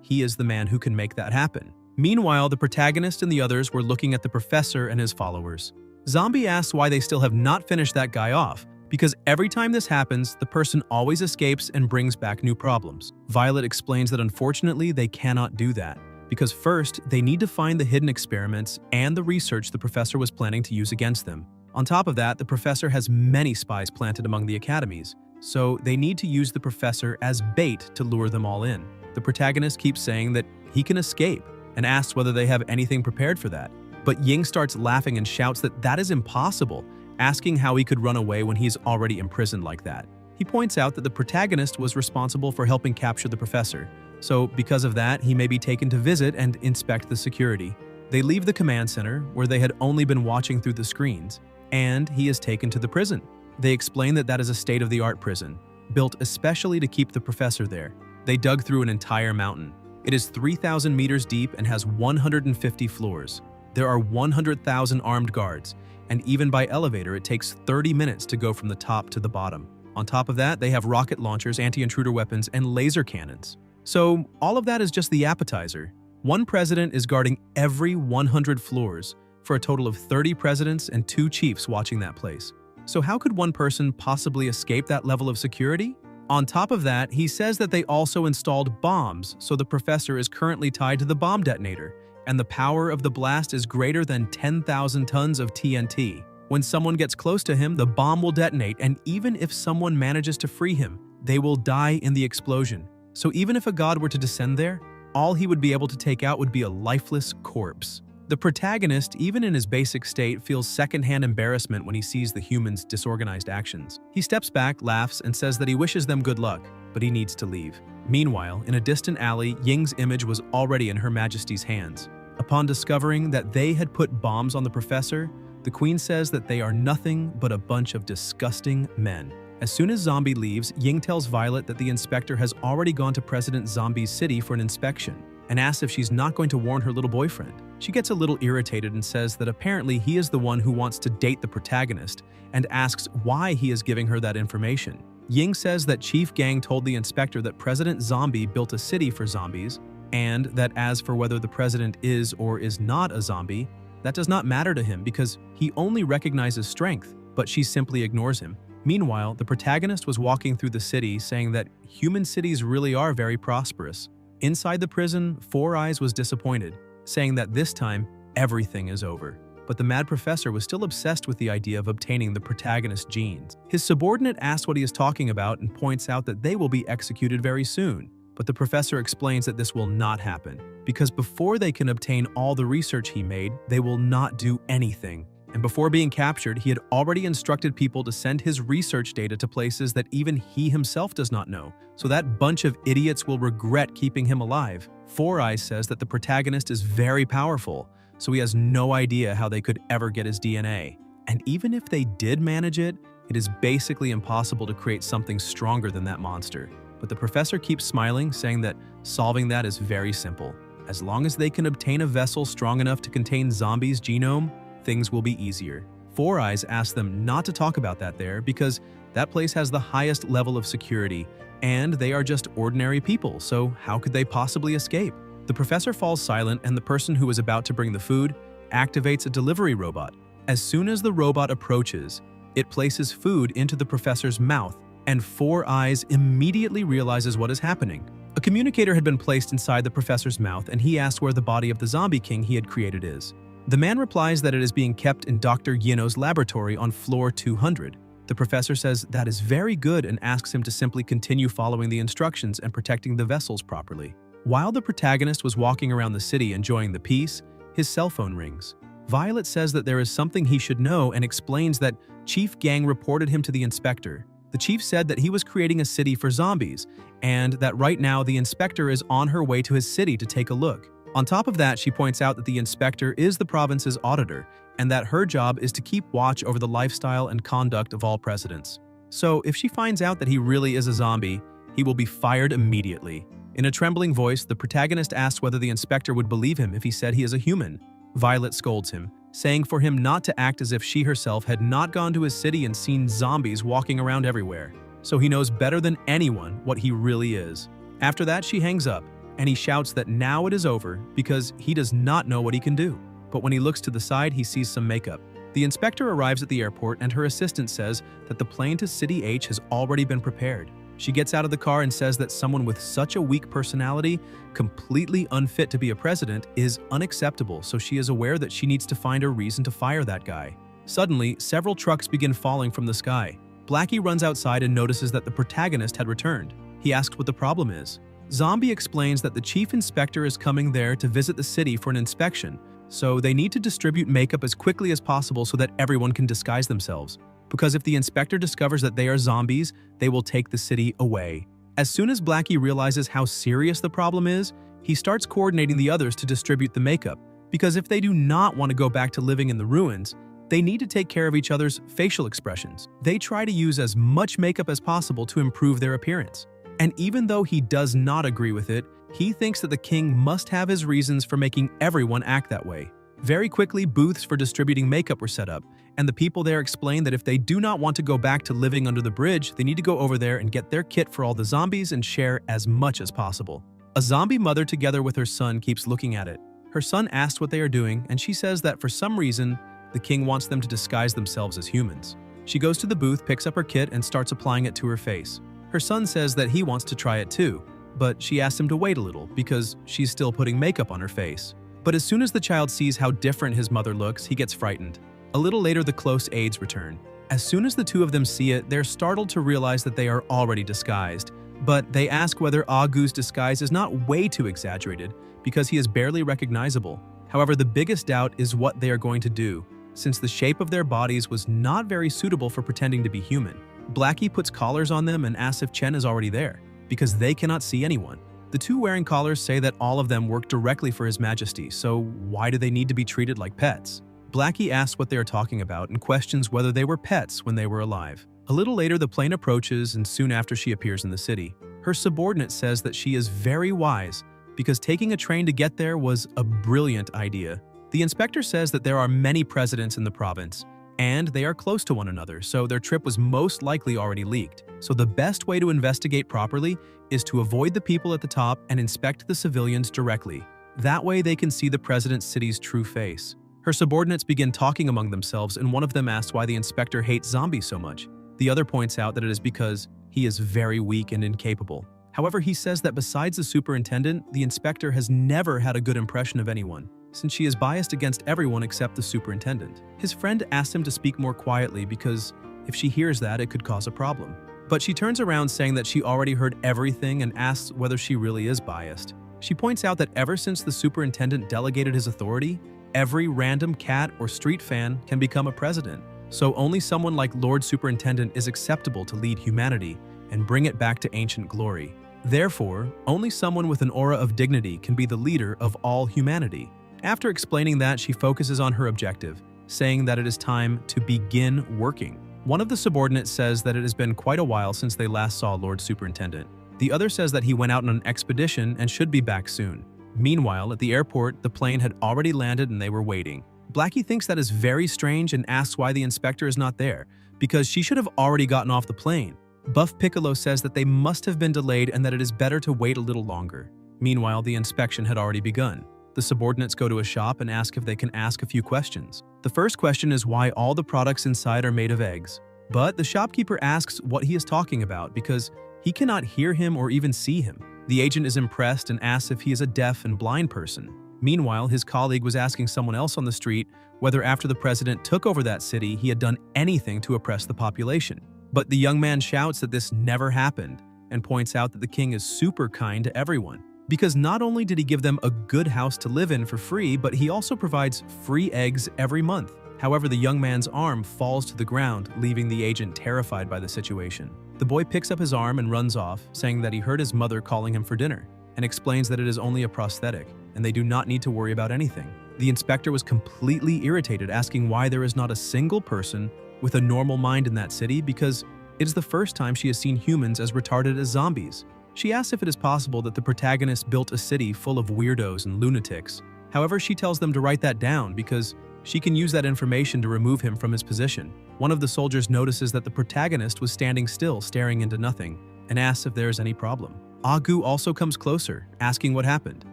he is the man who can make that happen. Meanwhile, the protagonist and the others were looking at the professor and his followers. Zombie asks why they still have not finished that guy off, because every time this happens, the person always escapes and brings back new problems. Violet explains that unfortunately they cannot do that, because first, they need to find the hidden experiments and the research the professor was planning to use against them. On top of that, the professor has many spies planted among the academies, so they need to use the professor as bait to lure them all in. The protagonist keeps saying that he can escape and asks whether they have anything prepared for that. But Ying starts laughing and shouts that that is impossible, asking how he could run away when he's already imprisoned like that. He points out that the protagonist was responsible for helping capture the professor, so because of that, he may be taken to visit and inspect the security. They leave the command center, where they had only been watching through the screens, and he is taken to the prison. They explain that that is a state-of-the-art prison, built especially to keep the professor there. They dug through an entire mountain. It is 3,000 meters deep and has 150 floors. There are 100,000 armed guards, and even by elevator it takes 30 minutes to go from the top to the bottom. On top of that, they have rocket launchers, anti-intruder weapons, and laser cannons. So all of that is just the appetizer. One president is guarding every 100 floors, for a total of 30 presidents and 2 chiefs watching that place. So how could one person possibly escape that level of security? On top of that, he says that they also installed bombs, so the professor is currently tied to the bomb detonator, and the power of the blast is greater than 10,000 tons of TNT. When someone gets close to him, the bomb will detonate, and even if someone manages to free him, they will die in the explosion. So even if a god were to descend there, all he would be able to take out would be a lifeless corpse. The protagonist, even in his basic state, feels secondhand embarrassment when he sees the humans' disorganized actions. He steps back, laughs, and says that he wishes them good luck, but he needs to leave. Meanwhile, in a distant alley, Ying's image was already in Her Majesty's hands. Upon discovering that they had put bombs on the professor, the Queen says that they are nothing but a bunch of disgusting men. As soon as Zombie leaves, Ying tells Violet that the inspector has already gone to President Zombie's city for an inspection, and asks if she's not going to warn her little boyfriend. She gets a little irritated and says that apparently he is the one who wants to date the protagonist, and asks why he is giving her that information. Ying says that Chief Gang told the inspector that President Zombie built a city for zombies, and that as for whether the president is or is not a zombie, that does not matter to him because he only recognizes strength, but she simply ignores him. Meanwhile, the protagonist was walking through the city saying that human cities really are very prosperous. Inside the prison, Four Eyes was disappointed, saying that this time, everything is over. But the mad professor was still obsessed with the idea of obtaining the protagonist's genes. His subordinate asks what he is talking about and points out that they will be executed very soon. But the professor explains that this will not happen, because before they can obtain all the research he made, they will not do anything. And before being captured, he had already instructed people to send his research data to places that even he himself does not know, so that bunch of idiots will regret keeping him alive. Four Eyes says that the protagonist is very powerful, so he has no idea how they could ever get his DNA. And even if they did manage it, it is basically impossible to create something stronger than that monster. But the professor keeps smiling, saying that solving that is very simple. As long as they can obtain a vessel strong enough to contain Zombie's genome, things will be easier. Four Eyes asks them not to talk about that there because that place has the highest level of security, and they are just ordinary people, so how could they possibly escape? The professor falls silent, and the person who is about to bring the food activates a delivery robot. As soon as the robot approaches, it places food into the professor's mouth, and Four Eyes immediately realizes what is happening. A communicator had been placed inside the professor's mouth, and he asks where the body of the zombie king he had created is. The man replies that it is being kept in Dr. Yino's laboratory on floor 200. The professor says that is very good and asks him to simply continue following the instructions and protecting the vessels properly. While the protagonist was walking around the city enjoying the peace, his cell phone rings. Violet says that there is something he should know and explains that Chief Gang reported him to the inspector. The chief said that he was creating a city for zombies, and that right now the inspector is on her way to his city to take a look. On top of that, she points out that the inspector is the province's auditor, and that her job is to keep watch over the lifestyle and conduct of all presidents. So if she finds out that he really is a zombie, he will be fired immediately. In a trembling voice, the protagonist asks whether the inspector would believe him if he said he is a human. Violet scolds him, saying for him not to act as if she herself had not gone to his city and seen zombies walking around everywhere. So he knows better than anyone what he really is. After that, she hangs up, and he shouts that now it is over because he does not know what he can do. But when he looks to the side, he sees some makeup. The inspector arrives at the airport, and her assistant says that the plane to City H has already been prepared. She gets out of the car and says that someone with such a weak personality, completely unfit to be a president, is unacceptable, so she is aware that she needs to find a reason to fire that guy. Suddenly, several trucks begin falling from the sky. Blackie runs outside and notices that the protagonist had returned. He asks what the problem is. Zombie explains that the chief inspector is coming there to visit the city for an inspection, so they need to distribute makeup as quickly as possible so that everyone can disguise themselves. Because if the inspector discovers that they are zombies, they will take the city away. As soon as Blackie realizes how serious the problem is, he starts coordinating the others to distribute the makeup, because if they do not want to go back to living in the ruins, They need to take care of each other's facial expressions. They try to use as much makeup as possible to improve their appearance. And even though he does not agree with it, he thinks that the king must have his reasons for making everyone act that way. Very quickly, booths for distributing makeup were set up, and the people there explain that if they do not want to go back to living under the bridge, they need to go over there and get their kit for all the zombies and share as much as possible. A zombie mother together with her son keeps looking at it. Her son asks what they are doing, and she says that for some reason, the king wants them to disguise themselves as humans. She goes to the booth, picks up her kit, and starts applying it to her face. Her son says that he wants to try it too, but she asks him to wait a little because she's still putting makeup on her face. But as soon as the child sees how different his mother looks, he gets frightened. A little later, the close aides return. As soon as the two of them see it, they're startled to realize that they are already disguised. But they ask whether Agu's disguise is not way too exaggerated because he is barely recognizable. However, the biggest doubt is what they are going to do, since the shape of their bodies was not very suitable for pretending to be human. Blackie puts collars on them and asks if Chen is already there, because they cannot see anyone. The two wearing collars say that all of them work directly for His Majesty, so why do they need to be treated like pets? Blackie asks what they are talking about and questions whether they were pets when they were alive. A little later, the plane approaches, and soon after she appears in the city. Her subordinate says that she is very wise because taking a train to get there was a brilliant idea. The inspector says that there are many presidents in the province, and they are close to one another, so their trip was most likely already leaked. So the best way to investigate properly is to avoid the people at the top and inspect the civilians directly. That way they can see the president's city's true face. Her subordinates begin talking among themselves, and one of them asks why the inspector hates zombies so much. The other points out that it is because he is very weak and incapable. However, he says that besides the superintendent, the inspector has never had a good impression of anyone, since she is biased against everyone except the superintendent. His friend asks him to speak more quietly because if she hears that, it could cause a problem. But she turns around saying that she already heard everything and asks whether she really is biased. She points out that ever since the superintendent delegated his authority, every random cat or street fan can become a president. So only someone like Lord Superintendent is acceptable to lead humanity and bring it back to ancient glory. Therefore, only someone with an aura of dignity can be the leader of all humanity. After explaining that, she focuses on her objective, saying that it is time to begin working. One of the subordinates says that it has been quite a while since they last saw Lord Superintendent. The other says that he went out on an expedition and should be back soon. Meanwhile, at the airport, the plane had already landed and they were waiting. Blackie thinks that is very strange and asks why the inspector is not there, because she should have already gotten off the plane. Buff Piccolo says that they must have been delayed and that it is better to wait a little longer. Meanwhile, the inspection had already begun. The subordinates go to a shop and ask if they can ask a few questions. The first question is why all the products inside are made of eggs. But the shopkeeper asks what he is talking about because he cannot hear him or even see him. The agent is impressed and asks if he is a deaf and blind person. Meanwhile, his colleague was asking someone else on the street whether after the president took over that city, he had done anything to oppress the population. But the young man shouts that this never happened and points out that the king is super kind to everyone. Because not only did he give them a good house to live in for free, but he also provides free eggs every month. However, the young man's arm falls to the ground, leaving the agent terrified by the situation. The boy picks up his arm and runs off, saying that he heard his mother calling him for dinner, and explains that it is only a prosthetic, and they do not need to worry about anything. The inspector was completely irritated, asking why there is not a single person with a normal mind in that city because it is the first time she has seen humans as retarded as zombies. She asks if it is possible that the protagonist built a city full of weirdos and lunatics. However, she tells them to write that down because she can use that information to remove him from his position. One of the soldiers notices that the protagonist was standing still, staring into nothing, and asks if there is any problem. Agu also comes closer, asking what happened.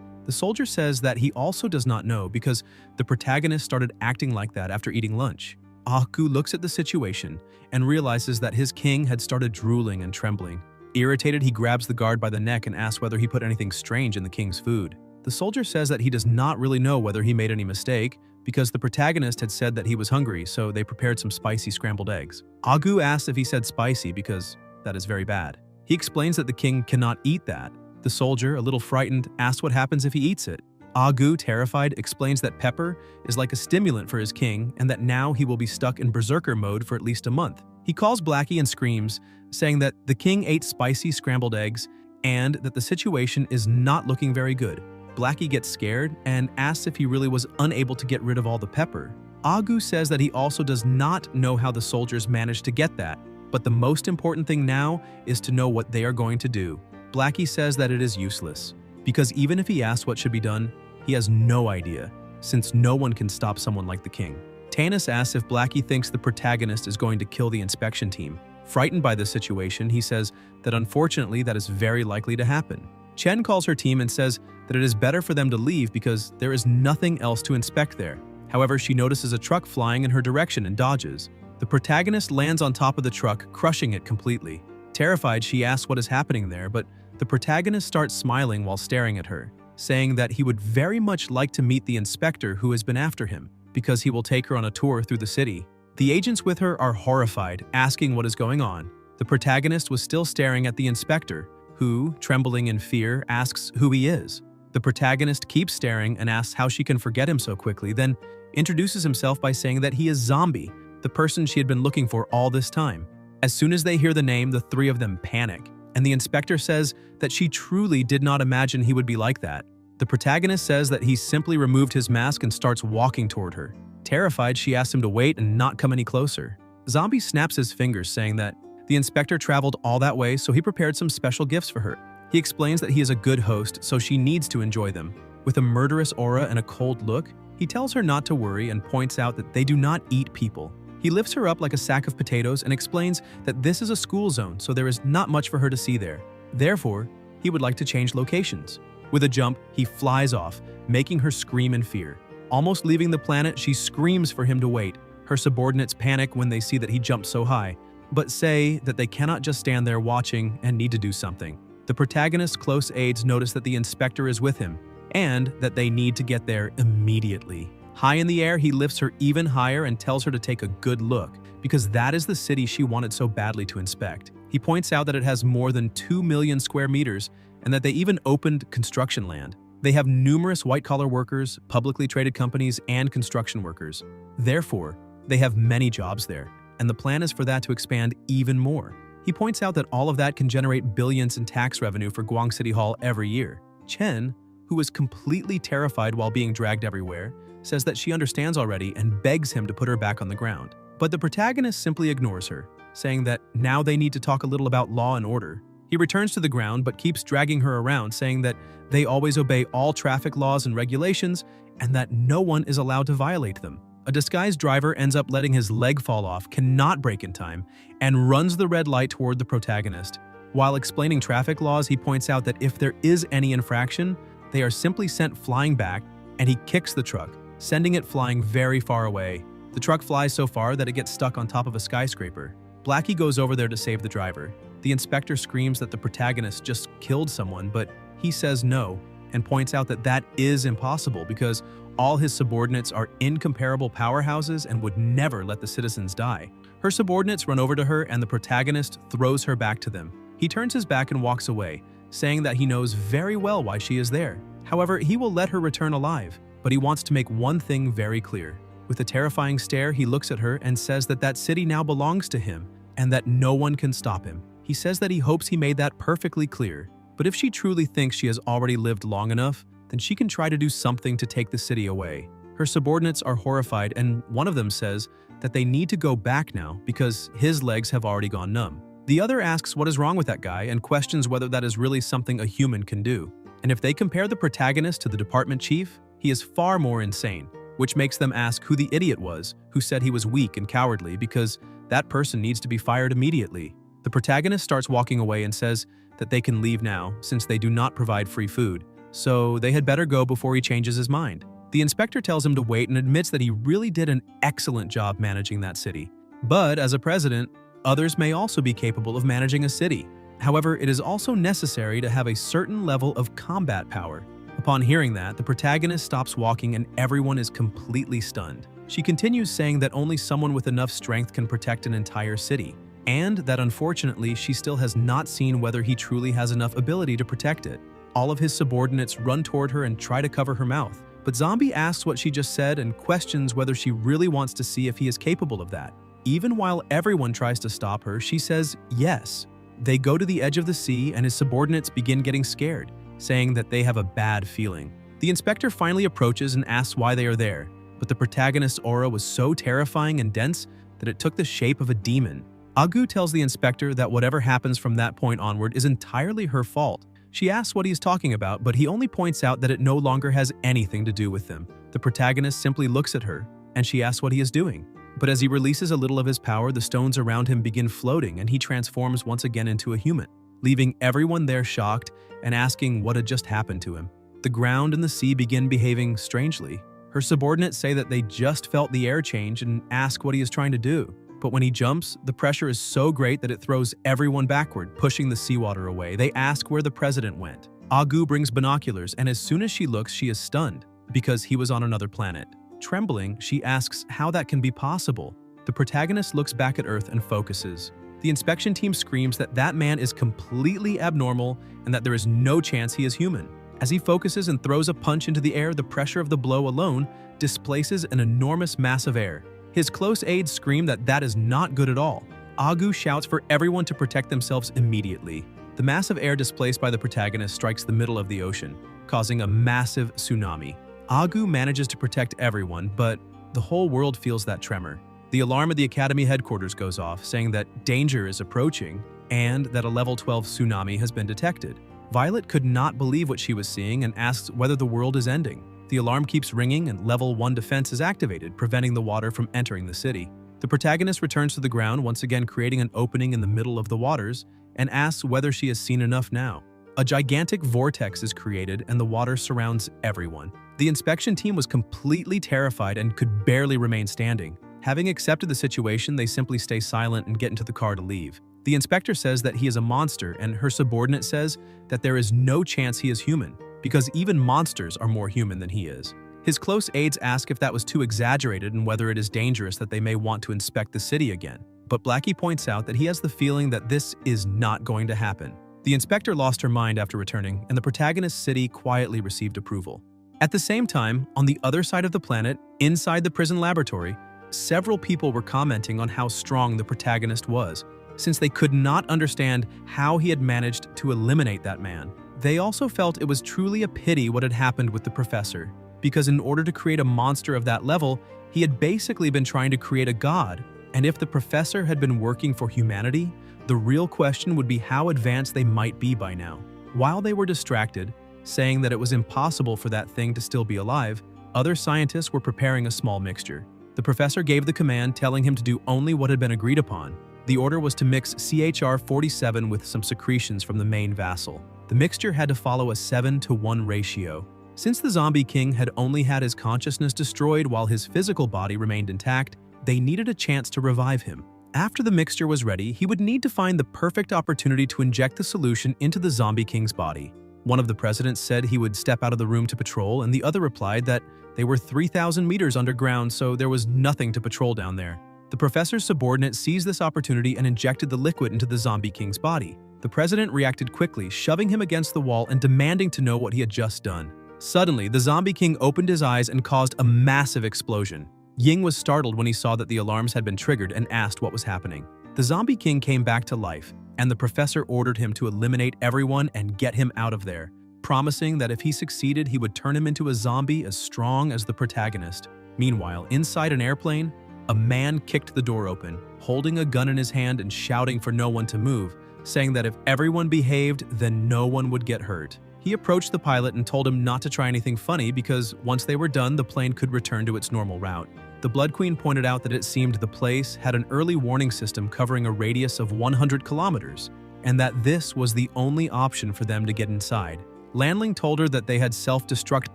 The soldier says that he also does not know because the protagonist started acting like that after eating lunch. Agu looks at the situation and realizes that his king had started drooling and trembling. Irritated, he grabs the guard by the neck and asks whether he put anything strange in the king's food. The soldier says that he does not really know whether he made any mistake because the protagonist had said that he was hungry, so they prepared some spicy scrambled eggs. Agu asks if he said spicy because that is very bad. He explains that the king cannot eat that. The soldier, a little frightened, asks what happens if he eats it. Agu, terrified, explains that pepper is like a stimulant for his king and that now he will be stuck in berserker mode for at least a month. He calls Blackie and screams, saying that the king ate spicy scrambled eggs and that the situation is not looking very good. Blackie gets scared and asks if he really was unable to get rid of all the pepper. Agu says that he also does not know how the soldiers managed to get that, but the most important thing now is to know what they are going to do. Blackie says that it is useless, because even if he asks what should be done, he has no idea, since no one can stop someone like the king. Tanis asks if Blackie thinks the protagonist is going to kill the inspection team. Frightened by the situation, he says that unfortunately that is very likely to happen. Chen calls her team and says that it is better for them to leave because there is nothing else to inspect there. However, she notices a truck flying in her direction and dodges. The protagonist lands on top of the truck, crushing it completely. Terrified, she asks what is happening there, but the protagonist starts smiling while staring at her, saying that he would very much like to meet the inspector who has been after him, because he will take her on a tour through the city. The agents with her are horrified, asking what is going on. The protagonist was still staring at the inspector, who, trembling in fear, asks who he is. The protagonist keeps staring and asks how she can forget him so quickly, then introduces himself by saying that he is Zombie, the person she had been looking for all this time. As soon as they hear the name, the three of them panic, and the inspector says that she truly did not imagine he would be like that. The protagonist says that he simply removed his mask and starts walking toward her. Terrified, she asks him to wait and not come any closer. Zombie snaps his fingers, saying that the inspector traveled all that way, so he prepared some special gifts for her. He explains that he is a good host, so she needs to enjoy them. With a murderous aura and a cold look, he tells her not to worry and points out that they do not eat people. He lifts her up like a sack of potatoes and explains that this is a school zone, so there is not much for her to see there. Therefore, he would like to change locations. With a jump, he flies off, making her scream in fear. Almost leaving the planet, she screams for him to wait. Her subordinates panic when they see that he jumped so high, but say that they cannot just stand there watching and need to do something. The protagonist's close aides notice that the inspector is with him, and that they need to get there immediately. High in the air, he lifts her even higher and tells her to take a good look, because that is the city she wanted so badly to inspect. He points out that it has more than 2 million square meters, and that they even opened construction land. They have numerous white-collar workers, publicly traded companies, and construction workers. Therefore, they have many jobs there, and the plan is for that to expand even more. He points out that all of that can generate billions in tax revenue for Guang City Hall every year. Chen, who was completely terrified while being dragged everywhere, says that she understands already and begs him to put her back on the ground. But the protagonist simply ignores her, saying that now they need to talk a little about law and order. He returns to the ground but keeps dragging her around, saying that they always obey all traffic laws and regulations and that no one is allowed to violate them. A disguised driver ends up letting his leg fall off, cannot brake in time, and runs the red light toward the protagonist. While explaining traffic laws, he points out that if there is any infraction, they are simply sent flying back, and he kicks the truck, sending it flying very far away. The truck flies so far that it gets stuck on top of a skyscraper. Blackie goes over there to save the driver. The inspector screams that the protagonist just killed someone, but he says no, and points out that that is impossible because all his subordinates are incomparable powerhouses and would never let the citizens die. Her subordinates run over to her and the protagonist throws her back to them. He turns his back and walks away, saying that he knows very well why she is there. However, he will let her return alive, but he wants to make one thing very clear. With a terrifying stare, he looks at her and says that that city now belongs to him and that no one can stop him. He says that he hopes he made that perfectly clear, but if she truly thinks she has already lived long enough, then she can try to do something to take the city away. Her subordinates are horrified, and one of them says that they need to go back now because his legs have already gone numb. The other asks what is wrong with that guy and questions whether that is really something a human can do. And if they compare the protagonist to the department chief, he is far more insane, which makes them ask who the idiot was who said he was weak and cowardly because that person needs to be fired immediately. The protagonist starts walking away and says that they can leave now since they do not provide free food, so they had better go before he changes his mind. The inspector tells him to wait and admits that he really did an excellent job managing that city. But as a president, others may also be capable of managing a city. However, it is also necessary to have a certain level of combat power. Upon hearing that, the protagonist stops walking and everyone is completely stunned. She continues saying that only someone with enough strength can protect an entire city, and that unfortunately she still has not seen whether he truly has enough ability to protect it. All of his subordinates run toward her and try to cover her mouth, but Zombie asks what she just said and questions whether she really wants to see if he is capable of that. Even while everyone tries to stop her, she says yes. They go to the edge of the sea and his subordinates begin getting scared, saying that they have a bad feeling. The inspector finally approaches and asks why they are there, but the protagonist's aura was so terrifying and dense that it took the shape of a demon. Agu tells the inspector that whatever happens from that point onward is entirely her fault. She asks what he is talking about, but he only points out that it no longer has anything to do with them. The protagonist simply looks at her, and she asks what he is doing. But as he releases a little of his power, the stones around him begin floating, and he transforms once again into a human, leaving everyone there shocked and asking what had just happened to him. The ground and the sea begin behaving strangely. Her subordinates say that they just felt the air change and ask what he is trying to do. But when he jumps, the pressure is so great that it throws everyone backward, pushing the seawater away. They ask where the president went. Agu brings binoculars, and as soon as she looks, she is stunned because he was on another planet. Trembling, she asks how that can be possible. The protagonist looks back at Earth and focuses. The inspection team screams that that man is completely abnormal and that there is no chance he is human. As he focuses and throws a punch into the air, the pressure of the blow alone displaces an enormous mass of air. His close aides scream that that is not good at all. Agu shouts for everyone to protect themselves immediately. The mass of air displaced by the protagonist strikes the middle of the ocean, causing a massive tsunami. Agu manages to protect everyone, but the whole world feels that tremor. The alarm at the Academy headquarters goes off, saying that danger is approaching and that a level 12 tsunami has been detected. Violet could not believe what she was seeing and asks whether the world is ending. The alarm keeps ringing and level 1 defense is activated, preventing the water from entering the city. The protagonist returns to the ground, once again creating an opening in the middle of the waters, and asks whether she has seen enough now. A gigantic vortex is created and the water surrounds everyone. The inspection team was completely terrified and could barely remain standing. Having accepted the situation, they simply stay silent and get into the car to leave. The inspector says that he is a monster, and her subordinate says that there is no chance he is human, because even monsters are more human than he is. His close aides ask if that was too exaggerated and whether it is dangerous that they may want to inspect the city again. But Blackie points out that he has the feeling that this is not going to happen. The inspector lost her mind after returning, and the protagonist's city quietly received approval. At the same time, on the other side of the planet, inside the prison laboratory, several people were commenting on how strong the protagonist was, since they could not understand how he had managed to eliminate that man. They also felt it was truly a pity what had happened with the professor, because in order to create a monster of that level, he had basically been trying to create a god, and if the professor had been working for humanity, the real question would be how advanced they might be by now. While they were distracted, saying that it was impossible for that thing to still be alive, other scientists were preparing a small mixture. The professor gave the command, telling him to do only what had been agreed upon. The order was to mix CHR-47 with some secretions from the main vassal. The mixture had to follow a 7-to-1 ratio. Since the Zombie King had only had his consciousness destroyed while his physical body remained intact, they needed a chance to revive him. After the mixture was ready, he would need to find the perfect opportunity to inject the solution into the Zombie King's body. One of the presidents said he would step out of the room to patrol, and the other replied that they were 3,000 meters underground, so there was nothing to patrol down there. The professor's subordinate seized this opportunity and injected the liquid into the Zombie King's body. The president reacted quickly, shoving him against the wall and demanding to know what he had just done. Suddenly, the Zombie King opened his eyes and caused a massive explosion. Ying was startled when he saw that the alarms had been triggered and asked what was happening. The Zombie King came back to life, and the professor ordered him to eliminate everyone and get him out of there, promising that if he succeeded, he would turn him into a zombie as strong as the protagonist. Meanwhile, inside an airplane, a man kicked the door open, holding a gun in his hand and shouting for no one to move, saying that if everyone behaved, then no one would get hurt. He approached the pilot and told him not to try anything funny because once they were done, the plane could return to its normal route. The Blood Queen pointed out that it seemed the place had an early warning system covering a radius of 100 kilometers, and that this was the only option for them to get inside. Lanling told her that they had self-destruct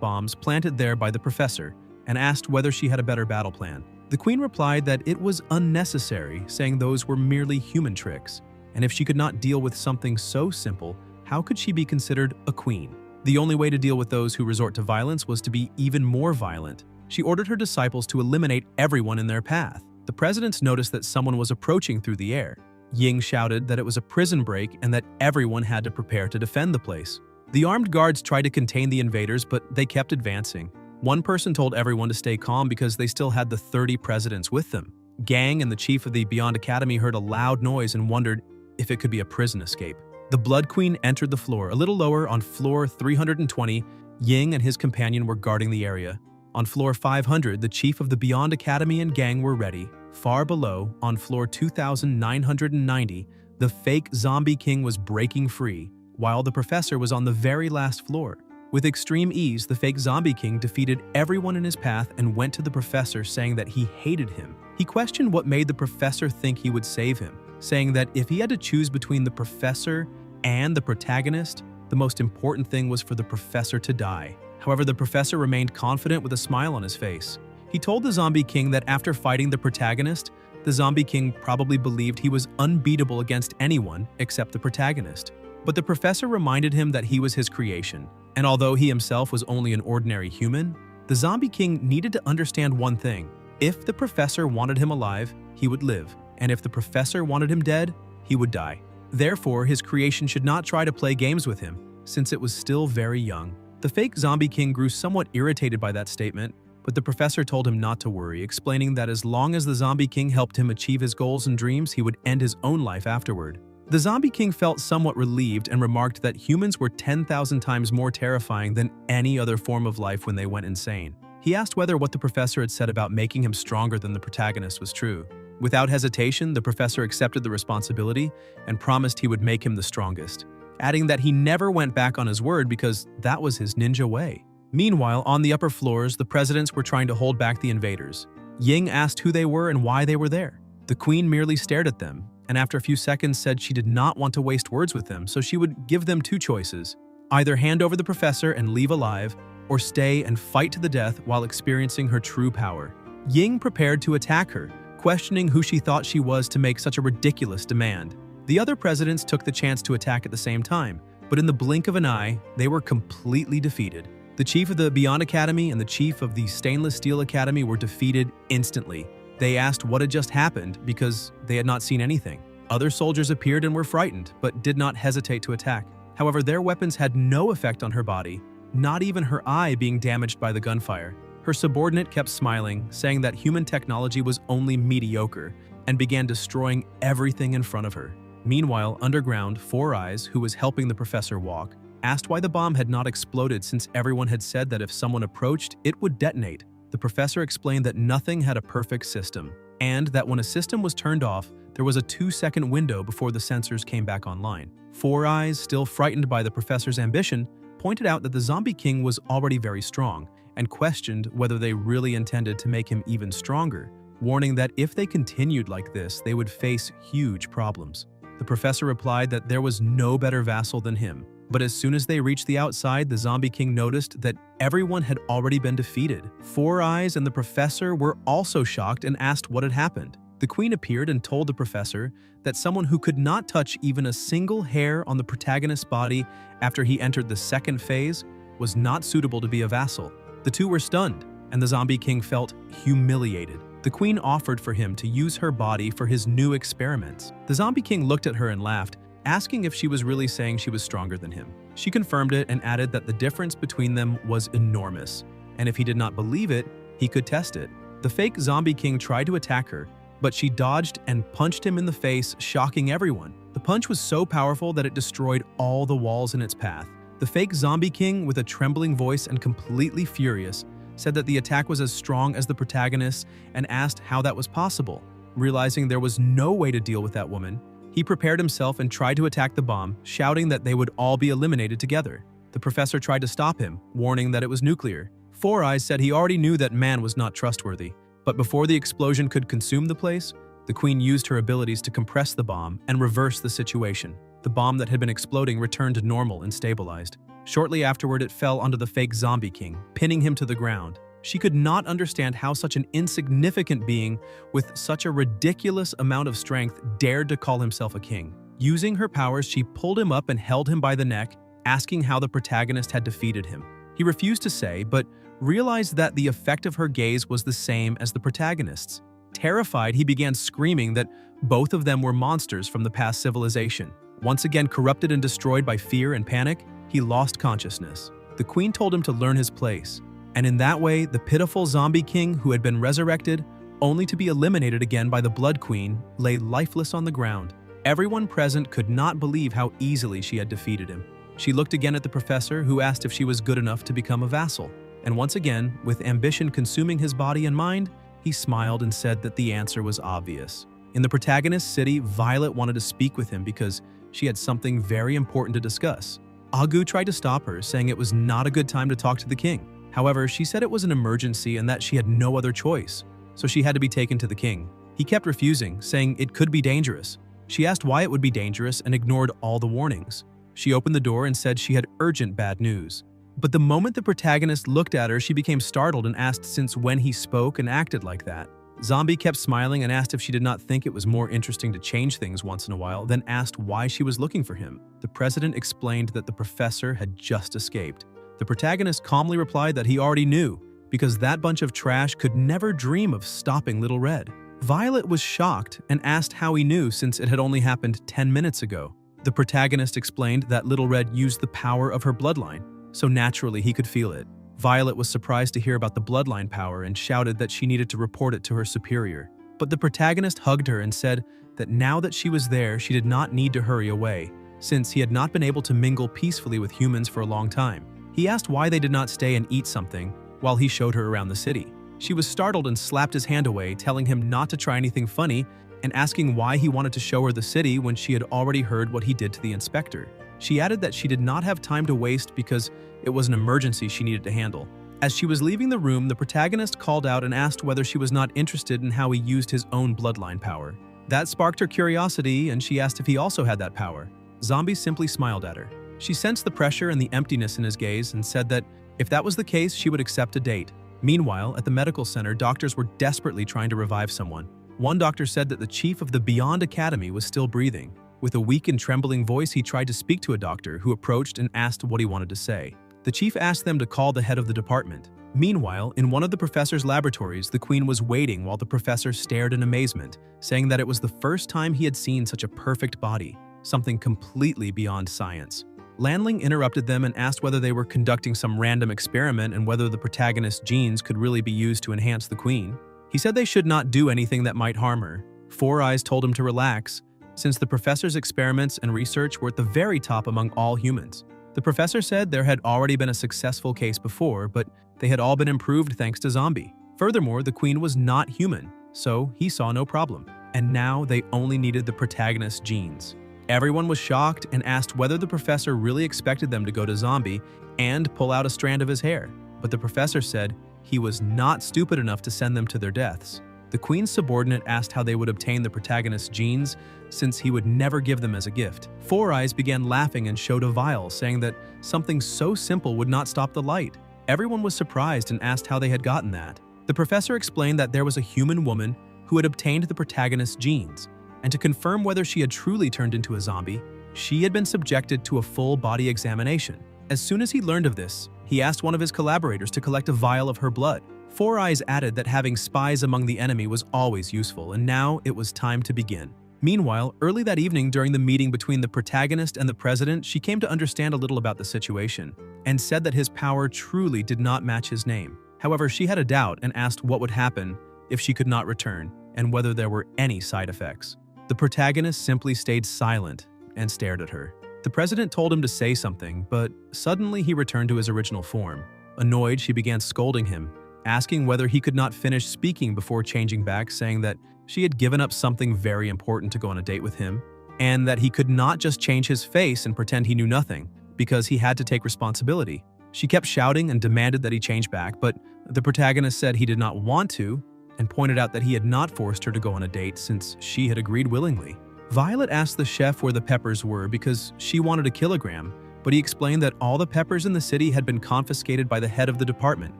bombs planted there by the professor, and asked whether she had a better battle plan. The Queen replied that it was unnecessary, saying those were merely human tricks, and if she could not deal with something so simple, how could she be considered a queen? The only way to deal with those who resort to violence was to be even more violent. She ordered her disciples to eliminate everyone in their path. The presidents noticed that someone was approaching through the air. Ying shouted that it was a prison break and that everyone had to prepare to defend the place. The armed guards tried to contain the invaders, but they kept advancing. One person told everyone to stay calm because they still had the 30 presidents with them. Gang and the chief of the Beyond Academy heard a loud noise and wondered if it could be a prison escape. The Blood Queen entered the floor. A little lower, on floor 320, Ying and his companion were guarding the area. On floor 500, the chief of the Beyond Academy and gang were ready. Far below, on floor 2990, the fake Zombie King was breaking free, while the professor was on the very last floor. With extreme ease, the fake Zombie King defeated everyone in his path and went to the professor saying that he hated him. He questioned what made the professor think he would save him, saying that if he had to choose between the professor and the protagonist, the most important thing was for the professor to die. However, the professor remained confident with a smile on his face. He told the Zombie King that after fighting the protagonist, the Zombie King probably believed he was unbeatable against anyone except the protagonist. But the professor reminded him that he was his creation, and although he himself was only an ordinary human, the Zombie King needed to understand one thing. If the professor wanted him alive, he would live, and if the professor wanted him dead, he would die. Therefore, his creation should not try to play games with him, since it was still very young. The fake Zombie King grew somewhat irritated by that statement, but the professor told him not to worry, explaining that as long as the Zombie King helped him achieve his goals and dreams, he would end his own life afterward. The Zombie King felt somewhat relieved and remarked that humans were 10,000 times more terrifying than any other form of life when they went insane. He asked whether what the professor had said about making him stronger than the protagonist was true. Without hesitation, the professor accepted the responsibility and promised he would make him the strongest, adding that he never went back on his word because that was his ninja way. Meanwhile, on the upper floors, the presidents were trying to hold back the invaders. Ying asked who they were and why they were there. The queen merely stared at them, and after a few seconds said she did not want to waste words with them, so she would give them two choices: either hand over the professor and leave alive, or stay and fight to the death while experiencing her true power. Ying prepared to attack her, questioning who she thought she was to make such a ridiculous demand. The other presidents took the chance to attack at the same time, but in the blink of an eye, they were completely defeated. The chief of the Beyond Academy and the chief of the Stainless Steel Academy were defeated instantly. They asked what had just happened because they had not seen anything. Other soldiers appeared and were frightened, but did not hesitate to attack. However, their weapons had no effect on her body, not even her eye being damaged by the gunfire. Her subordinate kept smiling, saying that human technology was only mediocre, and began destroying everything in front of her. Meanwhile, underground, Four Eyes, who was helping the professor walk, asked why the bomb had not exploded since everyone had said that if someone approached, it would detonate. The professor explained that nothing had a perfect system, and that when a system was turned off, there was a 2-second window before the sensors came back online. Four Eyes, still frightened by the professor's ambition, pointed out that the Zombie King was already very strong, and questioned whether they really intended to make him even stronger, warning that if they continued like this, they would face huge problems. The professor replied that there was no better vassal than him, but as soon as they reached the outside, the Zombie King noticed that everyone had already been defeated. Four Eyes and the professor were also shocked and asked what had happened. The queen appeared and told the professor that someone who could not touch even a single hair on the protagonist's body after he entered the second phase was not suitable to be a vassal. The two were stunned, and the Zombie King felt humiliated. The queen offered for him to use her body for his new experiments. The Zombie King looked at her and laughed, asking if she was really saying she was stronger than him. She confirmed it and added that the difference between them was enormous, and if he did not believe it, he could test it. The fake Zombie King tried to attack her, but she dodged and punched him in the face, shocking everyone. The punch was so powerful that it destroyed all the walls in its path. The fake Zombie King, with a trembling voice and completely furious, said that the attack was as strong as the protagonist and asked how that was possible. Realizing there was no way to deal with that woman, he prepared himself and tried to attack the bomb, shouting that they would all be eliminated together. The professor tried to stop him, warning that it was nuclear. Four Eyes said he already knew that man was not trustworthy, but before the explosion could consume the place, the queen used her abilities to compress the bomb and reverse the situation. The bomb that had been exploding returned to normal and stabilized. Shortly afterward, it fell onto the fake Zombie King, pinning him to the ground. She could not understand how such an insignificant being with such a ridiculous amount of strength dared to call himself a king. Using her powers, she pulled him up and held him by the neck, asking how the protagonist had defeated him. He refused to say, but realized that the effect of her gaze was the same as the protagonist's. Terrified, he began screaming that both of them were monsters from the past civilization. Once again corrupted and destroyed by fear and panic, he lost consciousness. The queen told him to learn his place, and in that way, the pitiful Zombie King who had been resurrected, only to be eliminated again by the Blood Queen, lay lifeless on the ground. Everyone present could not believe how easily she had defeated him. She looked again at the professor, who asked if she was good enough to become a vassal. And once again, with ambition consuming his body and mind, he smiled and said that the answer was obvious. In the protagonist's city, Violet wanted to speak with him because she had something very important to discuss. Agu tried to stop her, saying it was not a good time to talk to the king. However, she said it was an emergency and that she had no other choice, so she had to be taken to the king. He kept refusing, saying it could be dangerous. She asked why it would be dangerous and ignored all the warnings. She opened the door and said she had urgent bad news. But the moment the protagonist looked at her, she became startled and asked since when he spoke and acted like that. Zombie kept smiling and asked if she did not think it was more interesting to change things once in a while, then asked why she was looking for him. The president explained that the professor had just escaped. The protagonist calmly replied that he already knew, because that bunch of trash could never dream of stopping Little Red. Violet was shocked and asked how he knew since it had only happened 10 minutes ago. The protagonist explained that Little Red used the power of her bloodline, so naturally he could feel it. Violet was surprised to hear about the bloodline power and shouted that she needed to report it to her superior. But the protagonist hugged her and said that now that she was there, she did not need to hurry away, since he had not been able to mingle peacefully with humans for a long time. He asked why they did not stay and eat something while he showed her around the city. She was startled and slapped his hand away, telling him not to try anything funny and asking why he wanted to show her the city when she had already heard what he did to the inspector. She added that she did not have time to waste because it was an emergency she needed to handle. As she was leaving the room, the protagonist called out and asked whether she was not interested in how he used his own bloodline power. That sparked her curiosity, and she asked if he also had that power. Zombie simply smiled at her. She sensed the pressure and the emptiness in his gaze and said that if that was the case, she would accept a date. Meanwhile, at the medical center, doctors were desperately trying to revive someone. One doctor said that the chief of the Beyond Academy was still breathing. With a weak and trembling voice, he tried to speak to a doctor who approached and asked what he wanted to say. The chief asked them to call the head of the department. Meanwhile, in one of the professor's laboratories, the queen was waiting while the professor stared in amazement, saying that it was the first time he had seen such a perfect body, something completely beyond science. Lanling interrupted them and asked whether they were conducting some random experiment and whether the protagonist's genes could really be used to enhance the queen. He said they should not do anything that might harm her. Four Eyes told him to relax, since the professor's experiments and research were at the very top among all humans. The professor said there had already been a successful case before, but they had all been improved thanks to Zombie. Furthermore, the queen was not human, so he saw no problem. And now they only needed the protagonist's genes. Everyone was shocked and asked whether the professor really expected them to go to Zombie and pull out a strand of his hair. But the professor said he was not stupid enough to send them to their deaths. The queen's subordinate asked how they would obtain the protagonist's genes, since he would never give them as a gift. Four Eyes began laughing and showed a vial, saying that something so simple would not stop the light. Everyone was surprised and asked how they had gotten that. The professor explained that there was a human woman who had obtained the protagonist's genes, and to confirm whether she had truly turned into a zombie, she had been subjected to a full body examination. As soon as he learned of this, he asked one of his collaborators to collect a vial of her blood. Four Eyes added that having spies among the enemy was always useful, and now it was time to begin. Meanwhile, early that evening during the meeting between the protagonist and the president, she came to understand a little about the situation, and said that his power truly did not match his name. However, she had a doubt and asked what would happen if she could not return, and whether there were any side effects. The protagonist simply stayed silent and stared at her. The president told him to say something, but suddenly he returned to his original form. Annoyed, she began scolding him, asking whether he could not finish speaking before changing back, saying that she had given up something very important to go on a date with him, and that he could not just change his face and pretend he knew nothing, because he had to take responsibility. She kept shouting and demanded that he change back, but the protagonist said he did not want to, and pointed out that he had not forced her to go on a date since she had agreed willingly. Violet asked the chef where the peppers were because she wanted a kilogram, but he explained that all the peppers in the city had been confiscated by the head of the department,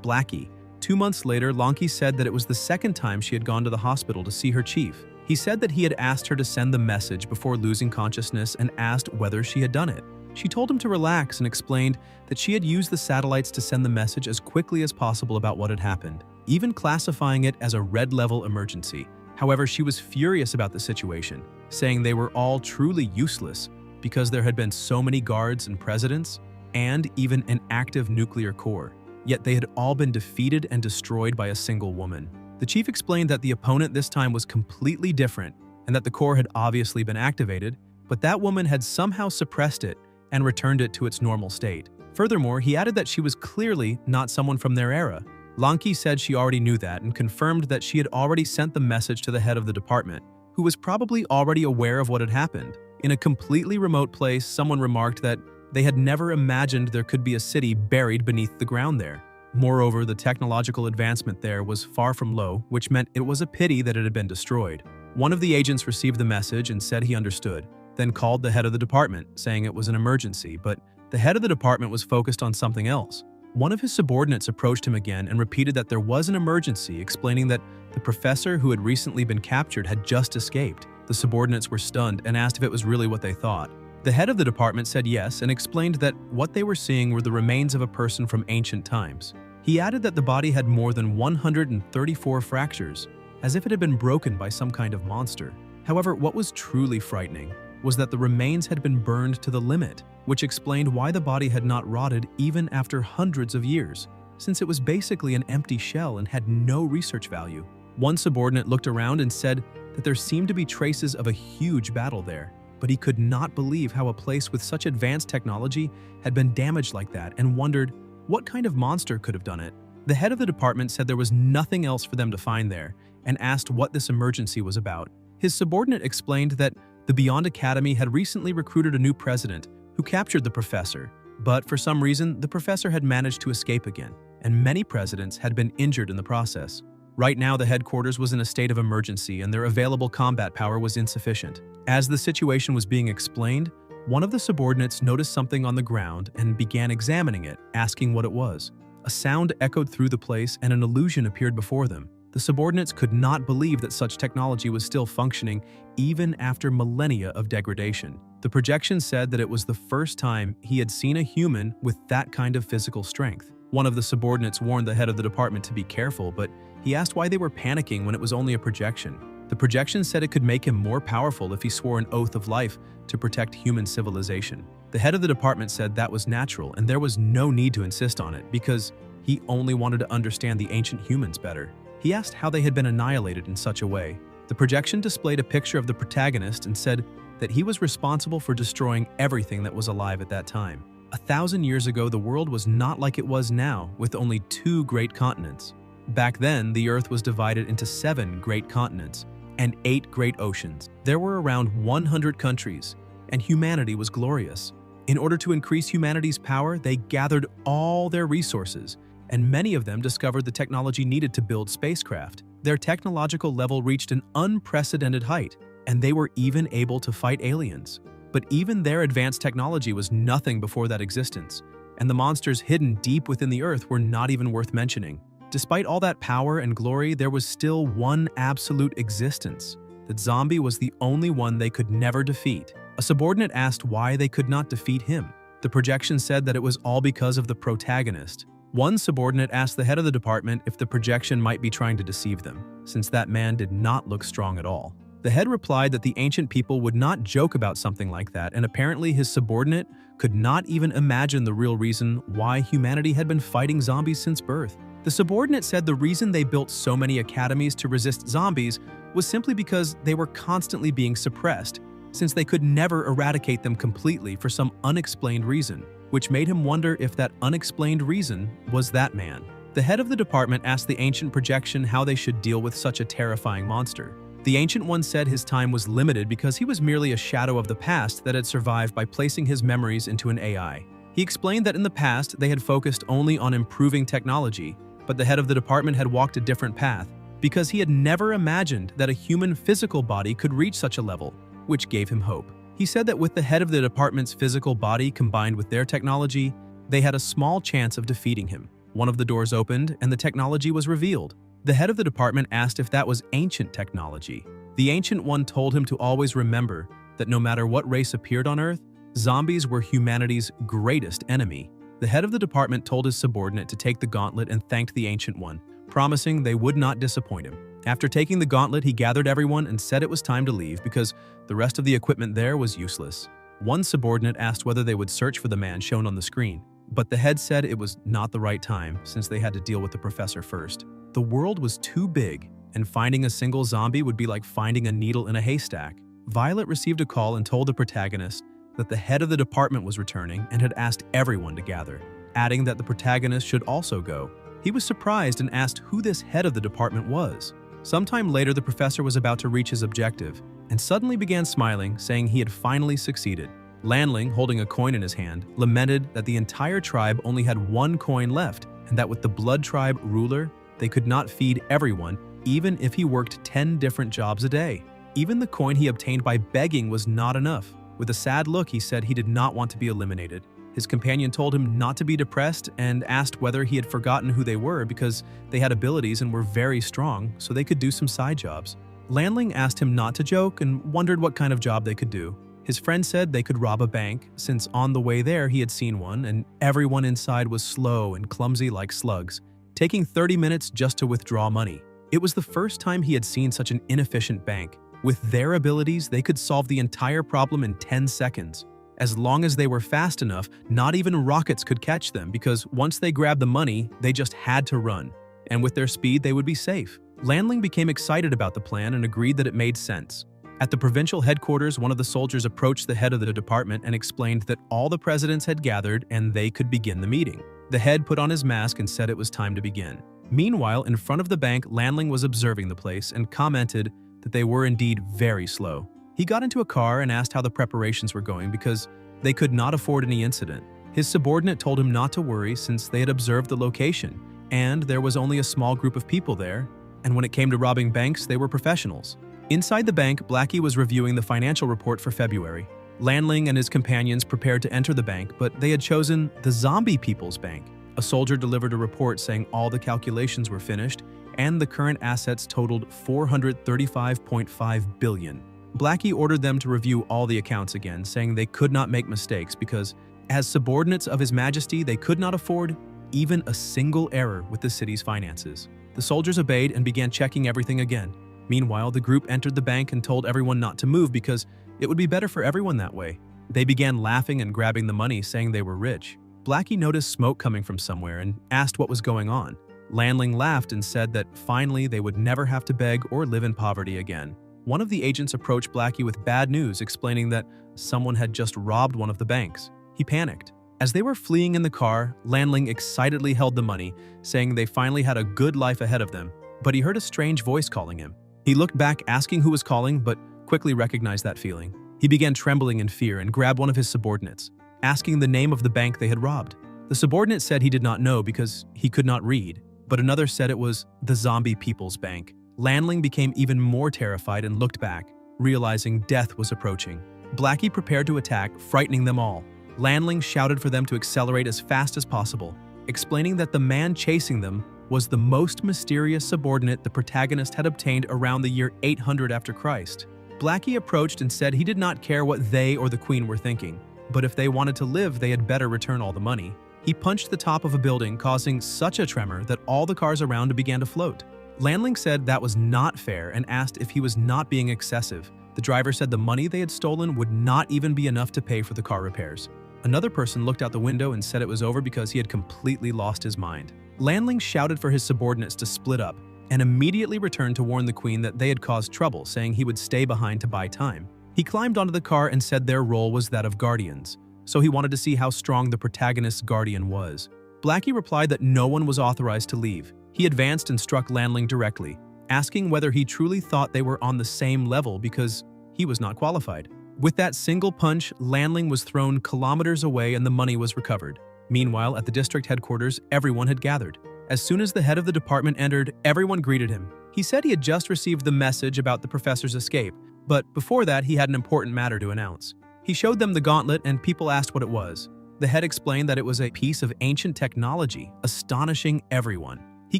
Blackie. 2 months later, Lonky said that it was the second time she had gone to the hospital to see her chief. He said that he had asked her to send the message before losing consciousness and asked whether she had done it. She told him to relax and explained that she had used the satellites to send the message as quickly as possible about what had happened, even classifying it as a red-level emergency. However, she was furious about the situation, saying they were all truly useless because there had been so many guards and presidents, and even an active nuclear core. Yet they had all been defeated and destroyed by a single woman. The chief explained that the opponent this time was completely different and that the core had obviously been activated, but that woman had somehow suppressed it and returned it to its normal state. Furthermore, he added that she was clearly not someone from their era. Lanki said she already knew that and confirmed that she had already sent the message to the head of the department, who was probably already aware of what had happened. In a completely remote place, someone remarked that they had never imagined there could be a city buried beneath the ground there. Moreover, the technological advancement there was far from low, which meant it was a pity that it had been destroyed. One of the agents received the message and said he understood, then called the head of the department, saying it was an emergency, but the head of the department was focused on something else. One of his subordinates approached him again and repeated that there was an emergency, explaining that the professor who had recently been captured had just escaped. The subordinates were stunned and asked if it was really what they thought. The head of the department said yes and explained that what they were seeing were the remains of a person from ancient times. He added that the body had more than 134 fractures, as if it had been broken by some kind of monster. However, what was truly frightening was that the remains had been burned to the limit, which explained why the body had not rotted even after hundreds of years, since it was basically an empty shell and had no research value. One subordinate looked around and said that there seemed to be traces of a huge battle there, but he could not believe how a place with such advanced technology had been damaged like that and wondered what kind of monster could have done it. The head of the department said there was nothing else for them to find there and asked what this emergency was about. His subordinate explained that the Beyond Academy had recently recruited a new president who captured the professor, but for some reason, the professor had managed to escape again, and many presidents had been injured in the process. Right now, the headquarters was in a state of emergency and their available combat power was insufficient. As the situation was being explained, one of the subordinates noticed something on the ground and began examining it, asking what it was. A sound echoed through the place and an illusion appeared before them. The subordinates could not believe that such technology was still functioning even after millennia of degradation. The projection said that it was the first time he had seen a human with that kind of physical strength. One of the subordinates warned the head of the department to be careful, but he asked why they were panicking when it was only a projection. The projection said it could make him more powerful if he swore an oath of life to protect human civilization. The head of the department said that was natural and there was no need to insist on it because he only wanted to understand the ancient humans better. He asked how they had been annihilated in such a way. The projection displayed a picture of the protagonist and said that he was responsible for destroying everything that was alive at that time. 1,000 years ago, the world was not like it was now, with only 2 great continents. Back then, the Earth was divided into 7 great continents and 8 great oceans. There were around 100 countries, and humanity was glorious. In order to increase humanity's power, they gathered all their resources, and many of them discovered the technology needed to build spacecraft. Their technological level reached an unprecedented height, and they were even able to fight aliens. But even their advanced technology was nothing before that existence, and the monsters hidden deep within the Earth were not even worth mentioning. Despite all that power and glory, there was still one absolute existence. That zombie was the only one they could never defeat. A subordinate asked why they could not defeat him. The projection said that it was all because of the protagonist. One subordinate asked the head of the department if the projection might be trying to deceive them, since that man did not look strong at all. The head replied that the ancient people would not joke about something like that, and apparently his subordinate could not even imagine the real reason why humanity had been fighting zombies since birth. The subordinate said the reason they built so many academies to resist zombies was simply because they were constantly being suppressed, since they could never eradicate them completely for some unexplained reason, which made him wonder if that unexplained reason was that man. The head of the department asked the ancient projection how they should deal with such a terrifying monster. The ancient one said his time was limited because he was merely a shadow of the past that had survived by placing his memories into an AI. He explained that in the past they had focused only on improving technology, but the head of the department had walked a different path because he had never imagined that a human physical body could reach such a level, which gave him hope. He said that with the head of the department's physical body combined with their technology, they had a small chance of defeating him. One of the doors opened and the technology was revealed. The head of the department asked if that was ancient technology. The ancient one told him to always remember that no matter what race appeared on Earth, zombies were humanity's greatest enemy. The head of the department told his subordinate to take the gauntlet and thanked the ancient one, promising they would not disappoint him. After taking the gauntlet, he gathered everyone and said it was time to leave because the rest of the equipment there was useless. One subordinate asked whether they would search for the man shown on the screen, but the head said it was not the right time since they had to deal with the professor first. The world was too big, and finding a single zombie would be like finding a needle in a haystack. Violet received a call and told the protagonist that the head of the department was returning and had asked everyone to gather, adding that the protagonist should also go. He was surprised and asked who this head of the department was. Sometime later, the professor was about to reach his objective and suddenly began smiling, saying he had finally succeeded. Lanling, holding a coin in his hand, lamented that the entire tribe only had one coin left and that with the Blood Tribe ruler, they could not feed everyone, even if he worked 10 different jobs a day. Even the coin he obtained by begging was not enough. With a sad look, he said he did not want to be eliminated. His companion told him not to be depressed and asked whether he had forgotten who they were because they had abilities and were very strong, so they could do some side jobs. Lanling asked him not to joke and wondered what kind of job they could do. His friend said they could rob a bank, since on the way there he had seen one and everyone inside was slow and clumsy like slugs, taking 30 minutes just to withdraw money. It was the first time he had seen such an inefficient bank. With their abilities, they could solve the entire problem in 10 seconds. As long as they were fast enough, not even rockets could catch them because once they grabbed the money, they just had to run. And with their speed, they would be safe. Lanling became excited about the plan and agreed that it made sense. At the provincial headquarters, one of the soldiers approached the head of the department and explained that all the presidents had gathered and they could begin the meeting. The head put on his mask and said it was time to begin. Meanwhile, in front of the bank, Lanling was observing the place and commented that they were indeed very slow. He got into a car and asked how the preparations were going because they could not afford any incident. His subordinate told him not to worry since they had observed the location, and there was only a small group of people there, and when it came to robbing banks, they were professionals. Inside the bank, Blackie was reviewing the financial report for February. Lanling and his companions prepared to enter the bank, but they had chosen the Zombie People's Bank. A soldier delivered a report saying all the calculations were finished and the current assets totaled $435.5 billion. Blackie ordered them to review all the accounts again, saying they could not make mistakes because, as subordinates of His Majesty, they could not afford even a single error with the city's finances. The soldiers obeyed and began checking everything again. Meanwhile, the group entered the bank and told everyone not to move because it would be better for everyone that way. They began laughing and grabbing the money, saying they were rich. Blackie noticed smoke coming from somewhere and asked what was going on. Lanling laughed and said that finally they would never have to beg or live in poverty again. One of the agents approached Blackie with bad news, explaining that someone had just robbed one of the banks. He panicked. As they were fleeing in the car, Lanling excitedly held the money, saying they finally had a good life ahead of them, but he heard a strange voice calling him. He looked back asking who was calling, but quickly recognized that feeling. He began trembling in fear and grabbed one of his subordinates, asking the name of the bank they had robbed. The subordinate said he did not know because he could not read, but another said it was the Zombie People's Bank. Lanling became even more terrified and looked back, realizing death was approaching. Blackie prepared to attack, frightening them all. Lanling shouted for them to accelerate as fast as possible, explaining that the man chasing them was the most mysterious subordinate the protagonist had obtained around the year 800 after Christ. Blackie approached and said he did not care what they or the queen were thinking, but if they wanted to live, they had better return all the money. He punched the top of a building, causing such a tremor that all the cars around began to float. Lanling said that was not fair and asked if he was not being excessive. The driver said the money they had stolen would not even be enough to pay for the car repairs. Another person looked out the window and said it was over because he had completely lost his mind. Lanling shouted for his subordinates to split up and immediately returned to warn the queen that they had caused trouble, saying he would stay behind to buy time. He climbed onto the car and said their role was that of guardians, so he wanted to see how strong the protagonist's guardian was. Blackie replied that no one was authorized to leave. He advanced and struck Lanling directly, asking whether he truly thought they were on the same level because he was not qualified. With that single punch, Lanling was thrown kilometers away and the money was recovered. Meanwhile, at the district headquarters, everyone had gathered. As soon as the head of the department entered, everyone greeted him. He said he had just received the message about the professor's escape, but before that, he had an important matter to announce. He showed them the gauntlet and people asked what it was. The head explained that it was a piece of ancient technology, astonishing everyone. He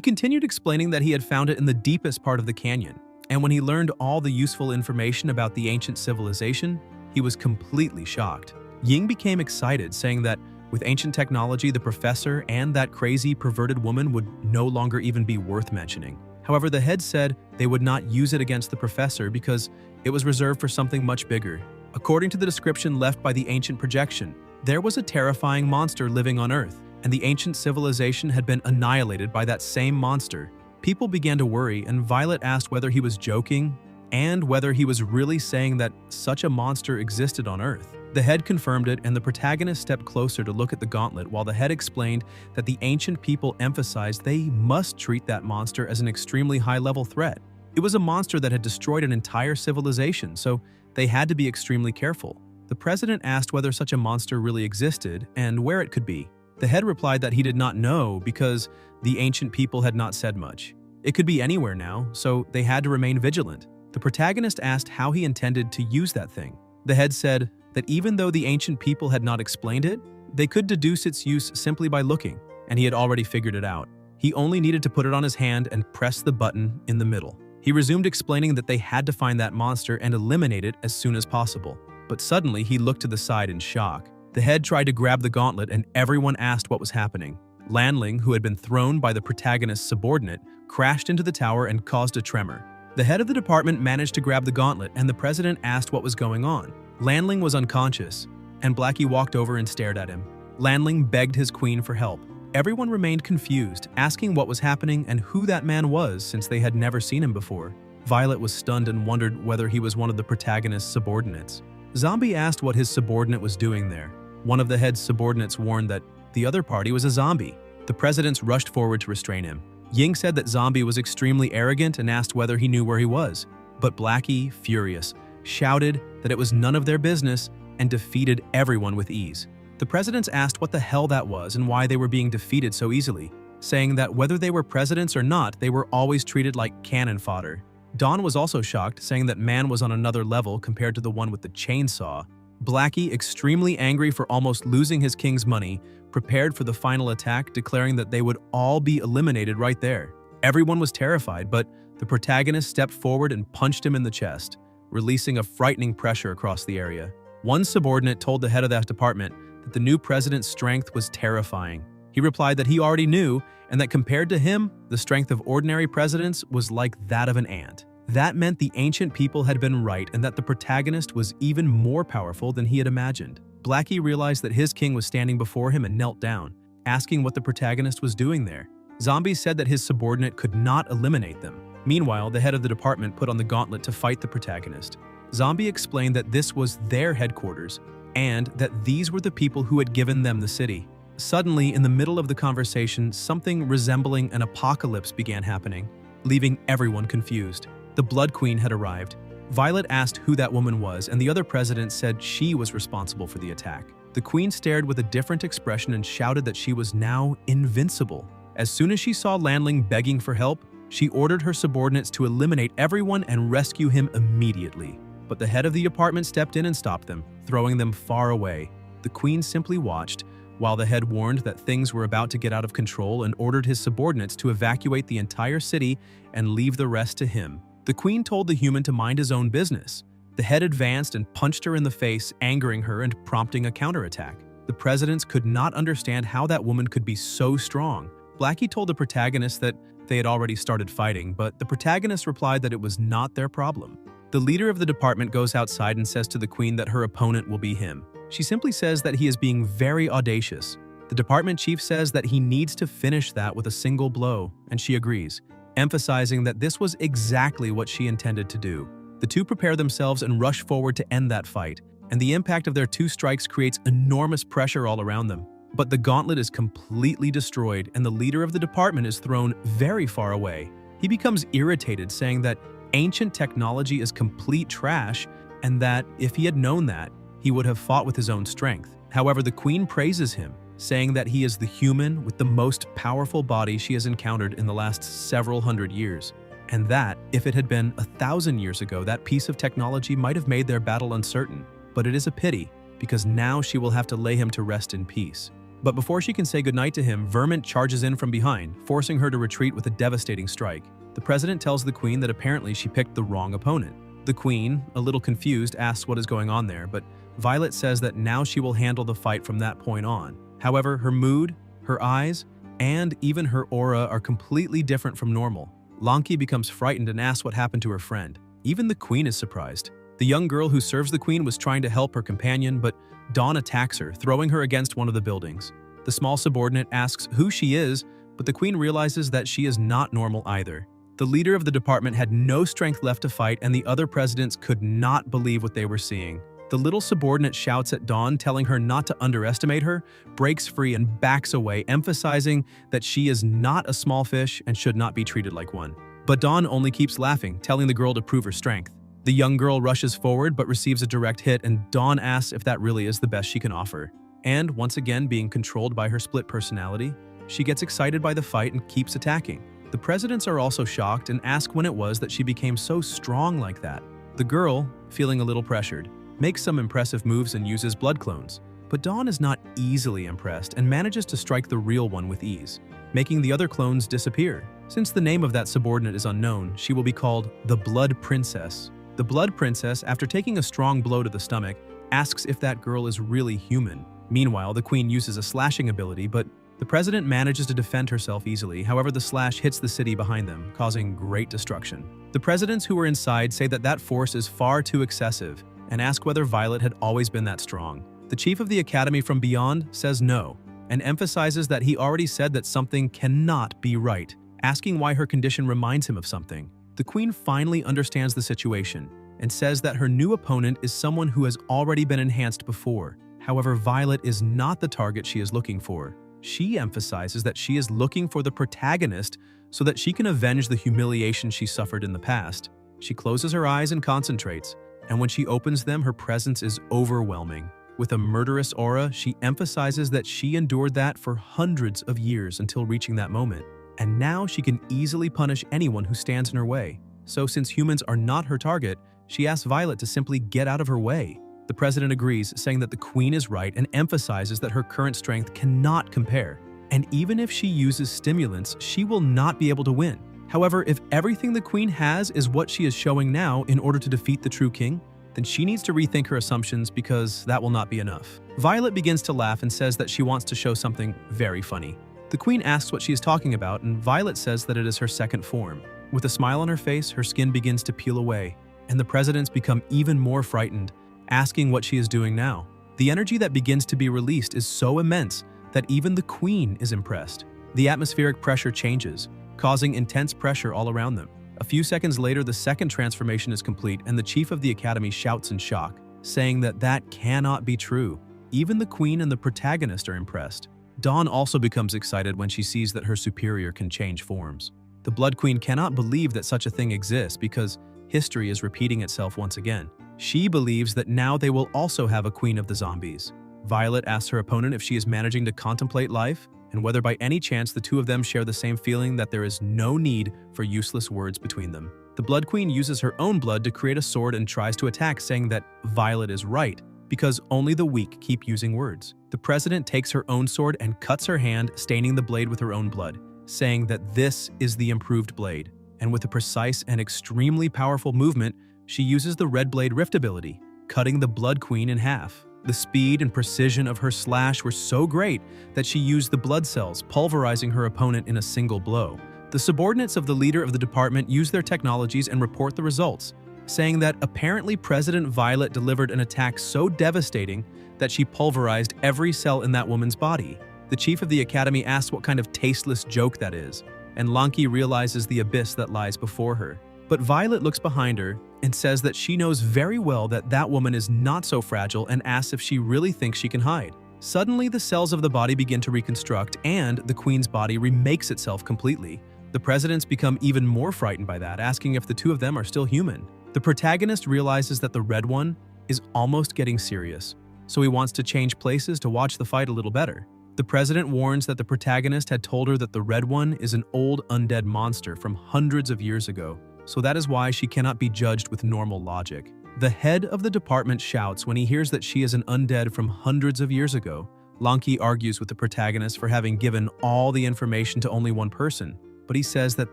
continued explaining that he had found it in the deepest part of the canyon, and when he learned all the useful information about the ancient civilization, he was completely shocked. Ying became excited, saying that with ancient technology, the professor and that crazy, perverted woman would no longer even be worth mentioning. However, the head said they would not use it against the professor because it was reserved for something much bigger. According to the description left by the ancient projection, there was a terrifying monster living on Earth, and the ancient civilization had been annihilated by that same monster. People began to worry, and Violet asked whether he was joking and whether he was really saying that such a monster existed on Earth. The head confirmed it, and the protagonist stepped closer to look at the gauntlet while the head explained that the ancient people emphasized they must treat that monster as an extremely high-level threat. It was a monster that had destroyed an entire civilization, so they had to be extremely careful. The president asked whether such a monster really existed and where it could be. The head replied that he did not know because the ancient people had not said much. It could be anywhere now, so they had to remain vigilant. The protagonist asked how he intended to use that thing. The head said that even though the ancient people had not explained it, they could deduce its use simply by looking, and he had already figured it out. He only needed to put it on his hand and press the button in the middle. He resumed explaining that they had to find that monster and eliminate it as soon as possible. But suddenly, he looked to the side in shock. The head tried to grab the gauntlet, and everyone asked what was happening. Lanling, who had been thrown by the protagonist's subordinate, crashed into the tower and caused a tremor. The head of the department managed to grab the gauntlet, and the president asked what was going on. Lanling was unconscious, and Blackie walked over and stared at him. Lanling begged his queen for help. Everyone remained confused, asking what was happening and who that man was since they had never seen him before. Violet was stunned and wondered whether he was one of the protagonist's subordinates. Zombie asked what his subordinate was doing there. One of the head's subordinates warned that the other party was a zombie. The presidents rushed forward to restrain him. Ying said that Zombie was extremely arrogant and asked whether he knew where he was. But Blackie, furious, shouted that it was none of their business and defeated everyone with ease. The presidents asked what the hell that was and why they were being defeated so easily, saying that whether they were presidents or not, they were always treated like cannon fodder. Dawn was also shocked, saying that man was on another level compared to the one with the chainsaw. Blackie, extremely angry for almost losing his king's money, prepared for the final attack, declaring that they would all be eliminated right there. Everyone was terrified, but the protagonist stepped forward and punched him in the chest, releasing a frightening pressure across the area. One subordinate told the head of that department that the new president's strength was terrifying. He replied that he already knew, and that compared to him, the strength of ordinary presidents was like that of an ant. That meant the ancient people had been right and that the protagonist was even more powerful than he had imagined. Blackie realized that his king was standing before him and knelt down, asking what the protagonist was doing there. Zombie said that his subordinate could not eliminate them. Meanwhile, the head of the department put on the gauntlet to fight the protagonist. Zombie explained that this was their headquarters and that these were the people who had given them the city. Suddenly, in the middle of the conversation, something resembling an apocalypse began happening, leaving everyone confused. The Blood Queen had arrived. Violet asked who that woman was, and the other president said she was responsible for the attack. The queen stared with a different expression and shouted that she was now invincible. As soon as she saw Lanling begging for help, she ordered her subordinates to eliminate everyone and rescue him immediately. But the head of the apartment stepped in and stopped them, throwing them far away. The queen simply watched, while the head warned that things were about to get out of control and ordered his subordinates to evacuate the entire city and leave the rest to him. The queen told the human to mind his own business. The head advanced and punched her in the face, angering her and prompting a counterattack. The presidents could not understand how that woman could be so strong. Blackie told the protagonist that they had already started fighting, but the protagonist replied that it was not their problem. The leader of the department goes outside and says to the queen that her opponent will be him. She simply says that he is being very audacious. The department chief says that he needs to finish that with a single blow, and she agrees, emphasizing that this was exactly what she intended to do. The two prepare themselves and rush forward to end that fight, and the impact of their two strikes creates enormous pressure all around them. But the gauntlet is completely destroyed, and the leader of the department is thrown very far away. He becomes irritated, saying that ancient technology is complete trash, and that if he had known that, he would have fought with his own strength. However, the queen praises him, saying that he is the human with the most powerful body she has encountered in the last several hundred years, and that, if it had been 1,000 years ago, that piece of technology might have made their battle uncertain. But it is a pity, because now she will have to lay him to rest in peace. But before she can say goodnight to him, Vermint charges in from behind, forcing her to retreat with a devastating strike. The president tells the queen that apparently she picked the wrong opponent. The queen, a little confused, asks what is going on there, but Violet says that now she will handle the fight from that point on. However, her mood, her eyes, and even her aura are completely different from normal. Lanky becomes frightened and asks what happened to her friend. Even the queen is surprised. The young girl who serves the queen was trying to help her companion, but Dawn attacks her, throwing her against one of the buildings. The small subordinate asks who she is, but the queen realizes that she is not normal either. The leader of the department had no strength left to fight, and the other presidents could not believe what they were seeing. The little subordinate shouts at Dawn, telling her not to underestimate her, breaks free and backs away, emphasizing that she is not a small fish and should not be treated like one. But Dawn only keeps laughing, telling the girl to prove her strength. The young girl rushes forward but receives a direct hit, and Dawn asks if that really is the best she can offer. And once again, being controlled by her split personality, she gets excited by the fight and keeps attacking. The presidents are also shocked and ask when it was that she became so strong like that. The girl, feeling a little pressured, makes some impressive moves and uses blood clones. But Dawn is not easily impressed and manages to strike the real one with ease, making the other clones disappear. Since the name of that subordinate is unknown, she will be called the Blood Princess. The Blood Princess, after taking a strong blow to the stomach, asks if that girl is really human. Meanwhile, the queen uses a slashing ability, but the president manages to defend herself easily. However, the slash hits the city behind them, causing great destruction. The presidents who were inside say that that force is far too excessive and ask whether Violet had always been that strong. The chief of the academy from beyond says no, and emphasizes that he already said that something cannot be right, asking why her condition reminds him of something. The queen finally understands the situation and says that her new opponent is someone who has already been enhanced before. However, Violet is not the target she is looking for. She emphasizes that she is looking for the protagonist so that she can avenge the humiliation she suffered in the past. She closes her eyes and concentrates, and when she opens them, her presence is overwhelming. With a murderous aura, she emphasizes that she endured that for hundreds of years until reaching that moment. And now she can easily punish anyone who stands in her way. So since humans are not her target, she asks Violet to simply get out of her way. The president agrees, saying that the queen is right and emphasizes that her current strength cannot compare. And even if she uses stimulants, she will not be able to win. However, if everything the queen has is what she is showing now in order to defeat the true king, then she needs to rethink her assumptions because that will not be enough. Violet begins to laugh and says that she wants to show something very funny. The queen asks what she is talking about, and Violet says that it is her second form. With a smile on her face, her skin begins to peel away, and the presidents become even more frightened, asking what she is doing now. The energy that begins to be released is so immense that even the queen is impressed. The atmospheric pressure changes, causing intense pressure all around them. A few seconds later, the second transformation is complete, and the chief of the academy shouts in shock, saying that that cannot be true. Even the queen and the protagonist are impressed. Dawn also becomes excited when she sees that her superior can change forms. The Blood Queen cannot believe that such a thing exists because history is repeating itself once again. She believes that now they will also have a queen of the zombies. Violet asks her opponent if she is managing to contemplate life, and whether by any chance the two of them share the same feeling that there is no need for useless words between them. The Blood Queen uses her own blood to create a sword and tries to attack, saying that Violet is right, because only the weak keep using words. The president takes her own sword and cuts her hand, staining the blade with her own blood, saying that this is the improved blade. And with a precise and extremely powerful movement, she uses the Red Blade Rift ability, cutting the Blood Queen in half. The speed and precision of her slash were so great that she used the blood cells, pulverizing her opponent in a single blow. The subordinates of the leader of the department use their technologies and report the results, saying that apparently President Violet delivered an attack so devastating that she pulverized every cell in that woman's body. The chief of the academy asks what kind of tasteless joke that is, and Lanki realizes the abyss that lies before her. But Violet looks behind her and says that she knows very well that that woman is not so fragile and asks if she really thinks she can hide. Suddenly, the cells of the body begin to reconstruct and the queen's body remakes itself completely. The presidents become even more frightened by that, asking if the two of them are still human. The protagonist realizes that the red one is almost getting serious, so he wants to change places to watch the fight a little better. The president warns that the protagonist had told her that the red one is an old undead monster from hundreds of years ago, so that is why she cannot be judged with normal logic. The head of the department shouts when he hears that she is an undead from hundreds of years ago. Lanki argues with the protagonist for having given all the information to only one person, but he says that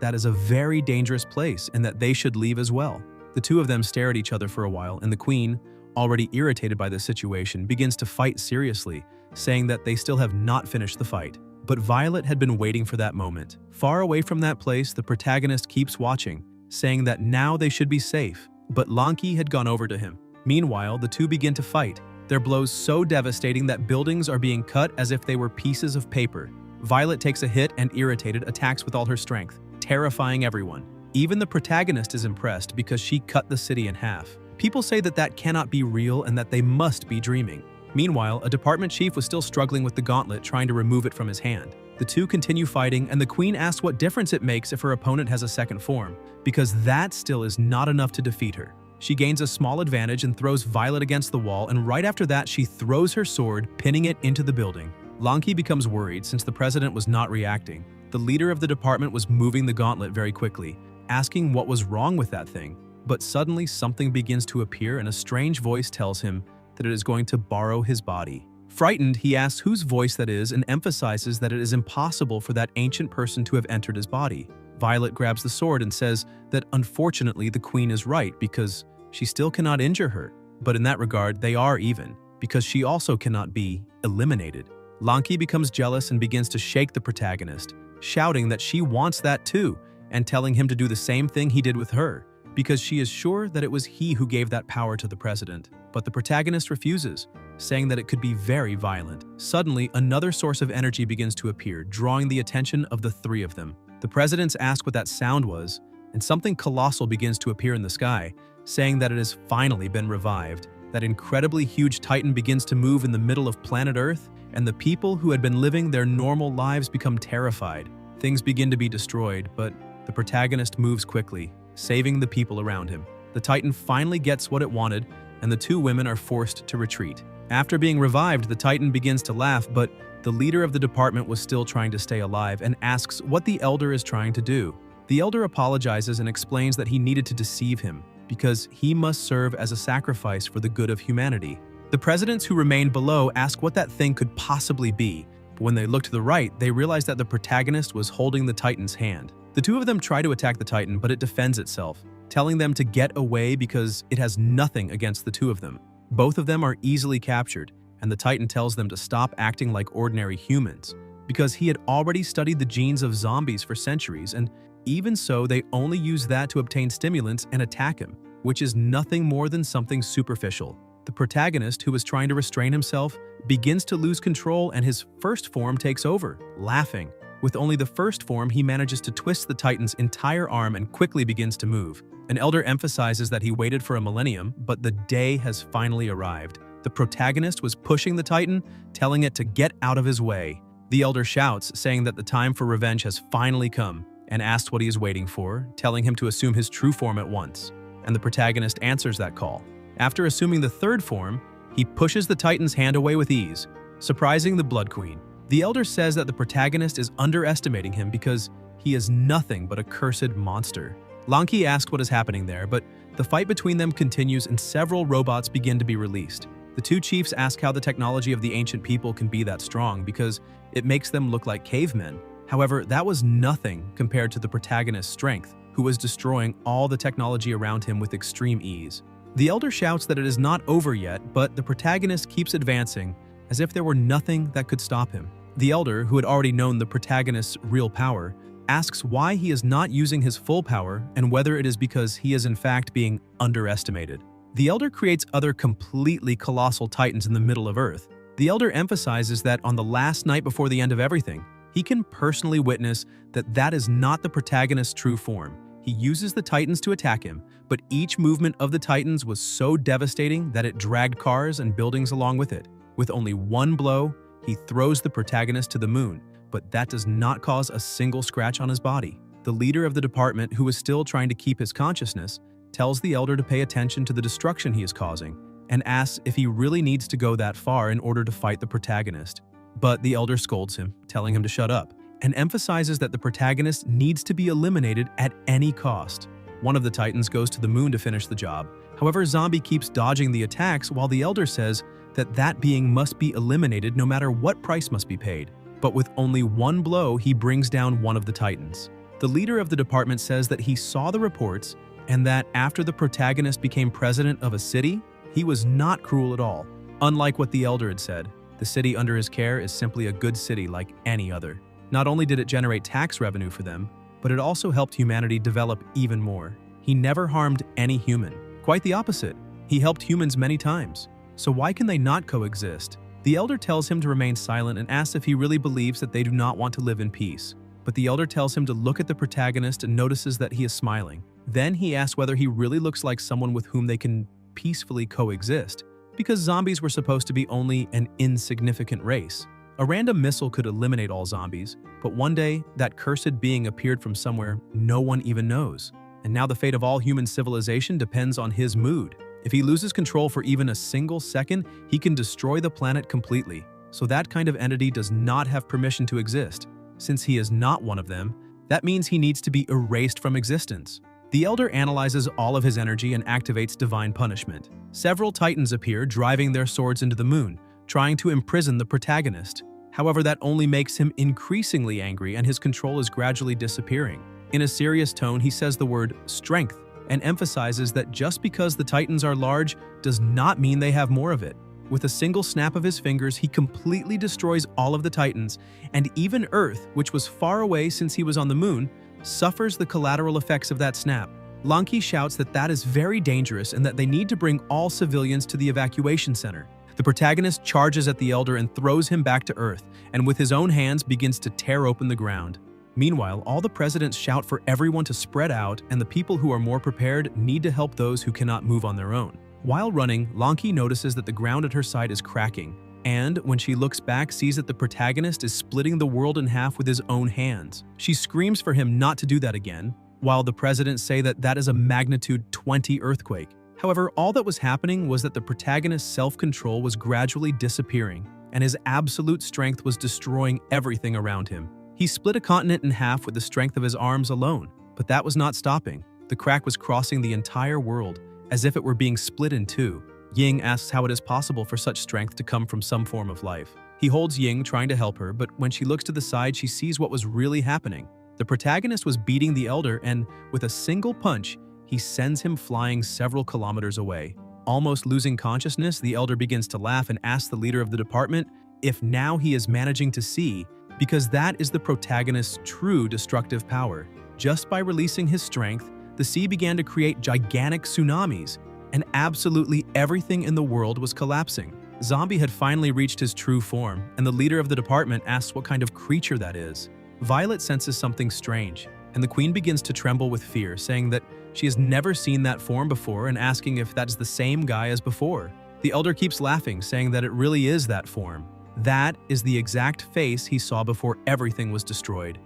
that is a very dangerous place and that they should leave as well. The two of them stare at each other for a while, and the queen, already irritated by the situation, begins to fight seriously, saying that they still have not finished the fight. But Violet had been waiting for that moment. Far away from that place, the protagonist keeps watching, saying that now they should be safe, but Lanki had gone over to him. Meanwhile, the two begin to fight, their blows so devastating that buildings are being cut as if they were pieces of paper. Violet takes a hit and, irritated, attacks with all her strength, terrifying everyone. Even the protagonist is impressed because she cut the city in half. People say that that cannot be real and that they must be dreaming. Meanwhile, a department chief was still struggling with the gauntlet, trying to remove it from his hand. The two continue fighting, and the queen asks what difference it makes if her opponent has a second form, because that still is not enough to defeat her. She gains a small advantage and throws Violet against the wall, and right after that she throws her sword, pinning it into the building. Lanki becomes worried since the president was not reacting. The leader of the department was moving the gauntlet very quickly, asking what was wrong with that thing. But suddenly something begins to appear and a strange voice tells him that it is going to borrow his body. Frightened, he asks whose voice that is and emphasizes that it is impossible for that ancient person to have entered his body. Violet grabs the sword and says that unfortunately the queen is right because she still cannot injure her. But in that regard, they are even, because she also cannot be eliminated. Lanki becomes jealous and begins to shake the protagonist, shouting that she wants that too, and telling him to do the same thing he did with her, because she is sure that it was he who gave that power to the president. But the protagonist refuses, saying that it could be very violent. Suddenly, another source of energy begins to appear, drawing the attention of the three of them. The presidents ask what that sound was, and something colossal begins to appear in the sky, saying that it has finally been revived. That incredibly huge titan begins to move in the middle of planet Earth, and the people who had been living their normal lives become terrified. Things begin to be destroyed, but the protagonist moves quickly, saving the people around him. The titan finally gets what it wanted, and the two women are forced to retreat. After being revived, the titan begins to laugh, but the leader of the department was still trying to stay alive and asks what the elder is trying to do. The elder apologizes and explains that he needed to deceive him because he must serve as a sacrifice for the good of humanity. The presidents who remained below ask what that thing could possibly be, but when they look to the right, they realize that the protagonist was holding the titan's hand. The two of them try to attack the titan, but it defends itself, telling them to get away because it has nothing against the two of them. Both of them are easily captured, and the titan tells them to stop acting like ordinary humans, because he had already studied the genes of zombies for centuries, and even so, they only use that to obtain stimulants and attack him, which is nothing more than something superficial. The protagonist, who is trying to restrain himself, begins to lose control and his first form takes over, laughing. With only the first form, he manages to twist the titan's entire arm and quickly begins to move. An elder emphasizes that he waited for a millennium, but the day has finally arrived. The protagonist was pushing the titan, telling it to get out of his way. The elder shouts, saying that the time for revenge has finally come, and asks what he is waiting for, telling him to assume his true form at once. And the protagonist answers that call. After assuming the third form, he pushes the titan's hand away with ease, surprising the Blood Queen. The elder says that the protagonist is underestimating him because he is nothing but a cursed monster. Lanki asks what is happening there, but the fight between them continues and several robots begin to be released. The two chiefs ask how the technology of the ancient people can be that strong because it makes them look like cavemen. However, that was nothing compared to the protagonist's strength, who was destroying all the technology around him with extreme ease. The elder shouts that it is not over yet, but the protagonist keeps advancing as if there were nothing that could stop him. The elder, who had already known the protagonist's real power, asks why he is not using his full power and whether it is because he is in fact being underestimated. The elder creates other completely colossal titans in the middle of Earth. The elder emphasizes that on the last night before the end of everything, he can personally witness that that is not the protagonist's true form. He uses the titans to attack him, but each movement of the titans was so devastating that it dragged cars and buildings along with it. With only one blow, he throws the protagonist to the moon, but that does not cause a single scratch on his body. The leader of the department, who is still trying to keep his consciousness, tells the elder to pay attention to the destruction he is causing and asks if he really needs to go that far in order to fight the protagonist. But the elder scolds him, telling him to shut up, and emphasizes that the protagonist needs to be eliminated at any cost. One of the titans goes to the moon to finish the job. However, Zombie keeps dodging the attacks while the elder says that that being must be eliminated no matter what price must be paid. But with only one blow, he brings down one of the titans. The leader of the department says that he saw the reports and that after the protagonist became president of a city, he was not cruel at all. Unlike what the elder had said, the city under his care is simply a good city like any other. Not only did it generate tax revenue for them, but it also helped humanity develop even more. He never harmed any human. Quite the opposite. He helped humans many times. So why can they not coexist? The elder tells him to remain silent and asks if he really believes that they do not want to live in peace. But the elder tells him to look at the protagonist and notices that he is smiling. Then he asks whether he really looks like someone with whom they can peacefully coexist, because zombies were supposed to be only an insignificant race. A random missile could eliminate all zombies, but one day, that cursed being appeared from somewhere no one even knows. And now the fate of all human civilization depends on his mood. If he loses control for even a single second, he can destroy the planet completely. So that kind of entity does not have permission to exist. Since he is not one of them, that means he needs to be erased from existence. The Elder analyzes all of his energy and activates divine punishment. Several Titans appear, driving their swords into the moon, trying to imprison the protagonist. However, that only makes him increasingly angry and his control is gradually disappearing. In a serious tone, he says the word strength and emphasizes that just because the Titans are large does not mean they have more of it. With a single snap of his fingers, he completely destroys all of the Titans, and even Earth, which was far away since he was on the moon, suffers the collateral effects of that snap. Lanki shouts that that is very dangerous and that they need to bring all civilians to the evacuation center. The protagonist charges at the Elder and throws him back to Earth, and with his own hands begins to tear open the ground. Meanwhile, all the presidents shout for everyone to spread out, and the people who are more prepared need to help those who cannot move on their own. While running, Lanki notices that the ground at her side is cracking, and when she looks back, sees that the protagonist is splitting the world in half with his own hands. She screams for him not to do that again, while the presidents say that that is a magnitude 20 earthquake. However, all that was happening was that the protagonist's self-control was gradually disappearing, and his absolute strength was destroying everything around him. He split a continent in half with the strength of his arms alone, but that was not stopping. The crack was crossing the entire world, as if it were being split in two. Ying asks how it is possible for such strength to come from some form of life. He holds Ying, trying to help her, but when she looks to the side, she sees what was really happening. The protagonist was beating the Elder, and with a single punch, he sends him flying several kilometers away. Almost losing consciousness, the Elder begins to laugh and asks the leader of the department if now he is managing to see, because that is the protagonist's true destructive power. Just by releasing his strength, the sea began to create gigantic tsunamis, and absolutely everything in the world was collapsing. Zombie had finally reached his true form, and the leader of the department asks what kind of creature that is. Violet senses something strange, and the queen begins to tremble with fear, saying that she has never seen that form before and asking if that is the same guy as before. The Elder keeps laughing, saying that it really is that form. That is the exact face he saw before everything was destroyed.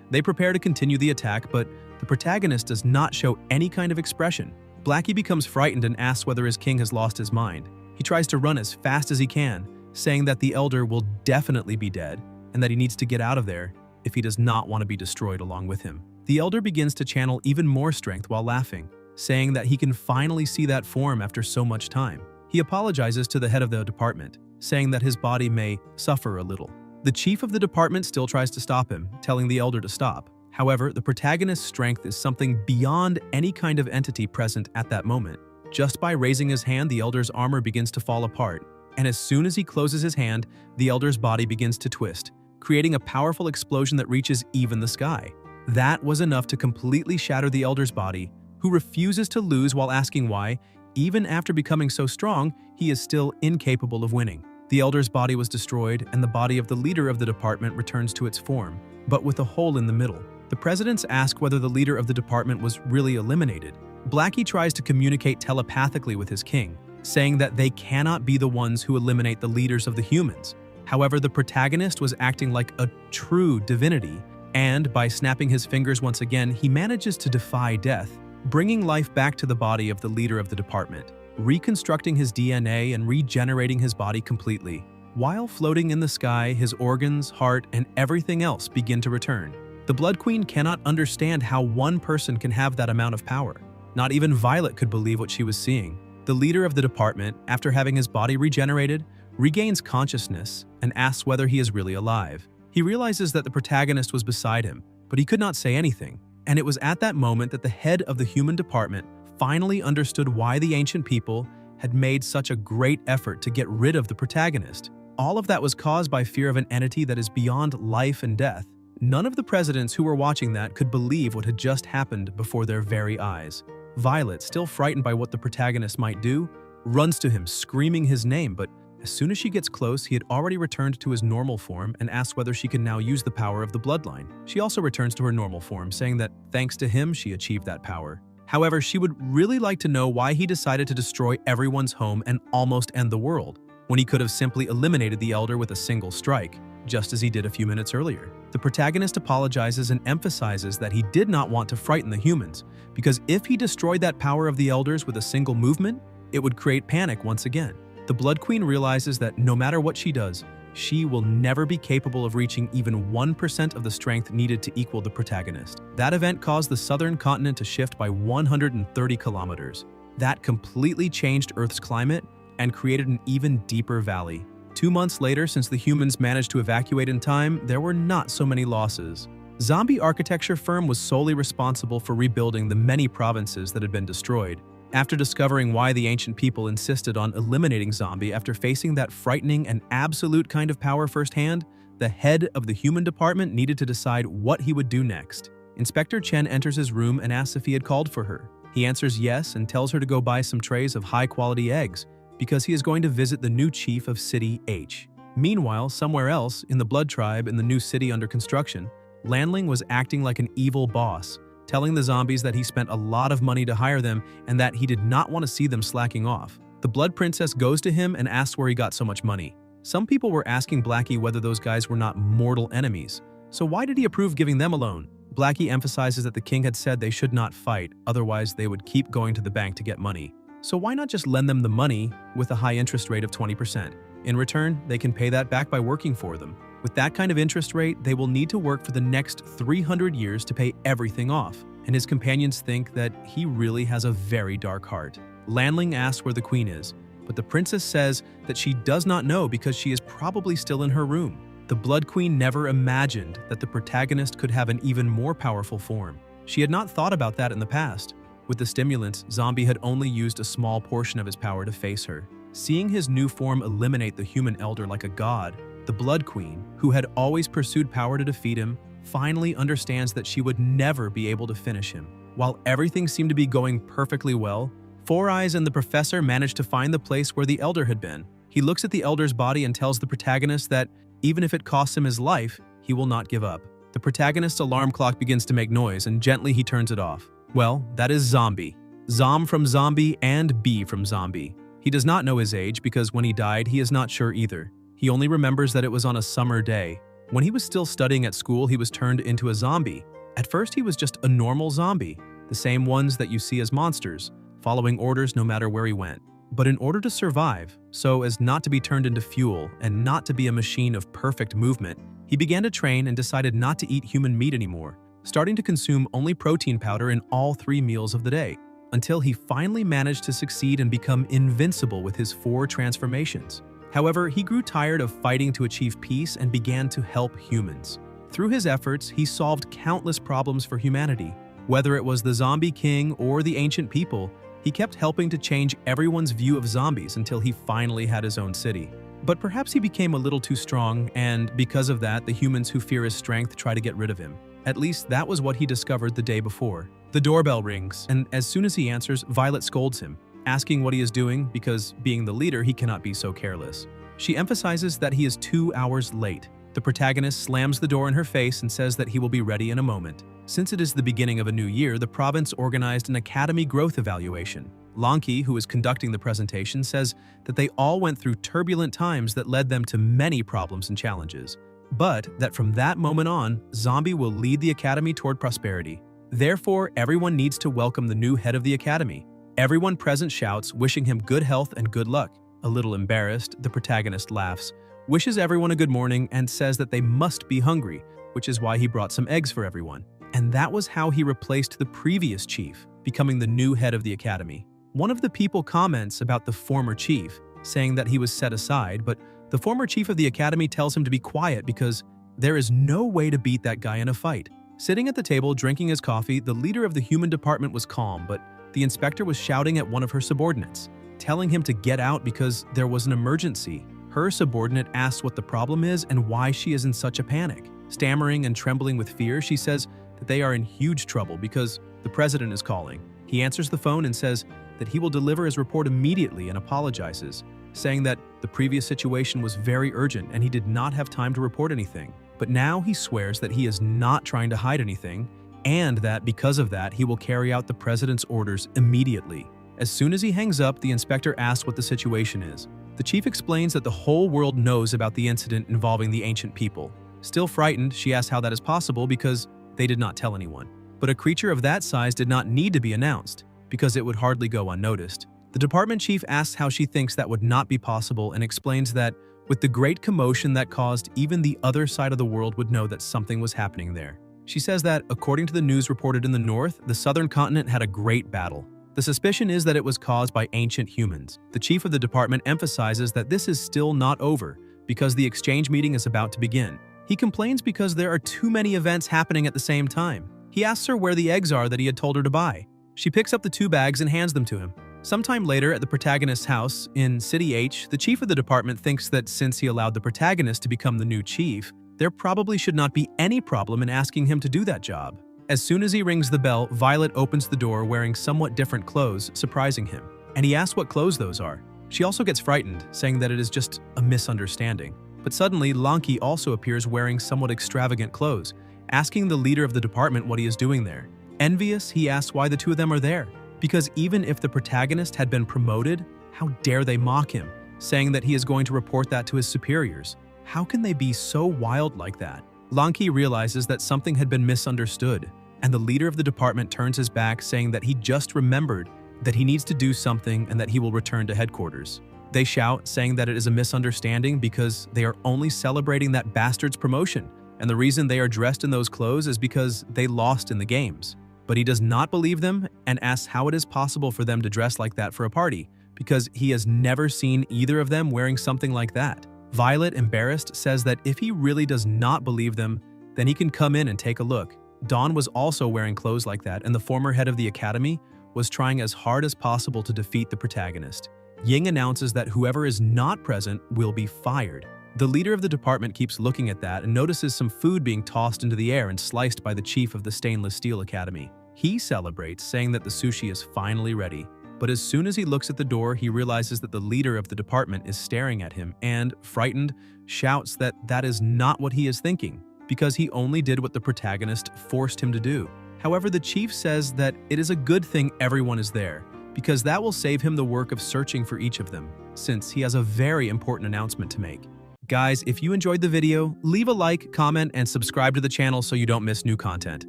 They prepare to continue the attack, but the protagonist does not show any kind of expression. Blackie becomes frightened and asks whether his king has lost his mind. He tries to run as fast as he can, saying that the Elder will definitely be dead and that he needs to get out of there if he does not want to be destroyed along with him. The Elder begins to channel even more strength while laughing, saying that he can finally see that form after so much time. He apologizes to the head of the department, saying that his body may suffer a little. The chief of the department still tries to stop him, telling the Elder to stop. However, the protagonist's strength is something beyond any kind of entity present at that moment. Just by raising his hand, the Elder's armor begins to fall apart, and as soon as he closes his hand, the Elder's body begins to twist, creating a powerful explosion that reaches even the sky. That was enough to completely shatter the Elder's body, who refuses to lose while asking why, even after becoming so strong, he is still incapable of winning. The Elder's body was destroyed, and the body of the leader of the department returns to its form, but with a hole in the middle. The presidents ask whether the leader of the department was really eliminated. Blackie tries to communicate telepathically with his king, saying that they cannot be the ones who eliminate the leaders of the humans. However, the protagonist was acting like a true divinity, and by snapping his fingers once again, he manages to defy death, bringing life back to the body of the leader of the department, reconstructing his DNA and regenerating his body completely. While floating in the sky, his organs, heart, and everything else begin to return. The Blood Queen cannot understand how one person can have that amount of power. Not even Violet could believe what she was seeing. The leader of the department, after having his body regenerated, regains consciousness and asks whether he is really alive. He realizes that the protagonist was beside him, but he could not say anything. And it was at that moment that the head of the human department finally understood why the ancient people had made such a great effort to get rid of the protagonist. All of that was caused by fear of an entity that is beyond life and death. None of the presidents who were watching that could believe what had just happened before their very eyes. Violet, still frightened by what the protagonist might do, runs to him, screaming his name, but as soon as she gets close, he had already returned to his normal form and asks whether she can now use the power of the bloodline. She also returns to her normal form, saying that thanks to him, she achieved that power. However, she would really like to know why he decided to destroy everyone's home and almost end the world, when he could have simply eliminated the Elder with a single strike, just as he did a few minutes earlier. The protagonist apologizes and emphasizes that he did not want to frighten the humans, because if he destroyed that power of the Elders with a single movement, it would create panic once again. The Blood Queen realizes that no matter what she does, she will never be capable of reaching even 1% of the strength needed to equal the protagonist. That event caused the southern continent to shift by 130 kilometers. That completely changed Earth's climate and created an even deeper valley. 2 months later, since the humans managed to evacuate in time, there were not so many losses. Zombie architecture firm was solely responsible for rebuilding the many provinces that had been destroyed. After discovering why the ancient people insisted on eliminating zombie after facing that frightening and absolute kind of power firsthand, the head of the human department needed to decide what he would do next. Inspector Chen enters his room and asks if he had called for her. He answers yes and tells her to go buy some trays of high-quality eggs, because he is going to visit the new chief of City H. Meanwhile, somewhere else, in the Blood Tribe in the new city under construction, Lanling was acting like an evil boss, telling the zombies that he spent a lot of money to hire them and that he did not want to see them slacking off. The Blood Princess goes to him and asks where he got so much money. Some people were asking Blackie whether those guys were not mortal enemies, so why did he approve giving them a loan? Blackie emphasizes that the king had said they should not fight, otherwise they would keep going to the bank to get money. So why not just lend them the money with a high interest rate of 20%? In return, they can pay that back by working for them. With that kind of interest rate, they will need to work for the next 300 years to pay everything off, and his companions think that he really has a very dark heart. Lanling asks where the queen is, but the princess says that she does not know because she is probably still in her room. The Blood Queen never imagined that the protagonist could have an even more powerful form. She had not thought about that in the past. With the stimulants, Zombie had only used a small portion of his power to face her. Seeing his new form eliminate the human elder like a god, the Blood Queen, who had always pursued power to defeat him, finally understands that she would never be able to finish him. While everything seemed to be going perfectly well, Four Eyes and the professor managed to find the place where the elder had been. He looks at the elder's body and tells the protagonist that even if it costs him his life, he will not give up. The protagonist's alarm clock begins to make noise and gently he turns it off. Well, that is Zombie. Zom from Zombie and B from Zombie. He does not know his age because when he died, he is not sure either. He only remembers that it was on a summer day. When he was still studying at school, he was turned into a zombie. At first, he was just a normal zombie, the same ones that you see as monsters, following orders no matter where he went. But in order to survive, so as not to be turned into fuel and not to be a machine of perfect movement, he began to train and decided not to eat human meat anymore, starting to consume only protein powder in all 3 meals of the day, until he finally managed to succeed and become invincible with his 4 transformations. However, he grew tired of fighting to achieve peace and began to help humans. Through his efforts, he solved countless problems for humanity. Whether it was the Zombie King or the ancient people, he kept helping to change everyone's view of zombies until he finally had his own city. But perhaps he became a little too strong, and because of that, the humans who fear his strength try to get rid of him. At least that was what he discovered the day before. The doorbell rings, and as soon as he answers, Violet scolds him, asking what he is doing because, being the leader, he cannot be so careless. She emphasizes that he is 2 hours late. The protagonist slams the door in her face and says that he will be ready in a moment. Since it is the beginning of a new year, the province organized an academy growth evaluation. Lanki, who is conducting the presentation, says that they all went through turbulent times that led them to many problems and challenges, but that from that moment on, Zombie will lead the academy toward prosperity. Therefore, everyone needs to welcome the new head of the academy. Everyone present shouts, wishing him good health and good luck. A little embarrassed, the protagonist laughs, wishes everyone a good morning, and says that they must be hungry, which is why he brought some eggs for everyone. And that was how he replaced the previous chief, becoming the new head of the academy. One of the people comments about the former chief, saying that he was set aside, but the former chief of the academy tells him to be quiet because there is no way to beat that guy in a fight. Sitting at the table drinking his coffee, the leader of the human department was calm, but the inspector was shouting at one of her subordinates, telling him to get out because there was an emergency. Her subordinate asks what the problem is and why she is in such a panic. Stammering and trembling with fear, she says that they are in huge trouble because the president is calling. He answers the phone and says that he will deliver his report immediately and apologizes, saying that the previous situation was very urgent and he did not have time to report anything. But now he swears that he is not trying to hide anything and that because of that, he will carry out the president's orders immediately. As soon as he hangs up, the inspector asks what the situation is. The chief explains that the whole world knows about the incident involving the ancient people. Still frightened, she asks how that is possible because they did not tell anyone. But a creature of that size did not need to be announced, because it would hardly go unnoticed. The department chief asks how she thinks that would not be possible and explains that with the great commotion that caused, even the other side of the world would know that something was happening there. She says that, according to the news reported in the north, the southern continent had a great battle. The suspicion is that it was caused by ancient humans. The chief of the department emphasizes that this is still not over because the exchange meeting is about to begin. He complains because there are too many events happening at the same time. He asks her where the eggs are that he had told her to buy. She picks up the 2 bags and hands them to him. Sometime later at the protagonist's house in City H, the chief of the department thinks that since he allowed the protagonist to become the new chief, there probably should not be any problem in asking him to do that job. As soon as he rings the bell, Violet opens the door wearing somewhat different clothes, surprising him. And he asks what clothes those are. She also gets frightened, saying that it is just a misunderstanding. But suddenly, Lanky also appears wearing somewhat extravagant clothes, asking the leader of the department what he is doing there. Envious, he asks why the 2 of them are there, because even if the protagonist had been promoted, how dare they mock him, saying that he is going to report that to his superiors. How can they be so wild like that? Lanky realizes that something had been misunderstood, and the leader of the department turns his back, saying that he just remembered that he needs to do something and that he will return to headquarters. They shout, saying that it is a misunderstanding because they are only celebrating that bastard's promotion, and the reason they are dressed in those clothes is because they lost in the games. But he does not believe them and asks how it is possible for them to dress like that for a party, because he has never seen either of them wearing something like that. Violet, embarrassed, says that if he really does not believe them, then he can come in and take a look. Dawn was also wearing clothes like that, and the former head of the academy was trying as hard as possible to defeat the protagonist. Ying announces that whoever is not present will be fired. The leader of the department keeps looking at that and notices some food being tossed into the air and sliced by the chief of the Stainless Steel Academy. He celebrates, saying that the sushi is finally ready. But as soon as he looks at the door, he realizes that the leader of the department is staring at him and, frightened, shouts that that is not what he is thinking, because he only did what the protagonist forced him to do. However, the chief says that it is a good thing everyone is there, because that will save him the work of searching for each of them, since he has a very important announcement to make. Guys, if you enjoyed the video, leave a like, comment, and subscribe to the channel so you don't miss new content.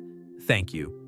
Thank you.